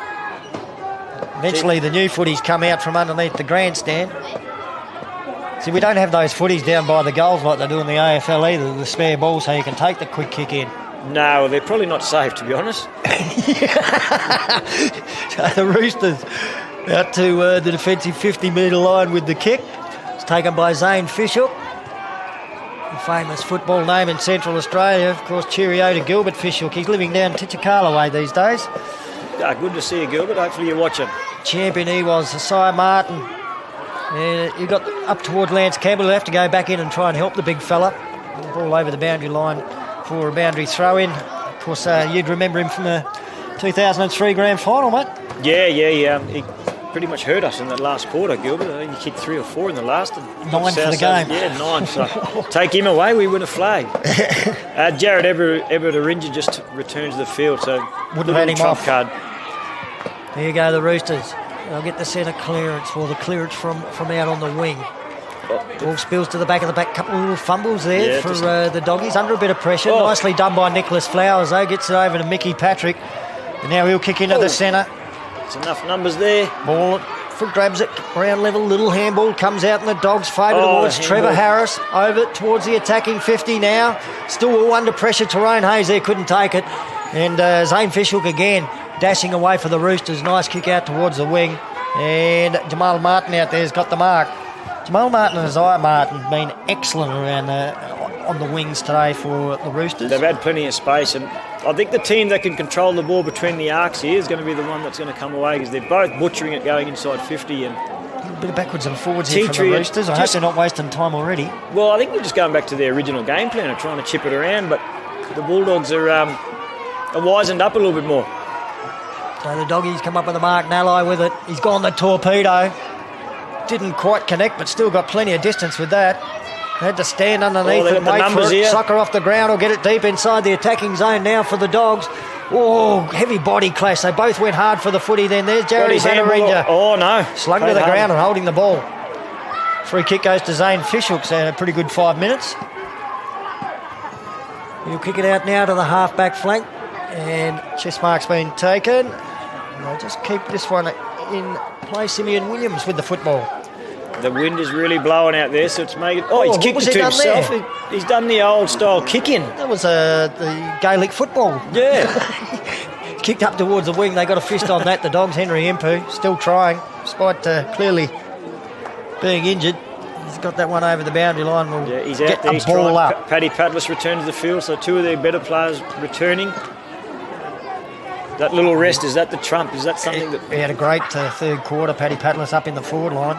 Eventually the new footies come out from underneath the grandstand. See, we don't have those footies down by the goals like they do in the AFL either, the spare ball, so you can take the quick kick in. No, they're probably not safe, to be honest. So the Roosters out to the defensive 50-metre line with the kick. It's taken by Zane Fishhook. Famous football name in Central Australia, of course, cheerio to Gilbert Fishhook. He's living down Titchakala way these days. Good to see you, Gilbert. Hopefully you're watching. Champion he was, Isaiah Martin. He got up towards Lance Campbell. He'll have to go back in and try and help the big fella. Ball over the boundary line for a boundary throw-in. Of course, you'd remember him from the 2003 grand final, mate. Yeah. He pretty much hurt us in that last quarter, Gilbert. I think he kicked 3 or 4 in the last. 9 for the game. Yeah, 9. So take him away, we win a flag. Jared Ibadarinja just returned to the field, so wouldn't have had him trump off. card. There you go, the Roosters. They'll get the centre clearance, or the clearance from out on the wing. Ball spills to the back of the back. Couple of little fumbles there for the Doggies. Under a bit of pressure. Nicely done by Nicholas Flowers, though. Gets it over to Mickey Patrick. And now he'll kick into the centre. There's enough numbers there. Ball for grabs it ground level. Little handball comes out in the Dogs' favour towards Trevor Harris. Over towards the attacking 50 now. Still all under pressure. Tyrone Hayes there couldn't take it. And Zane Fishhook again. dashing away for the Roosters. Nice kick out towards the wing. And Jamal Martin out there's got the mark. Jamal Martin and Isaiah Martin have been excellent around on the wings today for the Roosters. They've had plenty of space, and I think the team that can control the ball between the arcs here is going to be the one that's going to come away, because they're both butchering it going inside 50. And a bit of backwards and forwards here from the Roosters. I hope they're not wasting time already. Well, I think they're just going back to their original game plan of trying to chip it around, but the Bulldogs are wisened up a little bit more. So the doggies come up with the mark. Nalai with it. He's gone the torpedo. Didn't quite connect, but still got plenty of distance with that. Had to stand underneath and wait for it. Sucker off the ground or get it deep inside the attacking zone now for the Dogs. Oh, heavy body clash. They both went hard for the footy then. There's Jared Bannerija. Oh, no. Slung to the ground and holding the ball. Free kick goes to Zane Fishhook's a pretty good 5 minutes. He'll kick it out now to the half-back flank. And chest mark's been taken. And they'll just keep this one in play. Simeon Williams with the football. The wind is really blowing out there, so it's making... Oh, he's kicked it to himself. He's done the old-style kick-in. That was the Gaelic football. Yeah. Kicked up towards the wing. They got a fist on that. The Dogs, Henry Impu, still trying, despite clearly being injured. He's got that one over the boundary line. We'll he's get out there. the He's ball trying. up. Paddy Patlis returned to the field, so two of their better players returning. That little rest, is that the trump? Is that something that... He had a great third quarter. Paddy Patlis up in the forward line.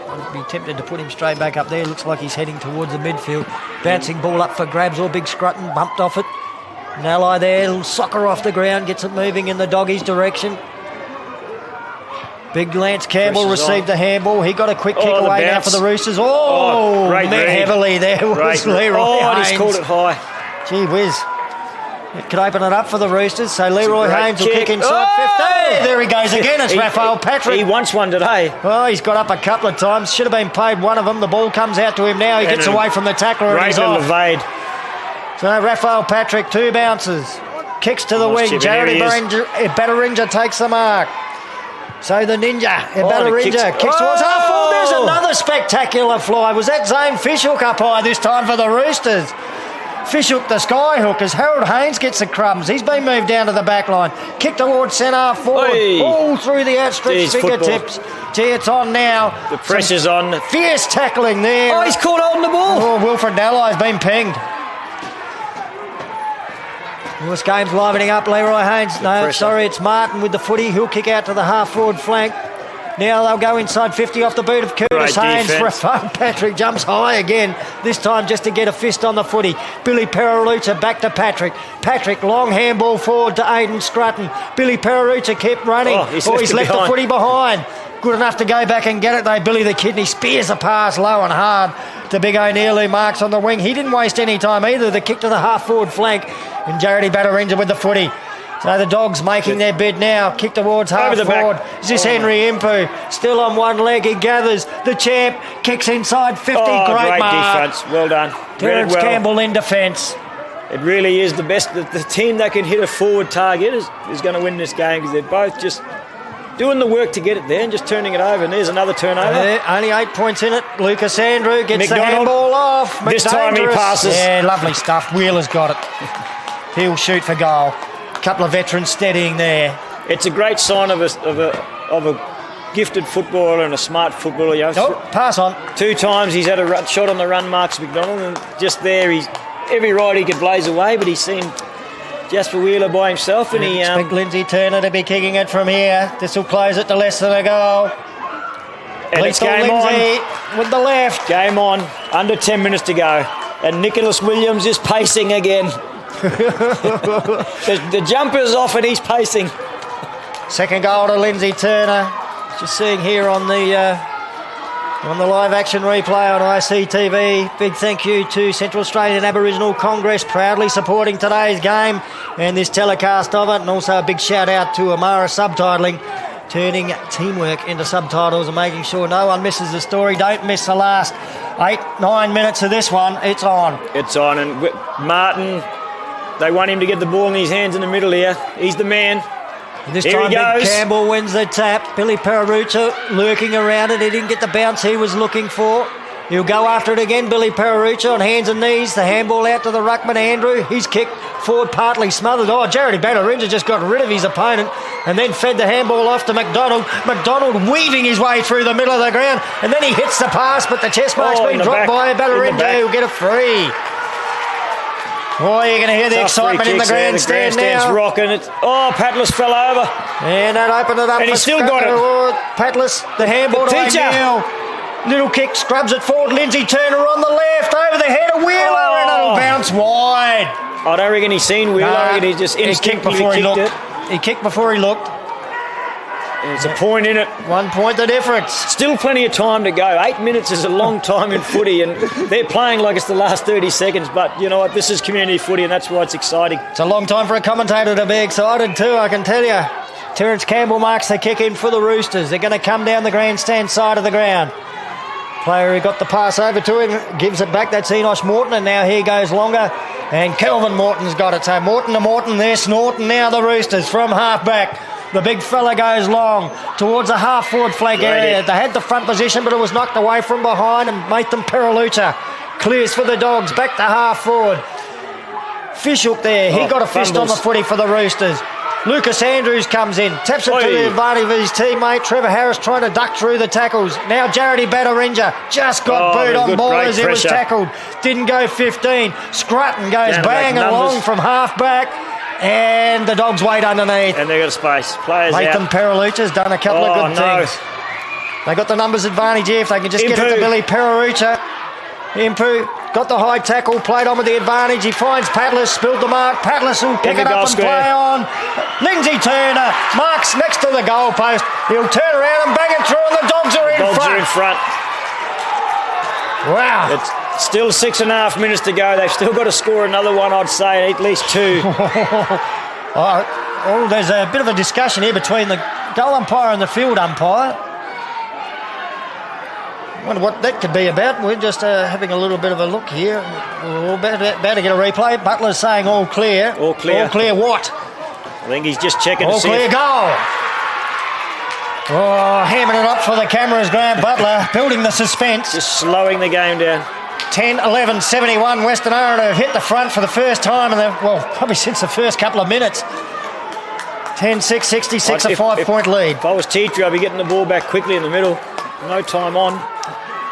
I'd be tempted to put him straight back up there. Looks like he's heading towards the midfield. Bouncing ball up for grabs, or Big Scrutton bumped off it. Nalai there, little soccer off the ground, gets it moving in the Doggies' direction. Big Lance Campbell received the handball. He got a quick kick away now for the Roosters. Great met read. Heavily there was Leroy Haynes. He's called it high. Gee whiz. It could open it up for the Roosters, so Leroy Haynes will kick inside 50. There he goes again. It's Raphael Patrick. He wants one today. Well, he's got up a couple of times. Should have been paid one of them. The ball comes out to him now. He gets away from the tackler and he's off. Evade. So Raphael Patrick, 2 bounces. Kicks to the wing. Jared Bannerija takes the mark. So the Ninja, Bannerija kicks towards half forward. There's another spectacular fly. Was that Zane Fishhook up high this time for the Roosters? Fishhook the sky hook as Harold Haynes gets the crumbs. He's been moved down to the back line. Kick towards centre forward. All through the outstretched fingertips. Gee, it's on now. The pressure's on. Fierce tackling there. Oh, he's caught holding the ball. Oh, Wilfred Nalai's been pinged. This game's livening up. Leroy Haynes. No, sorry, it's Martin with the footy. He'll kick out to the half-forward flank. Now they'll go inside 50 off the boot of Curtis Haynes. Raphael Patrick jumps high again, this time just to get a fist on the footy. Billy Pararucha back to Patrick. Patrick, long handball forward to Aiden Scrutton. Billy Pararucha kept running. He's left the footy behind. Good enough to go back and get it though. Billy the Kidney spears a pass low and hard to Big O'Neill, who marks on the wing. He didn't waste any time either. The kick to the half-forward flank. And Jaredy Bannerija with the footy. So the Dogs making their bid now. Kick towards half forward. Is this Henry Impu? Still on one leg. He gathers. The champ kicks inside 50. Great mark. Defence. Well done. Terence Campbell in defence. It really is the best. The team that can hit a forward target is going to win this game, because they're both just doing the work to get it there and just turning it over. And there's another turnover. Only 8 points in it. Lucas Andrew gets the handball off. This time he passes. Yeah, lovely stuff. Wheeler's got it. He'll shoot for goal. Couple of veterans steadying there. It's a great sign of a gifted footballer and a smart footballer. Pass on. 2 times he's had a shot on the run, Marcus McDonald, and just there he's every right he could blaze away, but he's seen Jasper Wheeler by himself, and he expect Lindsay Turner to be kicking it from here. This will close it to less than a goal. And it's game Lindsay on with the left. Game on. Under 10 minutes to go, and Nicholas Williams is pacing again. the jumper's off and he's pacing. Second goal to Lindsay Turner. Just seeing here on the live action replay on ICTV. Big thank you to Central Australian Aboriginal Congress, proudly supporting today's game and this telecast of it, and also a big shout out to Amara Subtitling, turning teamwork into subtitles and making sure no one misses the story. Don't miss the last 8-9 minutes of this one. It's on. It's on, and Martin, they want him to get the ball in his hands in the middle here. He's the man. This time Big Campbell wins the tap. Billy Pararucha lurking around it. He didn't get the bounce he was looking for. He'll go after it again. Billy Pararucci on hands and knees. The handball out to the ruckman, Andrew. He's kicked forward, partly smothered. Oh, Jarrody Batterinja just got rid of his opponent and then fed the handball off to McDonald. McDonald weaving his way through the middle of the ground, and then he hits the pass, but the chest mark's been dropped by Batterinja, who'll get a free. Oh, you're going to hear the excitement in the grandstand now. The grandstand's rocking. Patlas fell over. And that opened it up and for he still got it. Patlas, the handball to O'Neill. Little kick, scrubs it forward. Lindsay Turner on the left, over the head of Wheeler, and it'll bounce wide. I don't reckon he's seen Wheeler. I reckon he just instinctively kicked it. He kicked before he looked. There's a point in it. 1 point the difference. Still plenty of time to go. 8 minutes is a long time in footy, and they're playing like it's the last 30 seconds. But you know what? This is community footy, and that's why it's exciting. It's a long time for a commentator to be excited too, I can tell you. Terence Campbell marks the kick in for the Roosters. They're going to come down the grandstand side of the ground. Player who got the pass over to him gives it back. That's Enosh Morton, and now here goes longer. And Kelvin Morton's got it. So Morton to Morton, they're snorting now the Roosters from half-back. The big fella goes long towards the half-forward flank area. They had the front position, but it was knocked away from behind, and Nathan Paralucha clears for the Dogs, back to half-forward. Fishhook there. He got a fist on the footy for the Roosters. Lucas Andrews comes in, taps it to the advantage of his teammate. Trevor Harris trying to duck through the tackles. Now Jarrody Batterinja just got booed on ball as he was tackled. Didn't go 15. Scrutton goes bang along from half-back. And the Dogs wait underneath. And they've got a space. Players Nathan out. Paralucha's done a couple of good things. They got the numbers advantage here if they can just get it to Billy Pararucci. Impu got the high tackle, played on with the advantage. He finds Patlas, spilled the mark. Patlas will pick it up and play on. Lindsay Turner marks next to the goal post. He'll turn around and bang it through, and the Dogs are in front. Dogs are in front. Wow. It's still 6.5 minutes to go. They've still got to score another one, I'd say, at least 2. There's a bit of a discussion here between the goal umpire and the field umpire. I wonder what that could be about. We're just having a little bit of a look here. We're about to get a replay. Butler's saying all clear. All clear. All clear what? I think he's just checking to see. All clear goal. Oh, hammering it up for the cameras, Graham Butler, building the suspense. Just slowing the game down. 10-11-71, Western Aranda have hit the front for the first time, probably since the first couple of minutes. 10-6-66, a 5-point lead. If I was Teacher, I'd be getting the ball back quickly in the middle. No time on.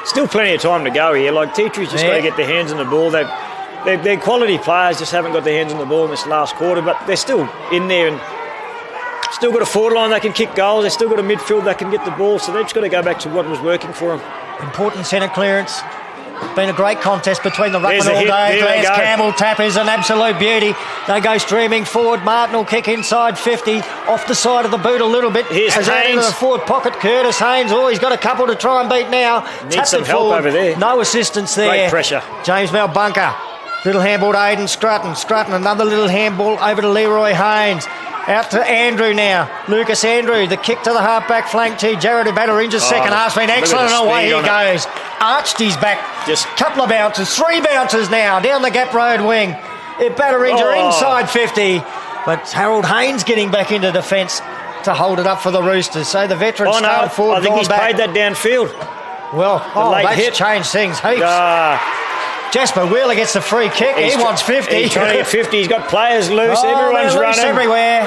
Still plenty of time to go here. Like, Teacher's just got to get their hands on the ball. They're quality players, just haven't got their hands on the ball in this last quarter, but they're still in there and still got a forward line that can kick goals. They've still got a midfield that can get the ball, so they've just got to go back to what was working for them. Important centre clearance. Been a great contest between the ruckman all day. Glass Campbell tap is an absolute beauty. They go streaming forward. Martin will kick inside 50, off the side of the boot a little bit. Here's Haynes. Out into the forward pocket. Curtis Haynes. Oh, he's got a couple to try and beat now. Needs some help over there. No assistance there. Great pressure. James Malbunker. Little handball to Aidan Scrutton. Scrutton, another little handball over to Leroy Haynes. Out to Andrew now. Lucas Andrew, the kick to the half-back flank tee. Jarrody Batterinja's second half's been excellent, and away he goes. Arched his back. Just a couple of bounces. 3 bounces now down the Gap Road wing. Batterinja inside 50. But Harold Haynes getting back into defence to hold it up for the Roosters. So the veteran started forward. I think he's paid that downfield. Well, that's changed things heaps. Jasper Wheeler gets the free kick. He wants 50. He's trying to get 50. He's got players loose. Everyone's running. Everywhere.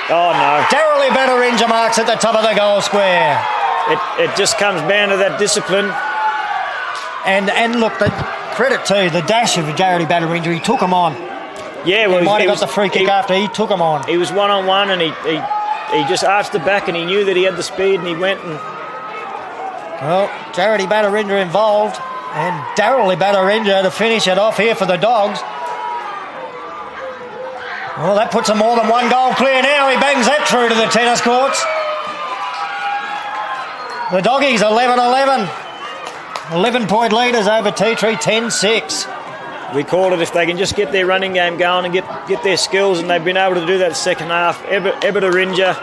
Oh, no. Jarrody Batterinja marks at the top of the goal square. It just comes down to that discipline. And look, the credit to the dash of Jarrody Batterinja. He took him on. Yeah, well, he might have got the free kick after he took him on. He was one-on-one, and he just arched the back, and he knew that he had the speed, and he went and... Well, Jarrody Batterinja involved. And Darryl Batterinja to finish it off here for the Dogs. Well, that puts him more than one goal clear now. He bangs that through to the tennis courts. The Doggies 11-11. 11-point leaders over Tea Tree, 10-6. We call it if they can just get their running game going and get their skills, and they've been able to do that second half. Batterinja,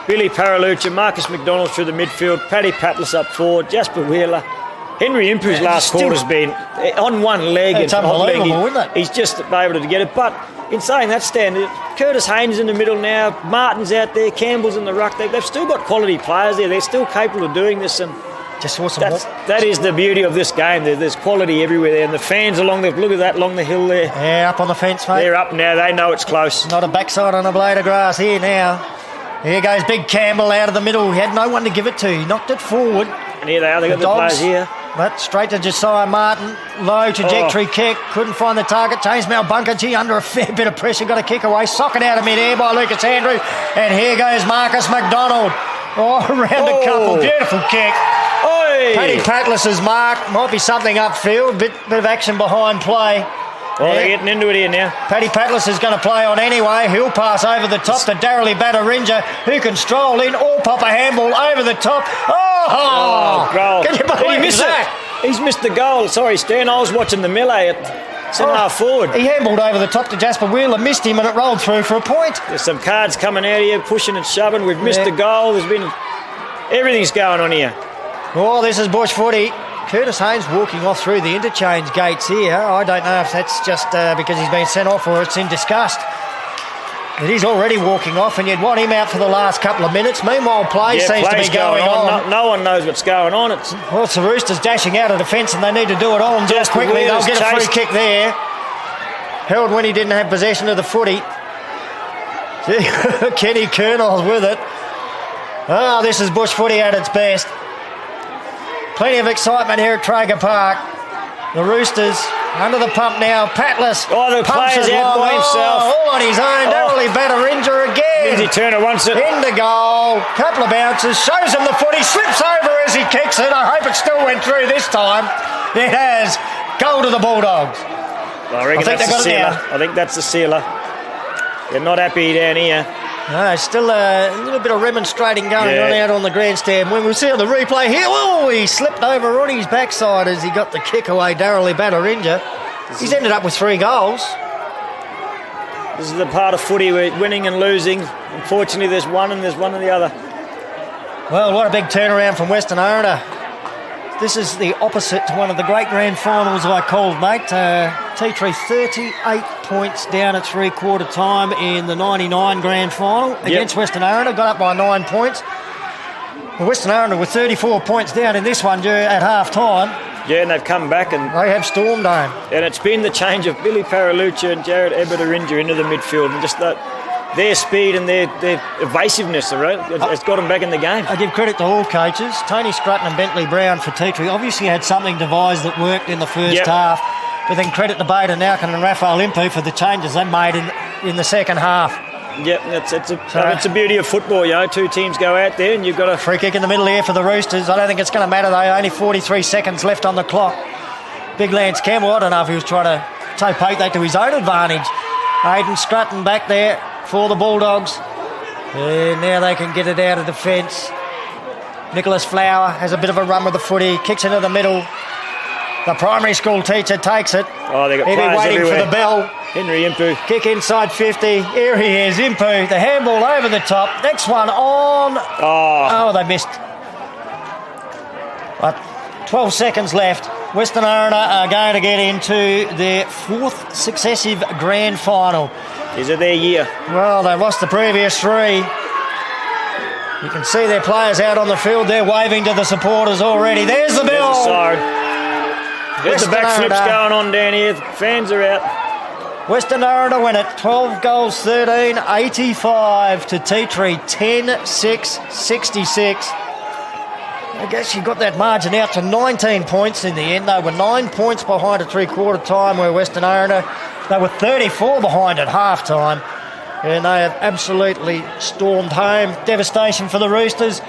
Billy Paralucha, Marcus McDonald through the midfield, Paddy Patlas up forward, Jasper Wheeler. Henry Impu's last quarter's been on one leg. It's unbelievable, isn't it? He's just able to get it. But in saying that, Stan, Curtis Haynes in the middle now, Martin's out there, Campbell's in the ruck. They've still got quality players there. They're still capable of doing this. And Just saw some that is the beauty of this game. There's quality everywhere there, and the fans along the along the hill there. Yeah, up on the fence, mate. They're up now. They know it's close. Not a backside on a blade of grass here now. Here goes Big Campbell out of the middle. He had no one to give it to. He knocked it forward. And here they are. They got the players here. But straight to Josiah Martin. Low trajectory kick. Couldn't find the target. James Malbunkergy under a fair bit of pressure. Got a kick away. Socket out of mid-air by Lucas Andrew. And here goes Marcus McDonald. Around a couple. Beautiful kick. Paddy Patlis's mark. Might be something upfield. Bit of action behind play. Well, they're getting into it here now. Paddy Patlis is going to play on anyway. He'll pass over the top to Darrelly Batterinja, who can stroll in or pop a handball over the top. Goal. Can you believe that? He's missed the goal. Sorry, Stan. I was watching the melee at centre-half forward. He handballed over the top to Jasper Wheeler, missed him, and it rolled through for a point. There's some cards coming out here, pushing and shoving. We've missed the goal. There's been... Everything's going on here. Oh, this is bush footy. Curtis Haynes walking off through the interchange gates here. I don't know if that's just because he's been sent off or it's in disgust. But he's already walking off, and you'd want him out for the last couple of minutes. Meanwhile, play seems to be going on. No one knows what's going on. It's the Roosters dashing out of defence, and they need to do it all and do it quickly. They'll get a free kick there. Held when he didn't have possession of the footy. Kenny Kernel's with it. This is bush footy at its best. Plenty of excitement here at Traeger Park. The Roosters under the pump now. Patlis. The player's out by himself. All on his own. Darrelly Batterinja again. Lindsay Turner wants it. Into goal. Couple of bounces. Shows him the footy. Slips over as he kicks it. I hope it still went through this time. It has. Goal to the Bulldogs. Well, I think that's the sealer. I think that's the sealer. They're not happy down here. No, still a little bit of remonstrating going on out on the grandstand. When we see on the replay here, he slipped over on his backside as he got the kick away, Darrelly Batterinja. He's ended up with 3 goals. This is the part of footy where winning and losing. Unfortunately, there's one and the other. Well, what a big turnaround from Western Aranda. This is the opposite to one of the great grand finals I called, mate. T3 38 points down at three-quarter time in the 99 grand final against Western Aranda. Got up by 9 points. Well, Western Aranda were 34 points down in this one at half-time. Yeah, and they've come back and... They have stormed home. And it's been the change of Billy Paralucha and Jared Batterinja into the midfield, and just their speed and their evasiveness, right? It's got them back in the game. I give credit to all coaches. Tony Scrutton and Bentley Brown for T3 obviously had something devised that worked in the first half. But then credit to Baden Nalkin and Raphael Impu for the changes they made in the second half. Yep, it's a beauty of football, you know. 2 teams go out there and you've got a... Free kick in the middle here for the Roosters. I don't think it's going to matter, though. Only 43 seconds left on the clock. Big Lance Campbell, I don't know if he was trying to take that to his own advantage. Aidan Scrutton back there for the Bulldogs. And now they can get it out of defence. Nicholas Flower has a bit of a run with the footy, kicks into the middle. The primary school teacher takes it. Oh, they got He'll players be waiting everywhere. for the bell. Henry Impu. Kick inside 50. Here he is, Impu. The handball over the top. Next one on. Oh, they missed. 12 seconds left. Western Aranda are going to get into their 4th successive grand final. Is it their year? Well, they lost the previous 3. You can see their players out on the field. They're waving to the supporters already. There's the bell. There's the siren. There's the backflips going on down here. The fans are out. Western Aranda win it. 12 goals, 13, 85 to T3, 10, 6, 66. I guess you got that margin out to 19 points in the end. They were 9 points behind at three-quarter time where Western Aranda, they were 34 behind at half-time. And they have absolutely stormed home. Devastation for the Roosters.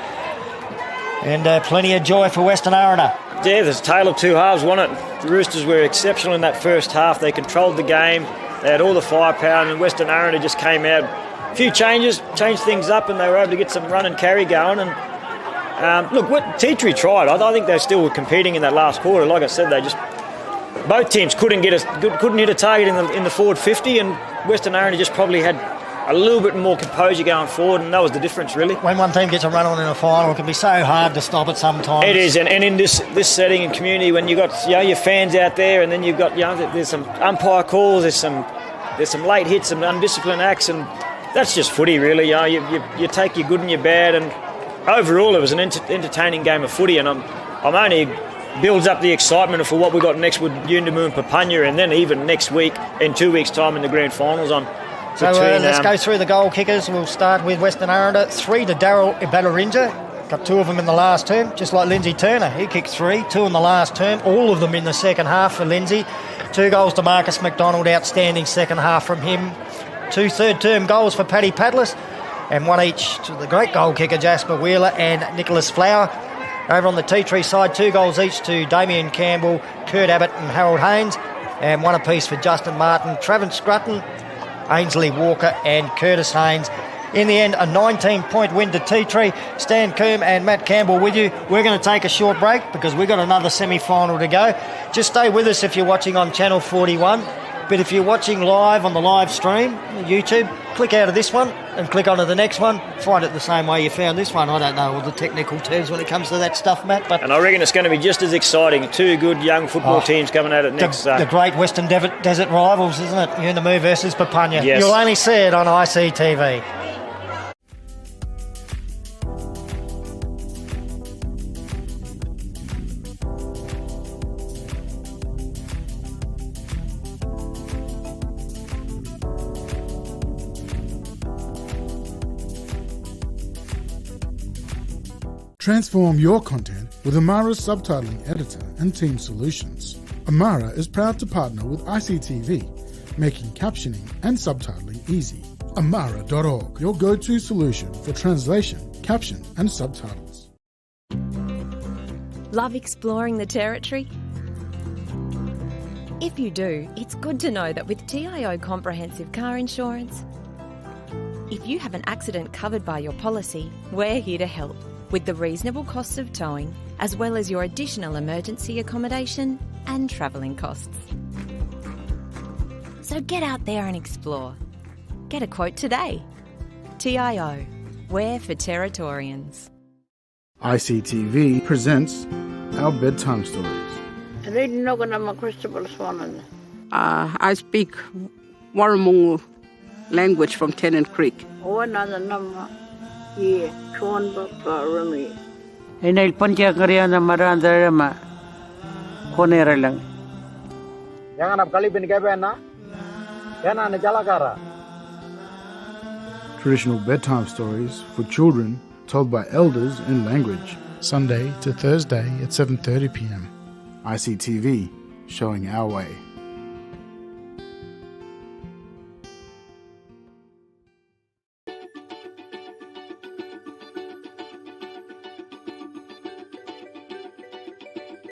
And plenty of joy for Western Aranda. Yeah, there's a tale of 2 halves, wasn't it? The Roosters were exceptional in that first half. They controlled the game. They had all the firepower, and Western Aranda just came out. A few changes, changed things up, and they were able to get some run and carry going. And look, what T3 tried. I think they still were competing in that last quarter. Like I said, both teams couldn't hit a target in the forward 50, and Western Aranda just probably had a little bit more composure going forward, and that was the difference, really. When one team gets a run on in a final, it can be so hard to stop it sometimes. It is, and in this setting and community, when you've got your fans out there, and then you've got there's some umpire calls, there's some late hits, some undisciplined acts, and that's just footy, really. You take your good and your bad, and overall it was an entertaining game of footy, and I'm only builds up the excitement for what we've got next with Yuendamu and Papunya, and then even next week, in 2 weeks' time, in the grand finals on. So let's go through the goal kickers. We'll start with Western Aranda. 3 to Daryl Ibalarinja. Got 2 of them in the last term, just like Lindsay Turner. He kicked 3, 2 in the last term, all of them in the second half for Lindsay. 2 goals to Marcus McDonald, outstanding second half from him. 2 third-term goals for Paddy Padless, and 1 each to the great goal kicker Jasper Wheeler and Nicholas Flower. Over on the Tea Tree side, 2 goals each to Damien Campbell, Kurt Abbott and Harold Haynes, and 1 apiece for Justin Martin, Travis Scrutton, Ainsley Walker and Curtis Haynes. In the end, a 19-point win to Tea Tree. Stan Coombe and Matt Campbell with you. We're going to take a short break because we've got another semi-final to go. Just stay with us if you're watching on Channel 41. But if you're watching live on the live stream on YouTube, click out of this one and click onto the next one. Find it the same way you found this one. I don't know all the technical terms when it comes to that stuff, Matt. But and I reckon it's going to be just as exciting. 2 good young football teams coming at it next. The great Western Desert rivals, isn't it? Yuendamu versus Papunya. Yes. You'll only see it on ICTV. Transform your content with Amara's subtitling editor and team solutions. Amara is proud to partner with ICTV, making captioning and subtitling easy. Amara.org, your go-to solution for translation, caption and subtitles. Love exploring the territory? If you do, it's good to know that with TIO Comprehensive Car Insurance, if you have an accident covered by your policy, we're here to help with the reasonable costs of towing, as well as your additional emergency accommodation and travelling costs. So get out there and explore. Get a quote today. TIO, we're for Territorians. ICTV presents our bedtime stories. I speak Warramungu language from Tennant Creek. Inay pancha kariya na maranda ma konera lang. Jangan ap kali bin kebe na. Yana na jalakara. Traditional bedtime stories for children told by elders in language. Sunday to Thursday at 7:30 p.m. ICTV, showing our way.